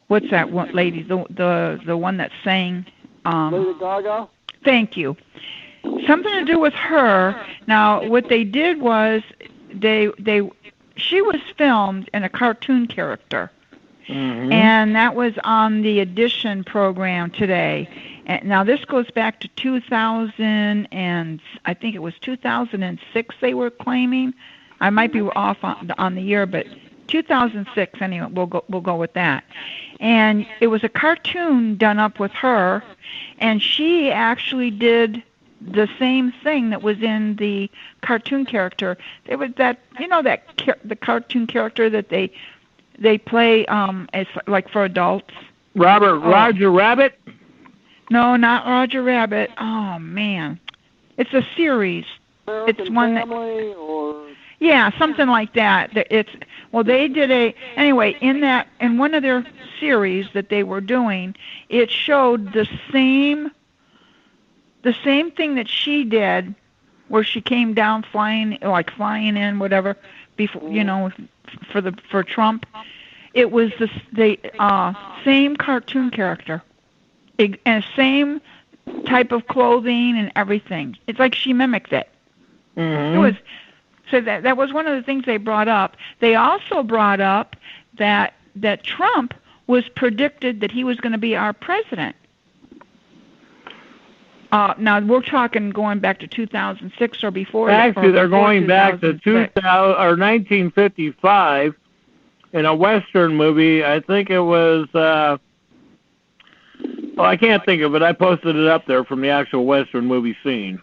what's that one lady, the one that sang? Lady Gaga. Thank you. Something to do with her. Now, what they did was she was filmed in a cartoon character. Mm-hmm. And that was on the Edition program today. And now this goes back to 2000, and I think it was 2006 they were claiming. I might be off on the year, but 2006 anyway. We'll go with that. And it was a cartoon done up with her, and she actually did the same thing that was in the cartoon character. It was that, the cartoon character that they play as like for adults. Roger Rabbit? No, not Roger Rabbit. Oh man, it's a series. American it's one Family or yeah, something like that. They did in one of their series that they were doing, it showed the same thing that she did, where she came down flying in, whatever, before, for Trump. It was the same cartoon character, and same type of clothing and everything. It's like she mimicked it. Mm-hmm. It was. So that was one of the things they brought up. They also brought up that Trump was predicted that he was going to be our president. Now we're talking going back to 2006 or before. Actually, they're going back to 1955 in a Western movie. I think it was. I can't think of it. I posted it up there from the actual Western movie scene.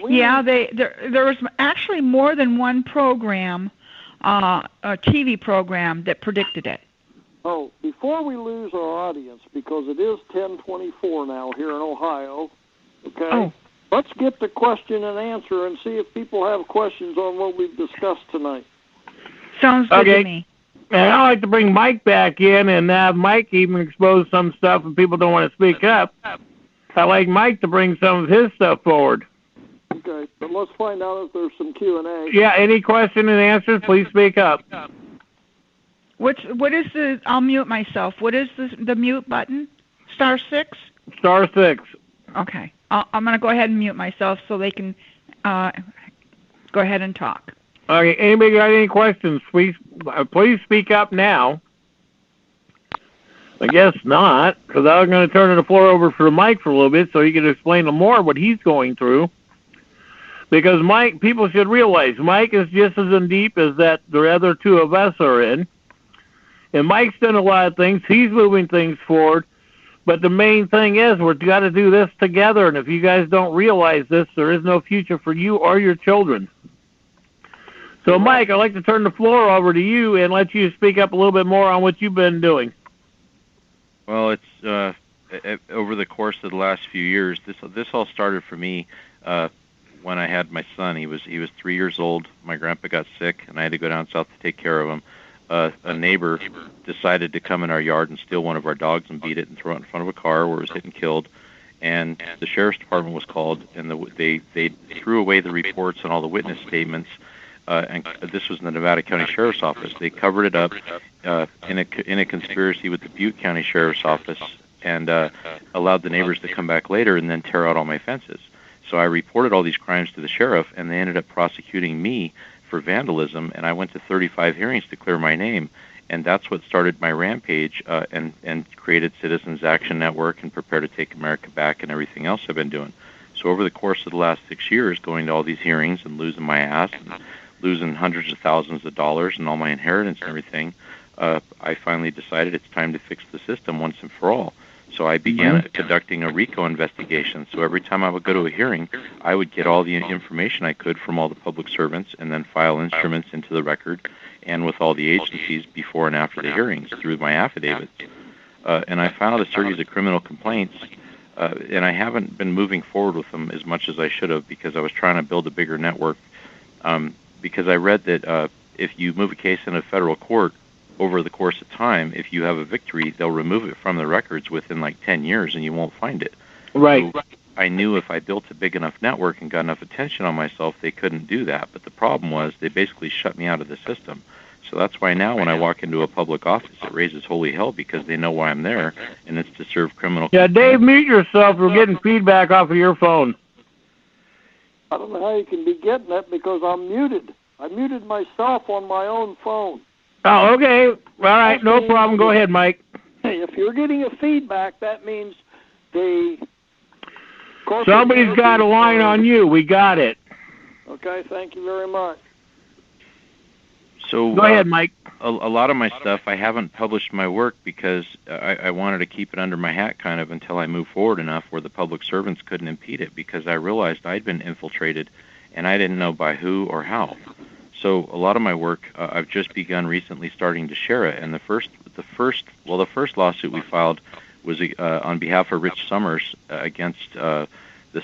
Yeah, there was actually more than one program, a TV program that predicted it. Oh, before we lose our audience, because it is 10:24 now here in Ohio, okay? Oh. Let's get the question and answer and see if people have questions on what we've discussed tonight. Sounds good to me. And I'd like to bring Mike back in and have Mike even expose some stuff if people don't want to speak up. I'd like Mike to bring some of his stuff forward. Okay, but let's find out if there's some Q&A. Yeah, any question and answers, please speak up. What is the? I'll mute myself. What is the mute button? *6. *6. Okay, I'm going to go ahead and mute myself so they can go ahead and talk. Okay, anybody got any questions? Please speak up now. I guess not, because I was going to turn the floor over for Mike for a little bit so he can explain more what he's going through. Because Mike, people should realize, Mike is just as in deep as that the other two of us are in. And Mike's done a lot of things. He's moving things forward. But the main thing is we've got to do this together. And if you guys don't realize this, there is no future for you or your children. So, Mike, I'd like to turn the floor over to you and let you speak up a little bit more on what you've been doing. Well, it's over the course of the last few years. This all started for me when I had my son. He was 3 years old. My grandpa got sick, and I had to go down south to take care of him. A neighbor decided to come in our yard and steal one of our dogs and beat it and throw it in front of a car where it was hit and killed. And the sheriff's department was called, and they threw away the reports and all the witness statements. And this was in the Nevada County Sheriff's Office. They covered it up in a conspiracy with the Butte County Sheriff's Office, and allowed the neighbors to come back later and then tear out all my fences. So I reported all these crimes to the sheriff, and they ended up prosecuting me for vandalism, and I went to 35 hearings to clear my name. And that's what started my rampage and created Citizens Action Network and Prepare to Take America Back and everything else I've been doing. So over the course of the last 6 years, going to all these hearings and losing my ass and losing hundreds of thousands of dollars and all my inheritance and everything, I finally decided it's time to fix the system once and for all. So I began conducting a RICO investigation. So every time I would go to a hearing, I would get all the information I could from all the public servants and then file instruments into the record and with all the agencies before and after the hearings through my affidavits. And I filed a series of criminal complaints, and I haven't been moving forward with them as much as I should have because I was trying to build a bigger network. Because I read that if you move a case in a federal court over the course of time, if you have a victory, they'll remove it from the records within like 10 years and you won't find it. Right. So I knew if I built a big enough network and got enough attention on myself, they couldn't do that. But the problem was they basically shut me out of the system. So that's why now when I walk into a public office, it raises holy hell because they know why I'm there, and it's to serve criminal. Yeah, Dave, mute yourself. We're getting feedback off of your phone. I don't know how you can be getting it because I'm muted. I muted myself on my own phone. Oh, okay. All right, no problem. Go ahead, Mike. Hey, if you're getting a feedback, that means somebody's got a line on you. We got it. Okay, thank you very much. So go ahead, Mike. A lot of my stuff, I haven't published my work because I wanted to keep it under my hat kind of until I moved forward enough where the public servants couldn't impede it, because I realized I'd been infiltrated and I didn't know by who or how. So a lot of my work, I've just begun recently starting to share it. And the first lawsuit we filed was on behalf of Rich Summers against the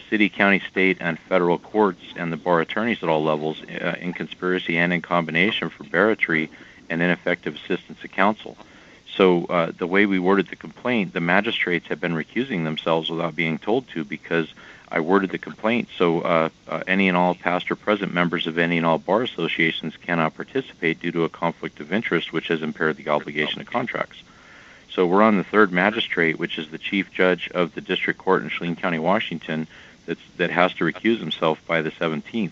city, county, state, and federal courts and the bar attorneys at all levels in conspiracy and in combination for barratry and ineffective assistance of counsel. So the way we worded the complaint, the magistrates have been recusing themselves without being told to, because I worded the complaint so any and all past or present members of any and all bar associations cannot participate due to a conflict of interest which has impaired the obligation of contracts. So we're on the third magistrate, which is the chief judge of the district court in Chelan County, Washington, that has to recuse himself by the 17th.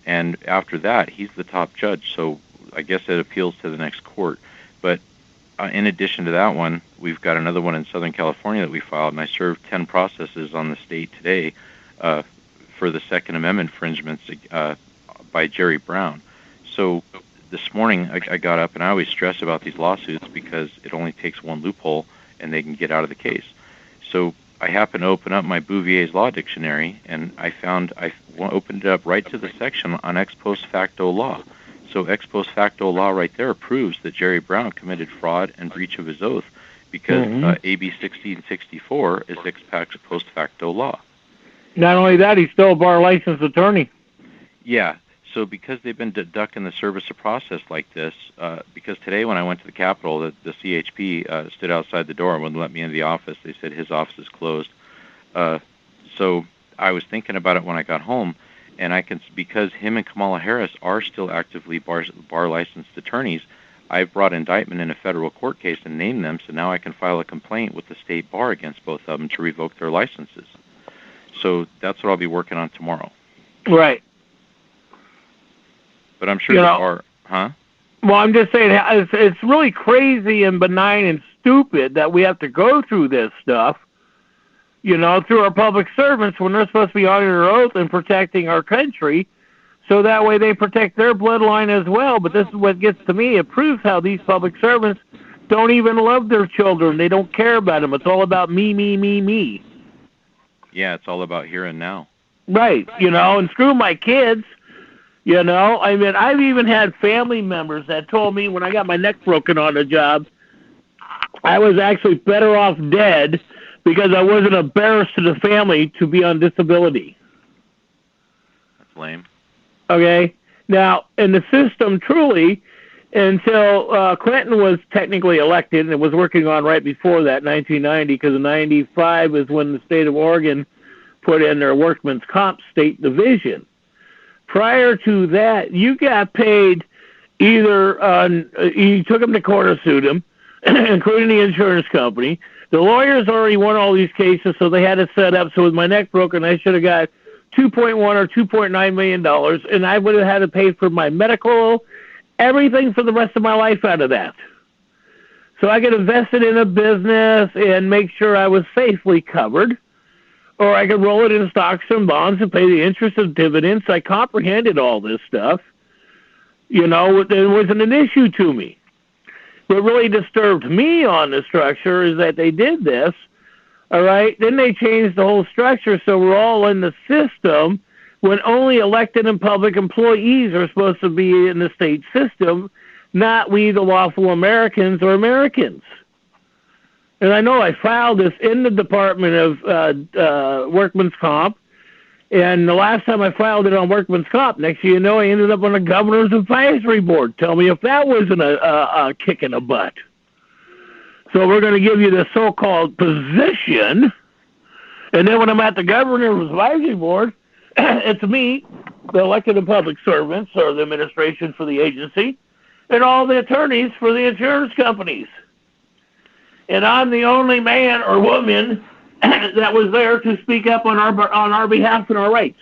And after that, he's the top judge, so I guess it appeals to the next court. But in addition to that one, we've got another one in Southern California that we filed, and I served 10 processes on the state today for the Second Amendment infringements by Jerry Brown. So this morning I got up, and I always stress about these lawsuits because it only takes one loophole and they can get out of the case. So I happened to open up my Bouvier's Law Dictionary, and I opened it up right to the section on ex post facto law. So ex post facto law right there proves that Jerry Brown committed fraud and breach of his oath, because AB 1664 is ex post facto law. Not only that, he's still a bar licensed attorney. Yeah. So because they've been ducking the service of process like this, because today when I went to the Capitol, the CHP stood outside the door and wouldn't let me into the office. They said his office is closed. So I was thinking about it when I got home, and because him and Kamala Harris are still actively bar licensed attorneys, I brought indictment in a federal court case and named them, so now I can file a complaint with the state bar against both of them to revoke their licenses. So that's what I'll be working on tomorrow. Right. But I'm sure there are, huh? Well, I'm just saying it's really crazy and benign and stupid that we have to go through this stuff, through our public servants when they're supposed to be honoring their oath and protecting our country, so that way they protect their bloodline as well. But this is what gets to me. It proves how these public servants don't even love their children. They don't care about them. It's all about me, me, me, me. Yeah, it's all about here and now. Right, and screw my kids. I've even had family members that told me when I got my neck broken on a job, I was actually better off dead because I wasn't embarrassed to the family to be on disability. That's lame. Okay? Now, in the system, truly, until Clinton was technically elected, and it was working on right before that, 1990, because in 95 is when the state of Oregon put in their workman's comp state division. Prior to that, you got paid either you took them to court or sued them, including the insurance company. The lawyers already won all these cases, so they had it set up. So with my neck broken, I should have got $2.1 or $2.9 million, and I would have had to pay for my medical, everything for the rest of my life out of that. So I could invest it in a business and make sure I was safely covered. Or I could roll it in stocks and bonds and pay the interest and dividends. I comprehended all this stuff. It wasn't an issue to me. What really disturbed me on the structure is that they did this, all right? Then they changed the whole structure so we're all in the system when only elected and public employees are supposed to be in the state system, not we, the lawful Americans or Americans. And I know I filed this in the Department of Workman's Comp, and the last time I filed it on Workman's Comp, next thing you know, I ended up on the Governor's Advisory Board. Tell me if that wasn't a kick in the butt. So we're going to give you the so-called position, and then when I'm at the Governor's Advisory Board, it's me, the elected and public servants, or the administration for the agency, and all the attorneys for the insurance companies. And I'm the only man or woman that was there to speak up on our behalf and our rights.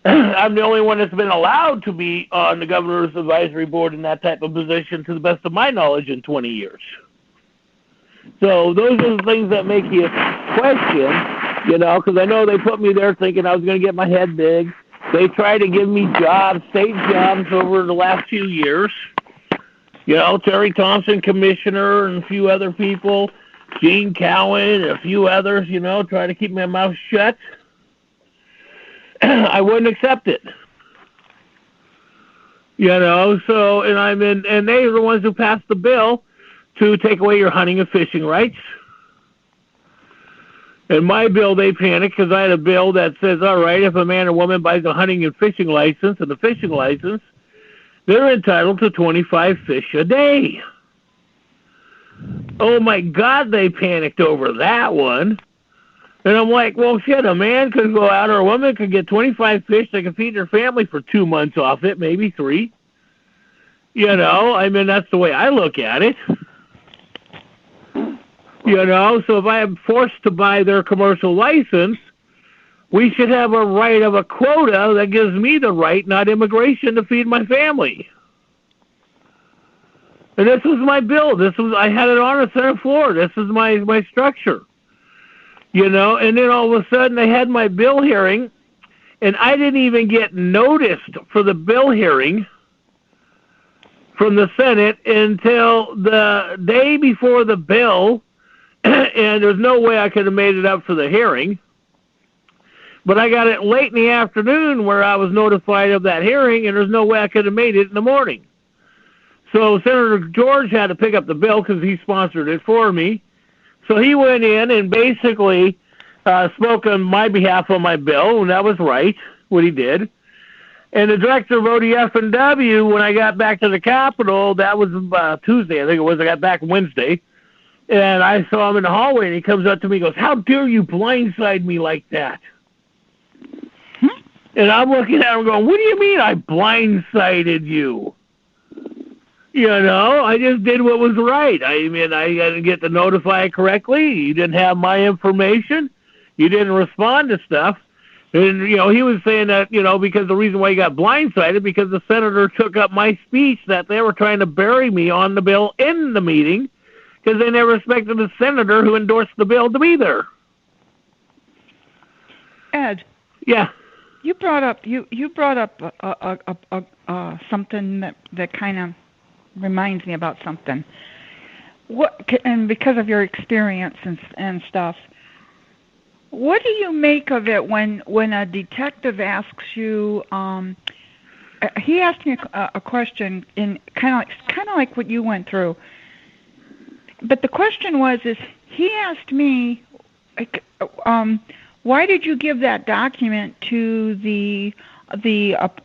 I'm the only one that's been allowed to be on the Governor's Advisory Board in that type of position to the best of my knowledge in 20 years. So those are the things that make you question, because I know they put me there thinking I was going to get my head big They tried to give me jobs, state jobs, over the last few years. You know, Terry Thompson, commissioner, and a few other people, Gene Cowan, and a few others, you know, trying to keep my mouth shut. I wouldn't accept it. You know, so, and they are the ones who passed the bill to take away your hunting and fishing rights. In my bill, they panicked because I had a bill that says, all right, if a man or woman buys a hunting and fishing license and a fishing license, they're entitled to 25 fish a day. Oh, my God, they panicked over that one. And I'm like, well, shit, a man could go out or a woman could get 25 fish. They can feed their family for 2 months off it, maybe 3. You know, I mean, that's the way I look at it. You know, so if I am forced to buy their commercial license, we should have a right of a quota that gives me the right, not immigration, to feed my family. And this was my bill. I had it on the Senate floor. This is my structure. You know, and then all of a sudden they had my bill hearing, and I didn't even get noticed for the bill hearing from the Senate until the day before the bill, and there's no way I could have made it up for the hearing. But I got it late in the afternoon where I was notified of that hearing, and there's no way I could have made it in the morning. So Senator George had to pick up the bill because he sponsored it for me. So he went in and basically spoke on my behalf on my bill, and that was right, what he did. And the director of ODF&W, when I got back to the Capitol, that was Tuesday, I think it was. I got back Wednesday. And I saw him in the hallway, and he comes up to me and goes, how dare you blindside me like that? And I'm looking at him going, what do you mean I blindsided you? You know, I just did what was right. I mean, I didn't get to notify it correctly. You didn't have my information. You didn't respond to stuff. And, you know, he was saying that, you know, because the reason why he got blindsided, because the senator took up my speech that they were trying to bury me on the bill in the meeting, because they never expected the senator who endorsed the bill to be there. Ed. Yeah. You brought up something that kind of reminds me about something. And because of your experience and stuff, what do you make of it when a detective asks you? He asked me a question in kind of like what you went through. But the question was, he asked me, why did you give that document to the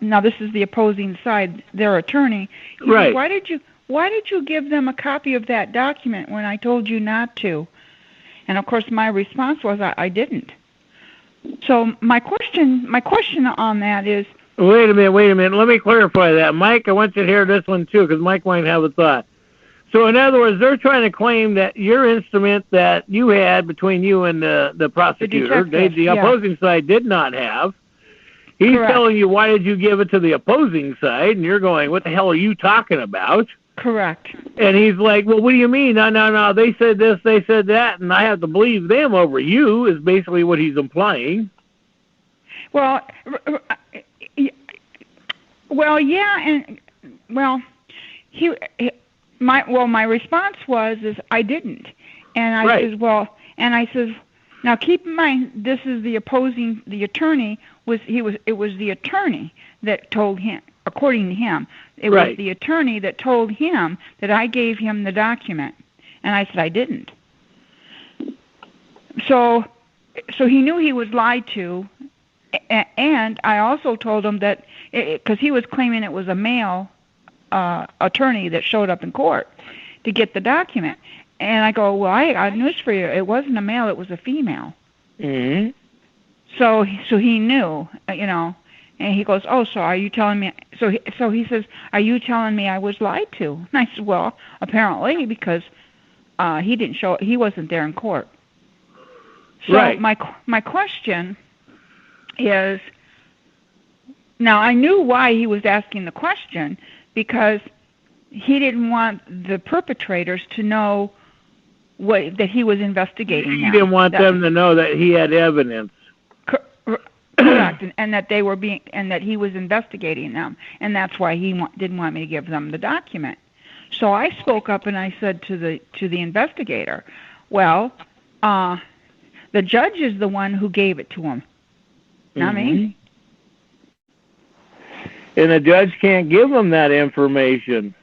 now this is the opposing side, their attorney? He right. said, why did you give them a copy of that document when I told you not to? And of course, my response was, I didn't. So my question on that is. Wait a minute. Let me clarify that, Mike. I want you to hear this one too, because Mike might have a thought. So in other words, they're trying to claim that your instrument that you had between you and the prosecutor, the opposing side did not have. He's Correct. telling you, why did you give it to the opposing side? And you're going, what the hell are you talking about? Correct. And he's like, well, what do you mean? No, they said this, they said that, and I have to believe them over you, is basically what he's implying. Well, my response was I didn't, and I says, now keep in mind, this is the attorney it was the attorney that told him, according to him, it was the attorney that told him that I gave him the document, and I said I didn't. So he knew he was lied to, and I also told him that because he was claiming it was a male attorney that showed up in court to get the document. And I go, well, I got news for you. It wasn't a male, it was a female. Mm-hmm. So he knew, you know, and he goes, oh, so are you telling me, so he says, are you telling me I was lied to? And I said, well, apparently, because he wasn't there in court. So my question is, now I knew why he was asking the question, because he didn't want the perpetrators to know that he was investigating them. He didn't want them to know that he had evidence. Correct. and that they were being, and that he was investigating them, and that's why he didn't want me to give them the document. So I spoke up and I said to the investigator, well, the judge is the one who gave it to him, not me. And the judge can't give them that information.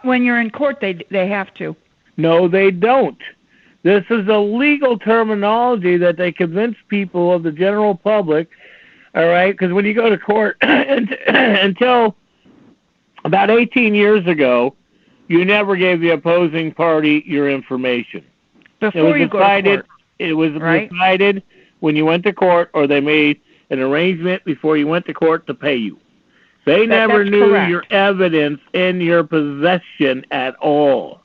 When you're in court, they have to. No, they don't. This is a legal terminology that they convince people of the general public, all right? Because when you go to court, until about 18 years ago, you never gave the opposing party your information. Before you go to court. It was decided when you went to court, or they made an arrangement before you went to court to pay you. They never knew your evidence in your possession at all.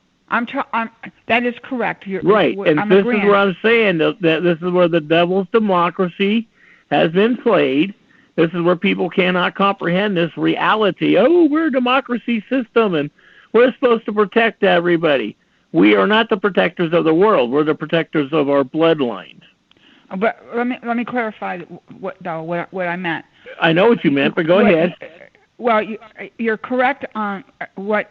That is correct. Right, and this is where I'm saying that this is where the devil's democracy has been played. This is where people cannot comprehend this reality. Oh, we're a democracy system, and we're supposed to protect everybody. We are not the protectors of the world. We're the protectors of our bloodline. But let me clarify what I meant. I know what you meant, but go ahead. Well, you're correct on what.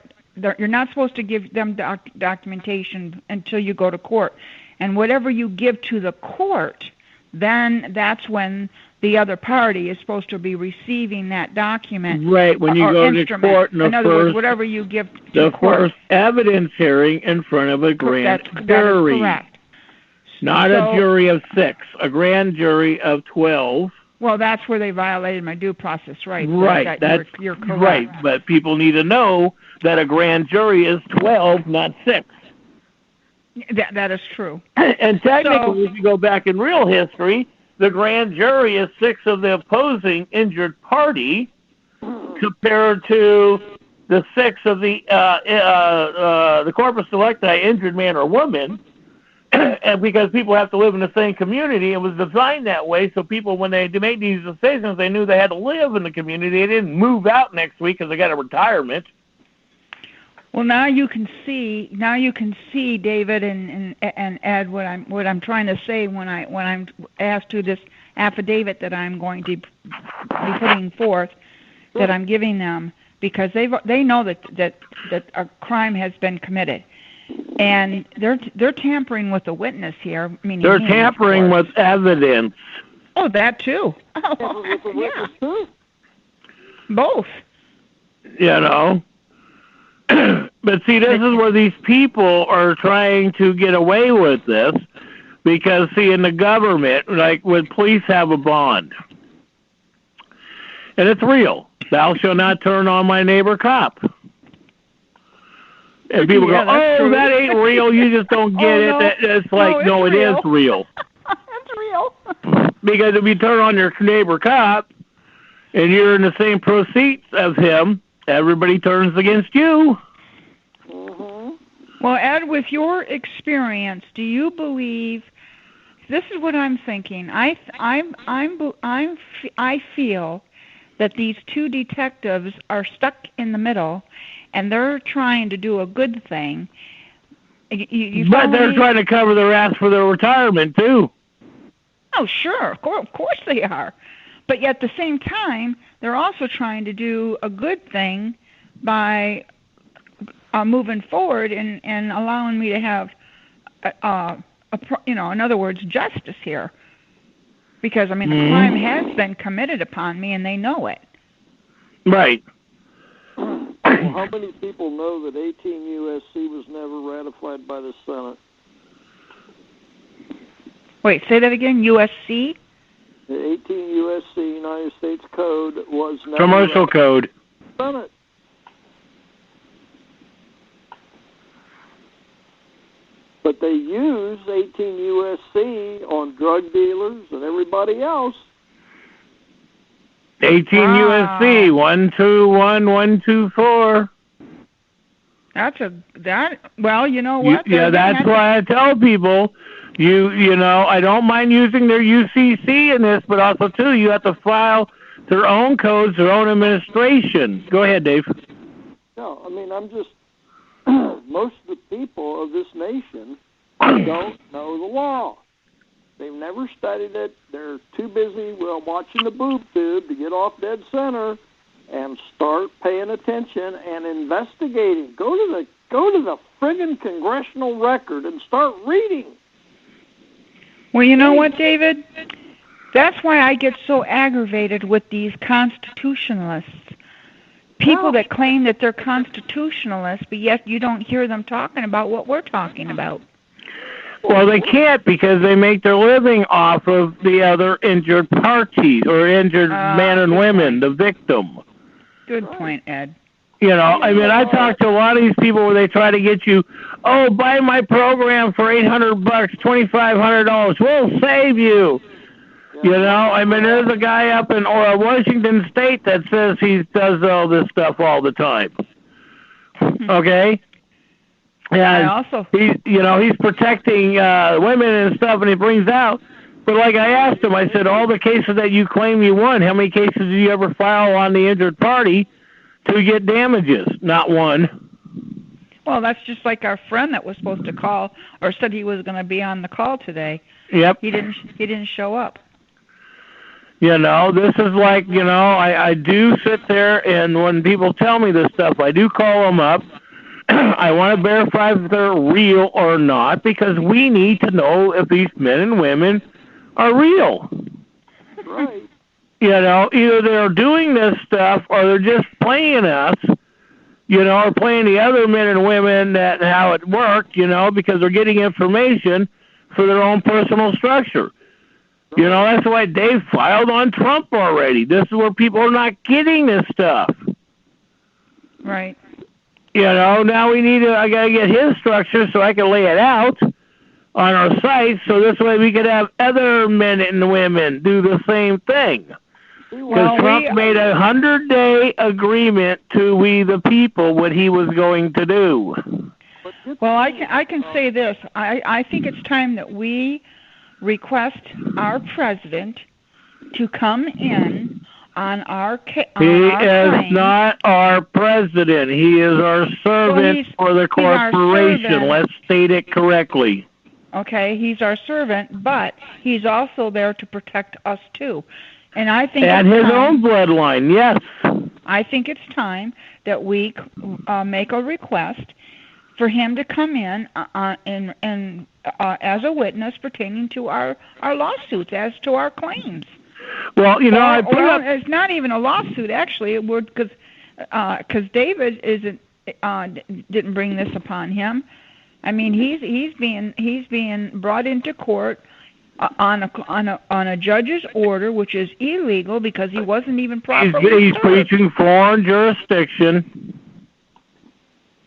You're not supposed to give them documentation until you go to court. And whatever you give to the court, then that's when the other party is supposed to be receiving that document. Right, when you go to court. In other words, whatever you give to the court. First evidence hearing in front of a grand jury. That is correct. Not a jury of 6, a grand jury of 12. Well, that's where they violated my due process rights. Right, you're correct. Right, but people need to know that a grand jury is 12, not 6. That is true. And technically, if you go back in real history, the grand jury is 6 of the opposing injured party compared to the 6 of the corpus delicti injured man or woman. And because people have to live in the same community, it was designed that way so people, when they made these decisions, they knew they had to live in the community. They didn't move out next week because they got a retirement. Well, now you can see, David and Ed, what I'm trying to say when I'm asked to this affidavit that I'm going to be putting forth, that I'm giving them, because they know that a crime has been committed. And they're tampering with the witness here. They're tampering with evidence. Oh, that too. Oh, yeah. Both. You know. But see, this is where these people are trying to get away with this, because see, in the government, like when police have a bond, and it's real. Thou shalt not turn on my neighbor cop. And people go, oh, that ain't real. You just don't get it. It's like, no, it is real. It's real. Because if you turn on your neighbor cop and you're in the same proceeds of him, everybody turns against you. Mm-hmm. Well, Ed, with your experience, do you believe? This is what I'm thinking. I feel that these two detectives are stuck in the middle, and they're trying to do a good thing. But they're trying to cover their ass for their retirement, too. Oh, sure. Of course they are. But yet at the same time, they're also trying to do a good thing by moving forward and allowing me to have, in other words, justice here. Because, the crime has been committed upon me, and they know it. Right. Well, how many people know that 18 U.S.C. was never ratified by the Senate? Wait, say that again, USC? The 18 U.S.C. United States Code was never Commercial Code. Senate. But they use 18 U.S.C. on drug dealers and everybody else. 18 U.S.C. 121124. Well, you know what? That's why I tell people, you know, I don't mind using their UCC in this, but also too, you have to file their own codes, their own administration. Go ahead, Dave. No, I'm just. Most of the people of this nation don't know the law. They've never studied it. They're too busy watching the boob tube to get off dead center and start paying attention and investigating. Go to the friggin' congressional record and start reading. Well, you know what, David? That's why I get so aggravated with these constitutionalists. People that claim that they're constitutionalists, but yet you don't hear them talking about what we're talking about. Well, they can't because they make their living off of the other injured parties or injured men and women, the victim. Good point, Ed. You know, I mean, I talk to a lot of these people where they try to get you, buy my program for $800, $2,500. We'll save you. You know, I mean, there's a guy up in Washington State that says he does all this stuff all the time. Okay? And he's protecting women and stuff, and he brings out. But like I asked him, I said, all the cases that you claim you won, how many cases did you ever file on the injured party to get damages? Not one. Well, that's just like our friend that was supposed to call or said he was going to be on the call today. Yep. He didn't show up. You know, this is like, I do sit there, and when people tell me this stuff, I do call them up. I want to verify if they're real or not, because we need to know if these men and women are real. Right. You know, either they're doing this stuff or they're just playing us, or playing the other men and women that how it worked, because they're getting information for their own personal structure. You know, that's why Dave filed on Trump already. This is where people are not getting this stuff. Right. You know, now I got to get his structure so I can lay it out on our site, so this way we could have other men and women do the same thing. Because Trump made a 100-day agreement to we the people what he was going to do. Well, I can say this. I think it's time that we request our president to come in on our claim. He is not our president. He is our servant for the corporation. Let's state it correctly. Okay, he's our servant, but he's also there to protect us too. And I think his own bloodline, yes. I think it's time that we make a request for him to come in as a witness pertaining to our lawsuits, as to our claims. Well, it's not even a lawsuit. Actually, it would because David didn't bring this upon him. I mean, he's being brought into court on a judge's order, which is illegal because he wasn't even properly. He's preaching foreign jurisdiction.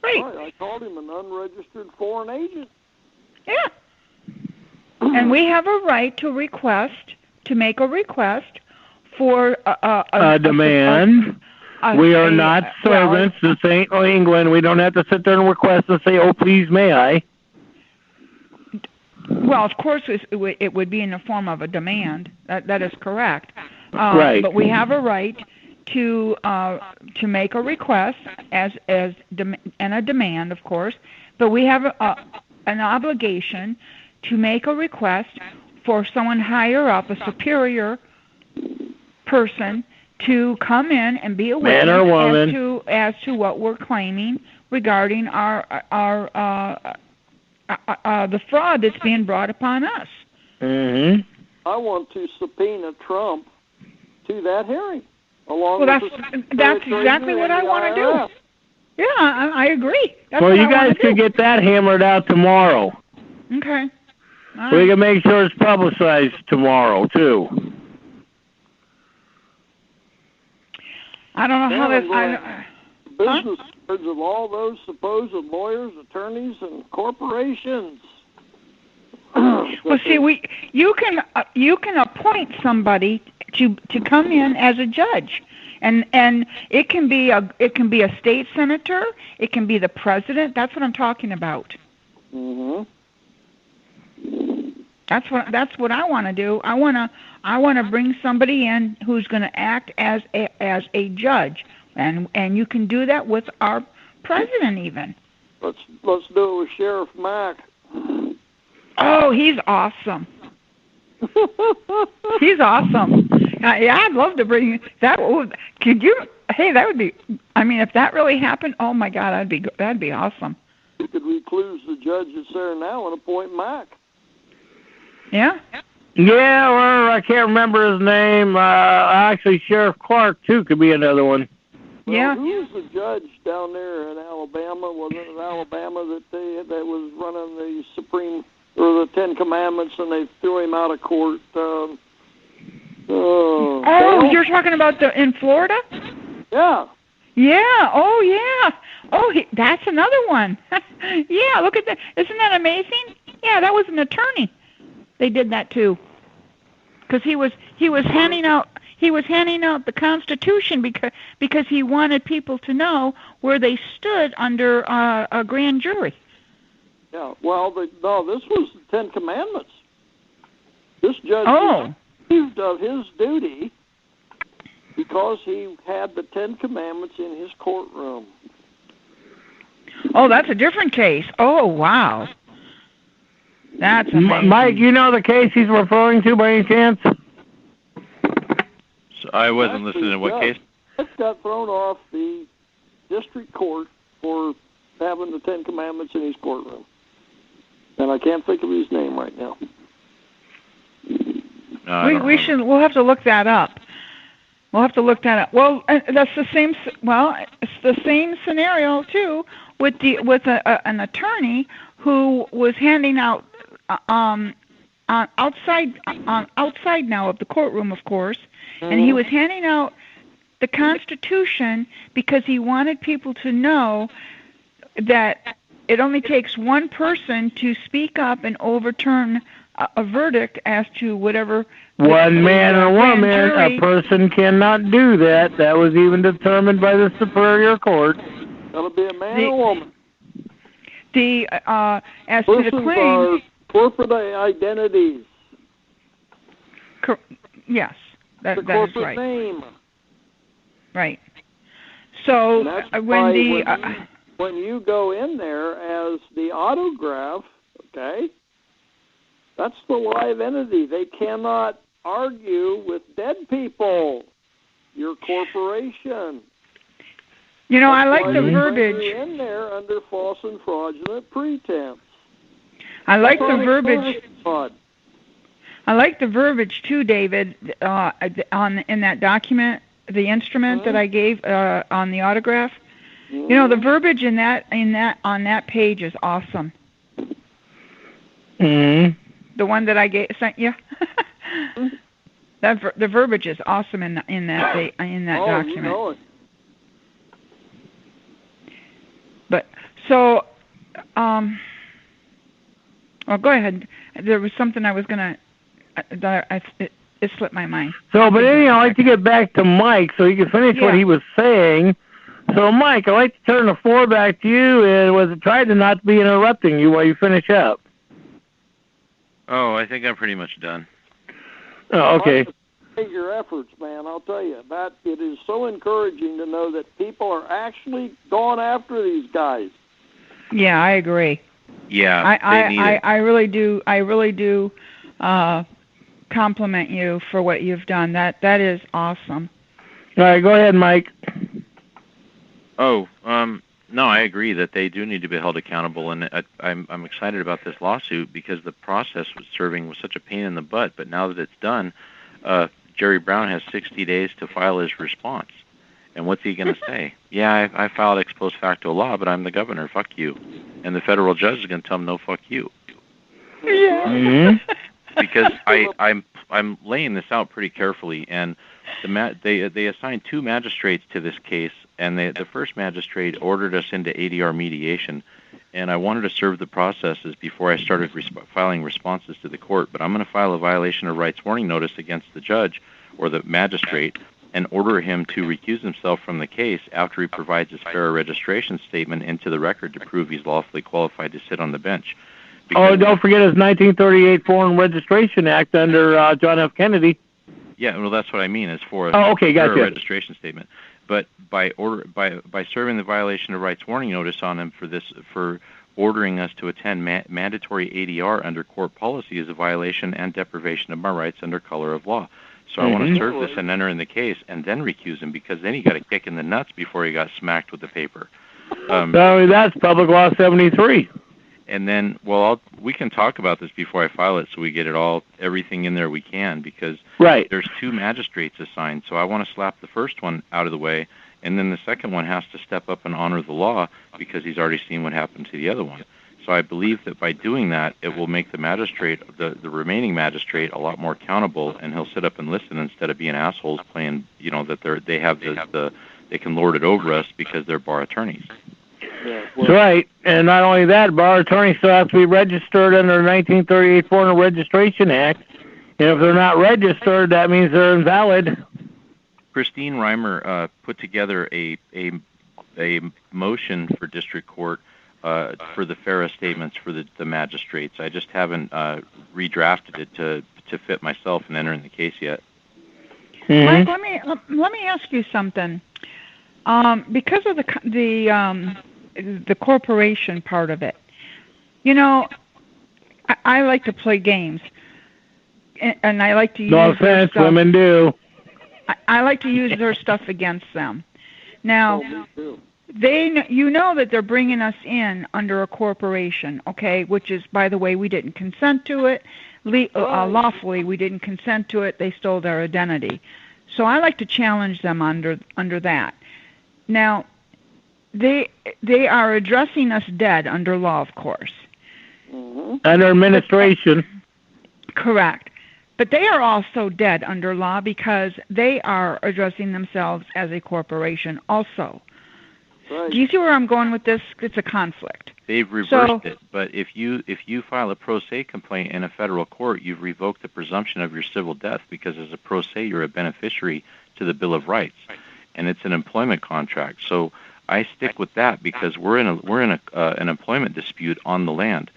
Right. I called him an unregistered foreign agent. Yeah. And we have a right to make a request for a demand. We are not servants. This ain't England. We don't have to sit there and request and say, "Oh, please, may I?" Well, of course, it would be in the form of a demand. That is correct. Right. But we have a right to make a request and a demand, of course. But we have an obligation to make a request for someone higher up, a superior person, to come in and be a witness man or woman as to what we're claiming regarding the fraud that's being brought upon us. Mm-hmm. I want to subpoena Trump to that hearing. That's exactly what I want to do. Yeah, I agree. Well, you guys could get that hammered out tomorrow. Okay. We can make sure it's publicized tomorrow, too. I don't know how that... Business cards of all those supposed lawyers, attorneys, and corporations. Well, see, you can appoint somebody to come in as a judge, and it can be a state senator, it can be the president. That's what I'm talking about. Mhm. That's what I want to do. I want to bring somebody in who's going to act as a judge, and you can do that with our president even. Let's do it with Sheriff Mack. Oh, he's awesome. He's awesome. Yeah, I'd love to bring that. Could you? Hey, that would be. I mean, if that really happened, oh my God, that'd be awesome. You could recluse the judge that's there now and appoint Mac. Yeah. Yeah, or I can't remember his name. Actually, Sheriff Clark too could be another one. Well, yeah. Who was the judge down there in Alabama? Wasn't it Alabama that was running the Supreme or the Ten Commandments, and they threw him out of court? You're talking about in Florida? Yeah. Yeah. Oh, yeah. Oh, that's another one. Yeah. Look at that. Isn't that amazing? Yeah, that was an attorney. They did that too. Because he was handing out the Constitution because he wanted people to know where they stood under a grand jury. Yeah. Well, this was the Ten Commandments. This judge was accused of his duty because he had the Ten Commandments in his courtroom. Oh, that's a different case. Oh, wow. That's amazing. Mike, you know the case he's referring to by any chance? So I wasn't listening to what case? It got thrown off the district court for having the Ten Commandments in his courtroom. And I can't think of his name right now. We'll have to look that up. Well, that's the same. Well, it's the same scenario too with an attorney who was handing out outside now of the courtroom, of course, and he was handing out the Constitution because he wanted people to know that it only takes one person to speak up and overturn a verdict as to whatever. One man or woman, a person cannot do that. That was even determined by the Superior Court. That'll be a man or woman. As to the claim, corporate identities. Yes, that is right. Name. Right. So when you go in there as the autograph, okay, that's the live entity. They cannot argue with dead people. Your corporation. You know, I like the verbiage. verbiage. You're in there under false and fraudulent pretense. I like the verbiage. I like the verbiage too, David. In that document, the instrument that I gave on the autograph. You know, the verbiage on that page is awesome. Mm-hmm. The one that I sent you. The verbiage is awesome in that document. You know it. But so, well, go ahead. There was something I was gonna. It slipped my mind. So, but anyhow, I'd like to get back to Mike so he can finish what he was saying. So, Mike, I'd like to turn the floor back to you and try to not be interrupting you while you finish up. Oh, I think I'm pretty much done. Oh, okay. Appreciate your efforts, man. I'll tell you that it is so encouraging to know that people are actually going after these guys. Yeah, I agree. Yeah, I really do. I really do compliment you for what you've done. That is awesome. All right, go ahead, Mike. Oh, no, I agree that they do need to be held accountable, and I'm excited about this lawsuit because the process was such a pain in the butt. But now that it's done, Jerry Brown has 60 days to file his response. And what's he going to say? Yeah, I filed ex post facto law, but I'm the governor. Fuck you. And the federal judge is going to tell him, no, fuck you. Yeah. Mm-hmm. Because I'm laying this out pretty carefully, and they assigned two magistrates to this case, and the first magistrate ordered us into ADR mediation, and I wanted to serve the processes before I started filing responses to the court, but I'm going to file a violation of rights warning notice against the judge or the magistrate and order him to recuse himself from the case after he provides his fair registration statement into the record to prove he's lawfully qualified to sit on the bench. Don't forget his 1938 Foreign Registration Act under John F. Kennedy. Yeah, well, that's what I mean. Is for gotcha. A registration statement. But by serving the violation of rights warning notice on him for ordering us to attend mandatory ADR under court policy is a violation and deprivation of my rights under color of law. So I want to serve this and enter in the case and then recuse him, because then he got a kick in the nuts before he got smacked with the paper. That's Public Law 73. And then, we can talk about this before I file it, so we get everything in there we can, because there's 2 magistrates assigned. So I want to slap the first one out of the way, and then the second one has to step up and honor the law, because he's already seen what happened to the other one. So I believe that by doing that, it will make the magistrate, the remaining magistrate, a lot more accountable, and he'll sit up and listen instead of being assholes playing, that they can lord it over us because they're bar attorneys. That's right. And not only that, bar attorneys still have to be registered under the 1938 Foreign Registration Act. And if they're not registered, that means they're invalid. Christine Reimer put together a motion for district court for the FARA statements for the magistrates. I just haven't redrafted it to fit myself and enter in the case yet. Mike, let me ask you something. Because of the corporation part of it, I like to play games, and I like to use no offense, women do. I like to use their stuff against them. Now, that they're bringing us in under a corporation, okay, which is, by the way, we didn't consent to it. Lawfully, we didn't consent to it. They stole their identity. So I like to challenge them under that. Now, they are addressing us dead under law, of course. Under administration. Correct. But they are also dead under law because they are addressing themselves as a corporation also. Right. Do you see where I'm going with this? It's a conflict. They've reversed it, but if you file a pro se complaint in a federal court, you've revoked the presumption of your civil death, because as a pro se, you're a beneficiary to the Bill of Rights, and it's an employment contract. So I stick with that because we're in an employment dispute on the land.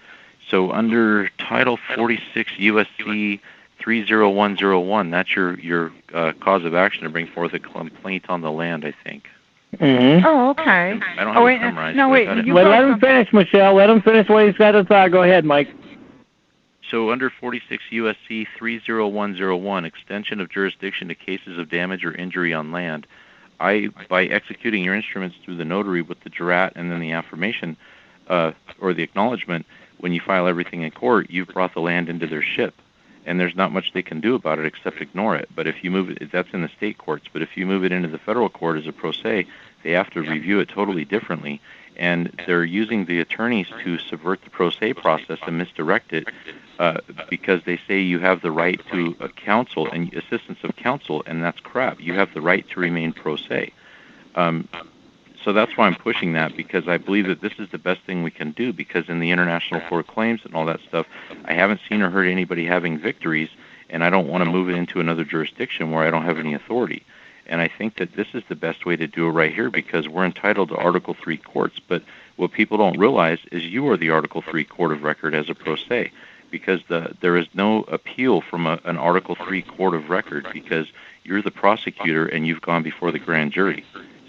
So under Title 46 USC 30101, that's your cause of action to bring forth a complaint on the land, I think. Mm-hmm. Oh, okay. I don't have it memorized. No, wait. Let him finish, Michelle. Let him finish what he's got to thought. Go ahead, Mike. So under 46 USC 30101, extension of jurisdiction to cases of damage or injury on land, by executing your instruments through the notary with the jurat and then the affirmation or the acknowledgement, when you file everything in court, you've brought the land into their ship. And there's not much they can do about it except ignore it. But if you move it, that's in the state courts. But if you move it into the federal court as a pro se, they have to review it totally differently. And they're using the attorneys to subvert the pro se process and misdirect it because they say you have the right to counsel and assistance of counsel, and that's crap. You have the right to remain pro se. So that's why I'm pushing that, because I believe that this is the best thing we can do, because in the International Court of Claims and all that stuff, I haven't seen or heard anybody having victories, and I don't want to move it into another jurisdiction where I don't have any authority. And I think that this is the best way to do it right here, because we're entitled to Article III courts. But what people don't realize is you are the Article III court of record as a pro se, because there is no appeal from an Article III court of record, because you're the prosecutor and you've gone before the grand jury.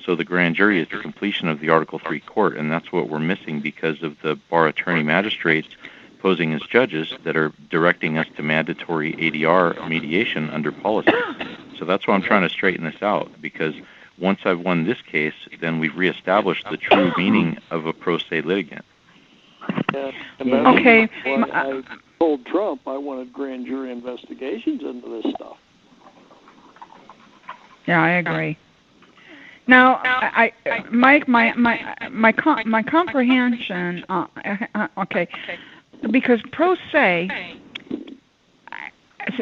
So the grand jury is the completion of the Article III court, and that's what we're missing because of the bar attorney magistrates posing as judges that are directing us to mandatory ADR mediation under policy. So that's why I'm trying to straighten this out, because once I've won this case, then we've reestablished the true meaning of a pro se litigant. Yeah, okay. I told Trump I wanted grand jury investigations into this stuff. Yeah, I agree. Now, Mike, my comprehension. Okay, because pro se,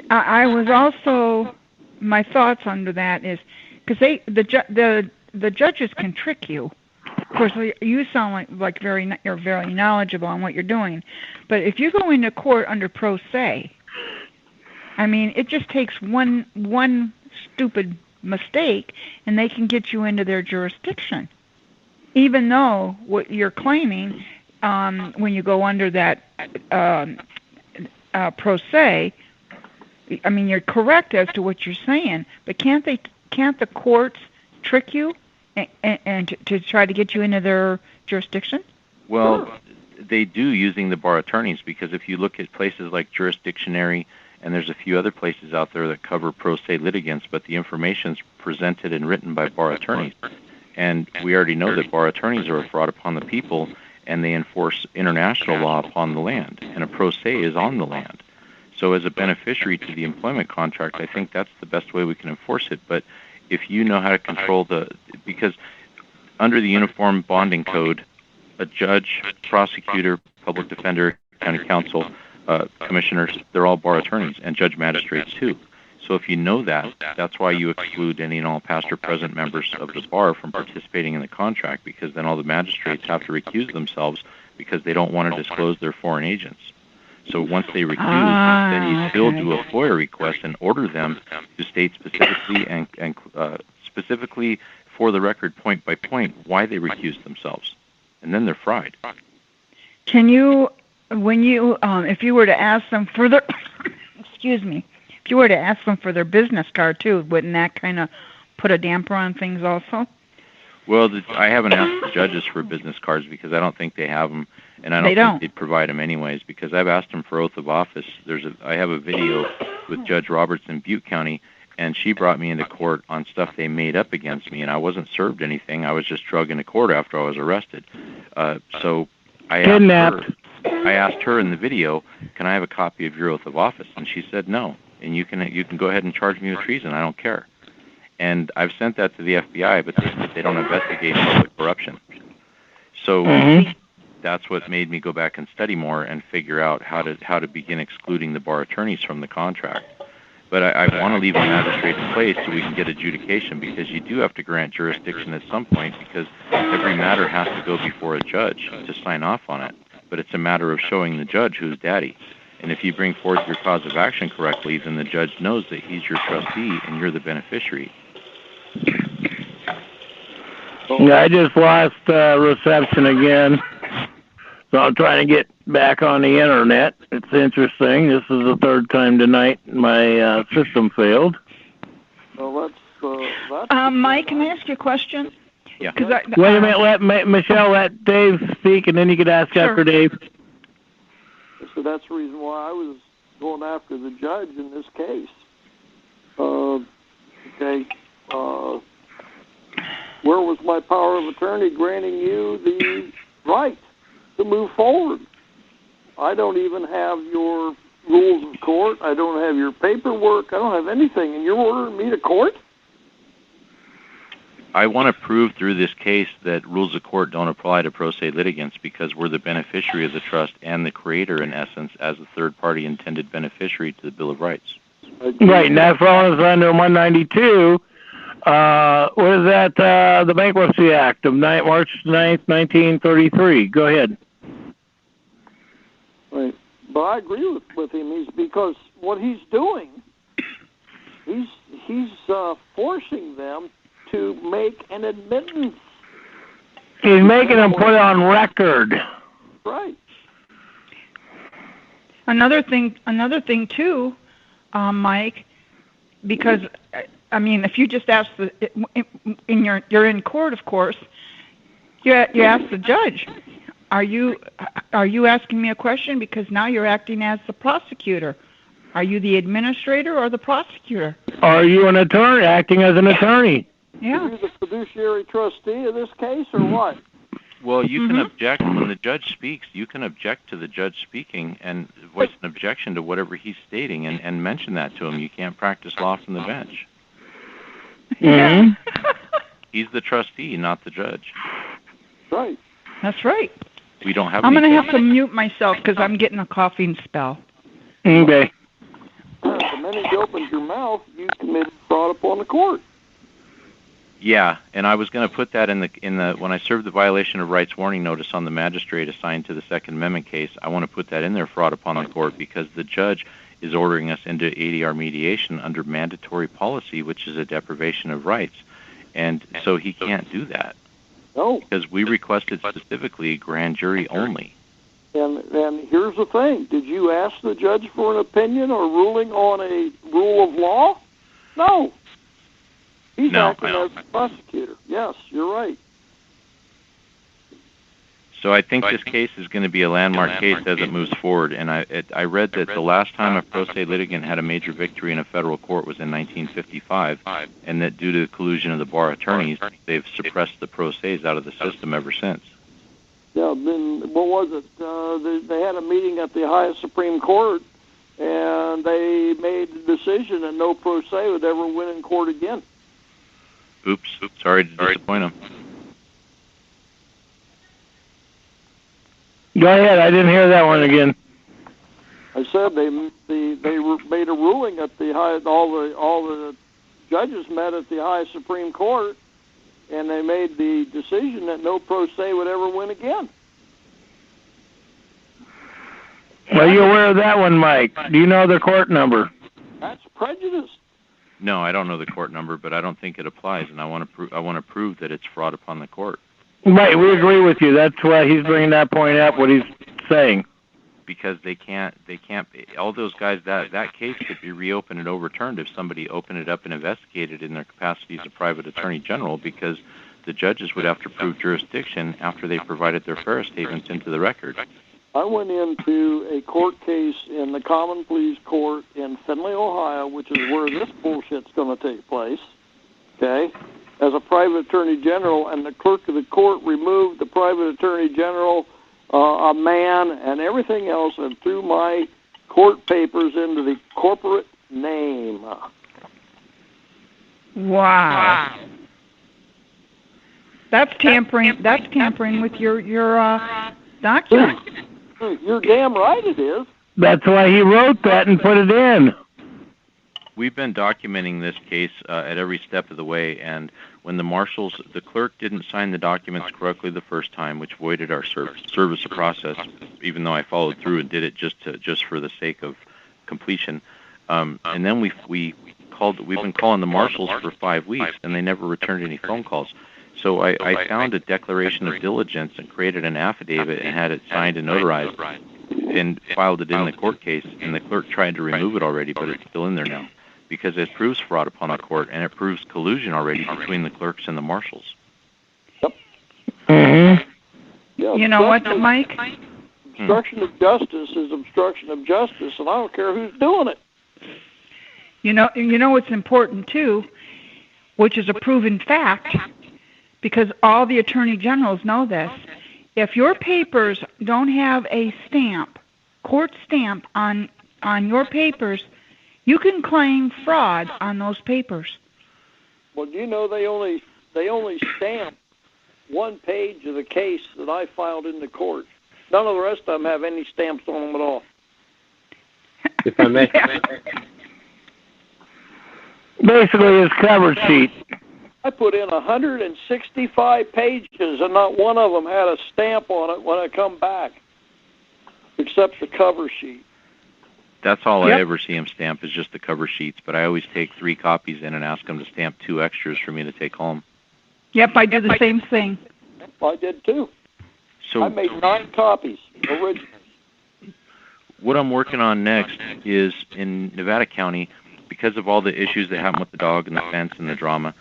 I was also, my thoughts under that is because the judges can trick you. Of course, you sound like you're very knowledgeable on what you're doing, but if you go into court under pro se, I mean, it just takes one stupid mistake and they can get you into their jurisdiction, even though what you're claiming when you go under that pro se, I mean, you're correct as to what you're saying, but can't the courts trick you and to try to get you into their jurisdiction? Well, They do, using the bar attorneys, because if you look at places like Jurisdictionary, and there's a few other places out there that cover pro se litigants, but the information's presented and written by bar attorneys. And we already know that bar attorneys are a fraud upon the people, and they enforce international law upon the land, and a pro se is on the land. So as a beneficiary to the employment contract, I think that's the best way we can enforce it. But if you know how to control because under the Uniform Bonding Code, a judge, prosecutor, public defender, county counsel, commissioners, they're all bar attorneys, and judge magistrates too. So if you know that, that's why you exclude any and all past or present members of the bar from participating in the contract, because then all the magistrates have to recuse themselves because they don't want to disclose their foreign agents. So once they recuse, then you still do a FOIA request and order them to state specifically and specifically for the record, point by point, why they recuse themselves, and then they're fried. Can you, when you, if you were to ask them for their, excuse me, if you were to ask them for their business card too, wouldn't that kind of put a damper on things also? Well, I haven't asked the judges for business cards because I don't think they have them, and I don't think they'd provide them anyways, because I've asked them for oath of office. I have a video with Judge Roberts in Butte County, and she brought me into court on stuff they made up against me, and I wasn't served anything. I was just drugged into court after I was arrested. So I asked her in the video, can I have a copy of your oath of office? And she said no, and you can go ahead and charge me with treason. I don't care. And I've sent that to the FBI, but they don't investigate public corruption. So that's what made me go back and study more and figure out how to begin excluding the bar attorneys from the contract. But I want to leave a magistrate in place so we can get adjudication, because you do have to grant jurisdiction at some point, because every matter has to go before a judge to sign off on it. But it's a matter of showing the judge who's daddy. And if you bring forth your cause of action correctly, then the judge knows that he's your trustee and you're the beneficiary. Yeah, I just lost reception again, so I'm trying to get back on the internet. It's interesting. This is the third time tonight my system failed. Well, Mike, can I ask you a question? Yeah. Wait a minute. Michelle, let Dave speak, and then you could ask after Dave. So that's the reason why I was going after the judge in this case. Where was my power of attorney granting you the right to move forward? I don't even have your rules of court. I don't have your paperwork. I don't have anything, and you're ordering me to court? I want to prove through this case that rules of court don't apply to pro se litigants, because we're the beneficiary of the trust and the creator, in essence, as a third-party intended beneficiary to the Bill of Rights. Right, and that falls under 192. What is that? The Bankruptcy Act of March 9th, 1933. Go ahead. Right. But I agree with him. Because what he's doing, he's forcing them to make an admittance. He's making them put it on record. Right. Another thing too, Mike, because I mean, if you just ask you're in court, of course, you ask the judge, are you asking me a question? Because now you're acting as the prosecutor. Are you the administrator or the prosecutor? Are you an attorney, acting as an attorney? Yeah. Are you the fiduciary trustee of this case, or what? Well, you can object when the judge speaks. You can object to the judge speaking and voice an objection to whatever he's stating, and mention that to him. You can't practice law from the bench. Yeah. He's the trustee, not the judge. Right. That's right. We don't have. I'm going to have to mute myself because I'm getting a coughing spell. Okay. The minute you opened your mouth, you committed fraud upon the court. Yeah, and I was going to put that in the when I served the violation of rights warning notice on the magistrate assigned to the Second Amendment case. I want to put that in there, fraud upon the court, because the judge is ordering us into ADR mediation under mandatory policy, which is a deprivation of rights, and so he can't do that. No, because we requested specifically a grand jury only. And here's the thing: did you ask the judge for an opinion or ruling on a rule of law? No. He's acting as a prosecutor. Yes, you're right. So I think this case is going to be a landmark case as it moves forward. And I read that the last time a pro se litigant had a major victory in a federal court was in 1955, and that due to the collusion of the bar attorneys, they've suppressed the pro ses out of the system ever since. Yeah, then what was it? They had a meeting at the highest Supreme Court, and they made the decision that no pro se would ever win in court again. Oops, sorry to disappoint them. Go ahead. I didn't hear that one again. I said they made a ruling at the high. All the judges met at the highest Supreme Court, and they made the decision that no pro se would ever win again. Are you aware of that one, Mike? Do you know the court number? That's prejudice. No, I don't know the court number, but I don't think it applies, and I want to prove that it's fraud upon the court. Right, we agree with you. That's why he's bringing that point up, what he's saying. Because they can't, all those guys, that case could be reopened and overturned if somebody opened it up and investigated in their capacity as a private attorney general, because the judges would have to prove jurisdiction after they provided their fair statements into the record. I went into a court case in the Common Pleas Court in Findlay, Ohio, which is where this bullshit's going to take place, okay, as a private attorney general, and the clerk of the court removed the private attorney general, a man, and everything else, and threw my court papers into the corporate name. Wow. That's tampering. That's tampering with your document. You're damn right it is. That's why he wrote that and put it in. We've been documenting this case at every step of the way, and when the clerk didn't sign the documents correctly the first time, which voided our service of process, even though I followed through and did it just for the sake of completion. And then we've been calling the marshals for 5 weeks, and they never returned any phone calls. So I found a declaration of diligence and created an affidavit and had it signed and notarized and filed it in the court case, and the clerk tried to remove it already, but it's still in there now, because it proves fraud upon the court, and it proves collusion already between the clerks and the marshals. Yep. Mm-hmm. Yeah, you know what, Mike? Obstruction of justice is obstruction of justice, and I don't care who's doing it. You know what's important, too, which is a proven fact, because all the attorney generals know this. If your papers don't have a stamp, court stamp on your papers, you can claim fraud on those papers. Well, do you know they only stamp one page of the case that I filed in the court. None of the rest of them have any stamps on them at all. If I may. Basically, his cover sheet. I put in 165 pages, and not one of them had a stamp on it when I come back, except the cover sheet. That's all I ever see him stamp is just the cover sheets, but I always take 3 copies in and ask him to stamp 2 extras for me to take home. Yep, I do the same thing. I did too. So I made 9 copies, original. What I'm working on next is in Nevada County, because of all the issues that happened with the dog and the fence and the drama,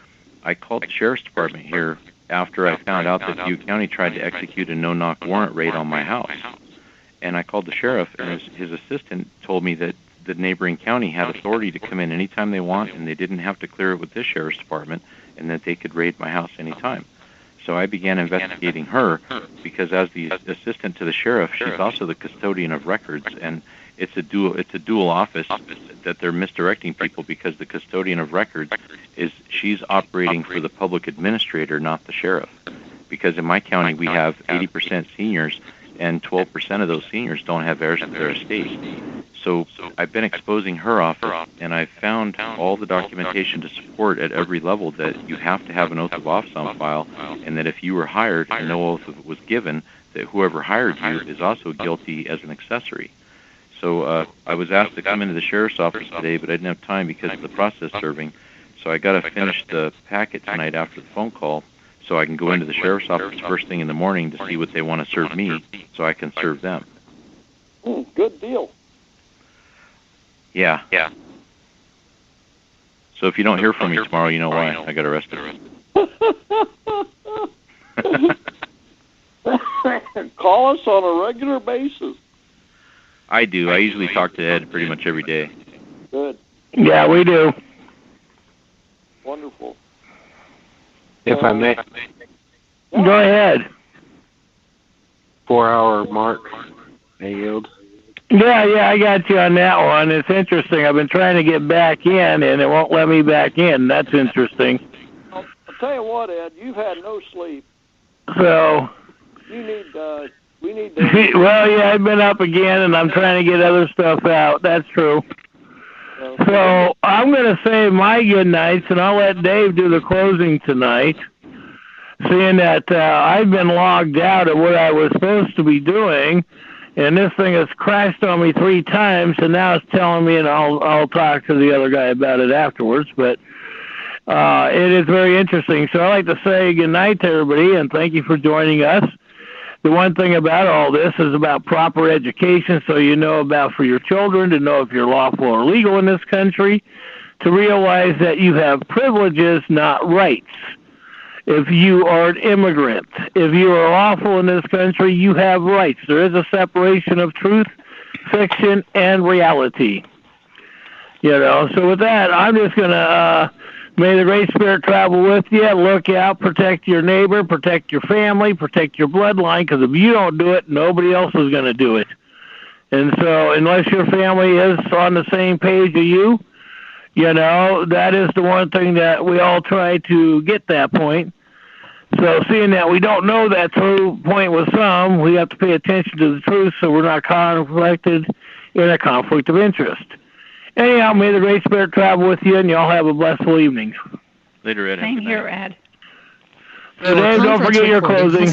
I called the sheriff's department here after I found out that Butte County tried to execute a no-knock warrant raid on my house. And I called the sheriff, and his assistant told me that the neighboring county had authority to come in anytime they want, and they didn't have to clear it with this sheriff's department, and that they could raid my house anytime. So I began investigating her, because as the assistant to the sheriff, she's also the custodian of records, and it's a dual office that they're misdirecting people, because the custodian of records she's operating for the public administrator, not the sheriff. Because in my county we have 80% seniors, and 12% of those seniors don't have heirs to their estate. So I've been exposing her office, and I've found all the documentation to support at every level that you have to have an oath of office on file, and that if you were hired and no oath was given, that whoever hired you is also guilty as an accessory. So I was asked to come into the sheriff's office today, but I didn't have time because of the process serving. So I got to finish the packet tonight after the phone call, so I can go into the sheriff's office first thing in the morning to see what they want to serve me, so I can serve them. Good deal. Yeah. So if you don't hear from me tomorrow, you know why. I got arrested. Call us on a regular basis. I do. I usually talk to Ed pretty much every day. Good. Yeah, we do. Wonderful. If I may. Go ahead. 4-hour mark. I yield. Yeah, I got you on that one. It's interesting. I've been trying to get back in, and it won't let me back in. That's interesting. I'll tell you what, Ed, you've had no sleep. So. You need, we need to... Well, yeah, I've been up again, and I'm trying to get other stuff out. That's true. So I'm going to say my good nights, and I'll let Dave do the closing tonight, seeing that I've been logged out of what I was supposed to be doing, and this thing has crashed on me 3 times, and now it's telling me, and I'll talk to the other guy about it afterwards, but it is very interesting. So I'd like to say good night to everybody, and thank you for joining us. The one thing about all this is about proper education, so you know about for your children, to know if you're lawful or legal in this country, to realize that you have privileges, not rights. If you are an immigrant, if you are lawful in this country, you have rights. There is a separation of truth, fiction, and reality. So with that, I'm just going to, may the Great Spirit travel with you. Look out, protect your neighbor, protect your family, protect your bloodline, because if you don't do it, nobody else is going to do it. And so unless your family is on the same page as you, that is the one thing that we all try to get that point. So seeing that we don't know that true point with some, we have to pay attention to the truth so we're not conflicted in a conflict of interest. Anyhow, may the Great Spirit travel with you, and y'all have a blessful evening. Later, Ed. Same here, Ed. So Dave, don't forget your closing.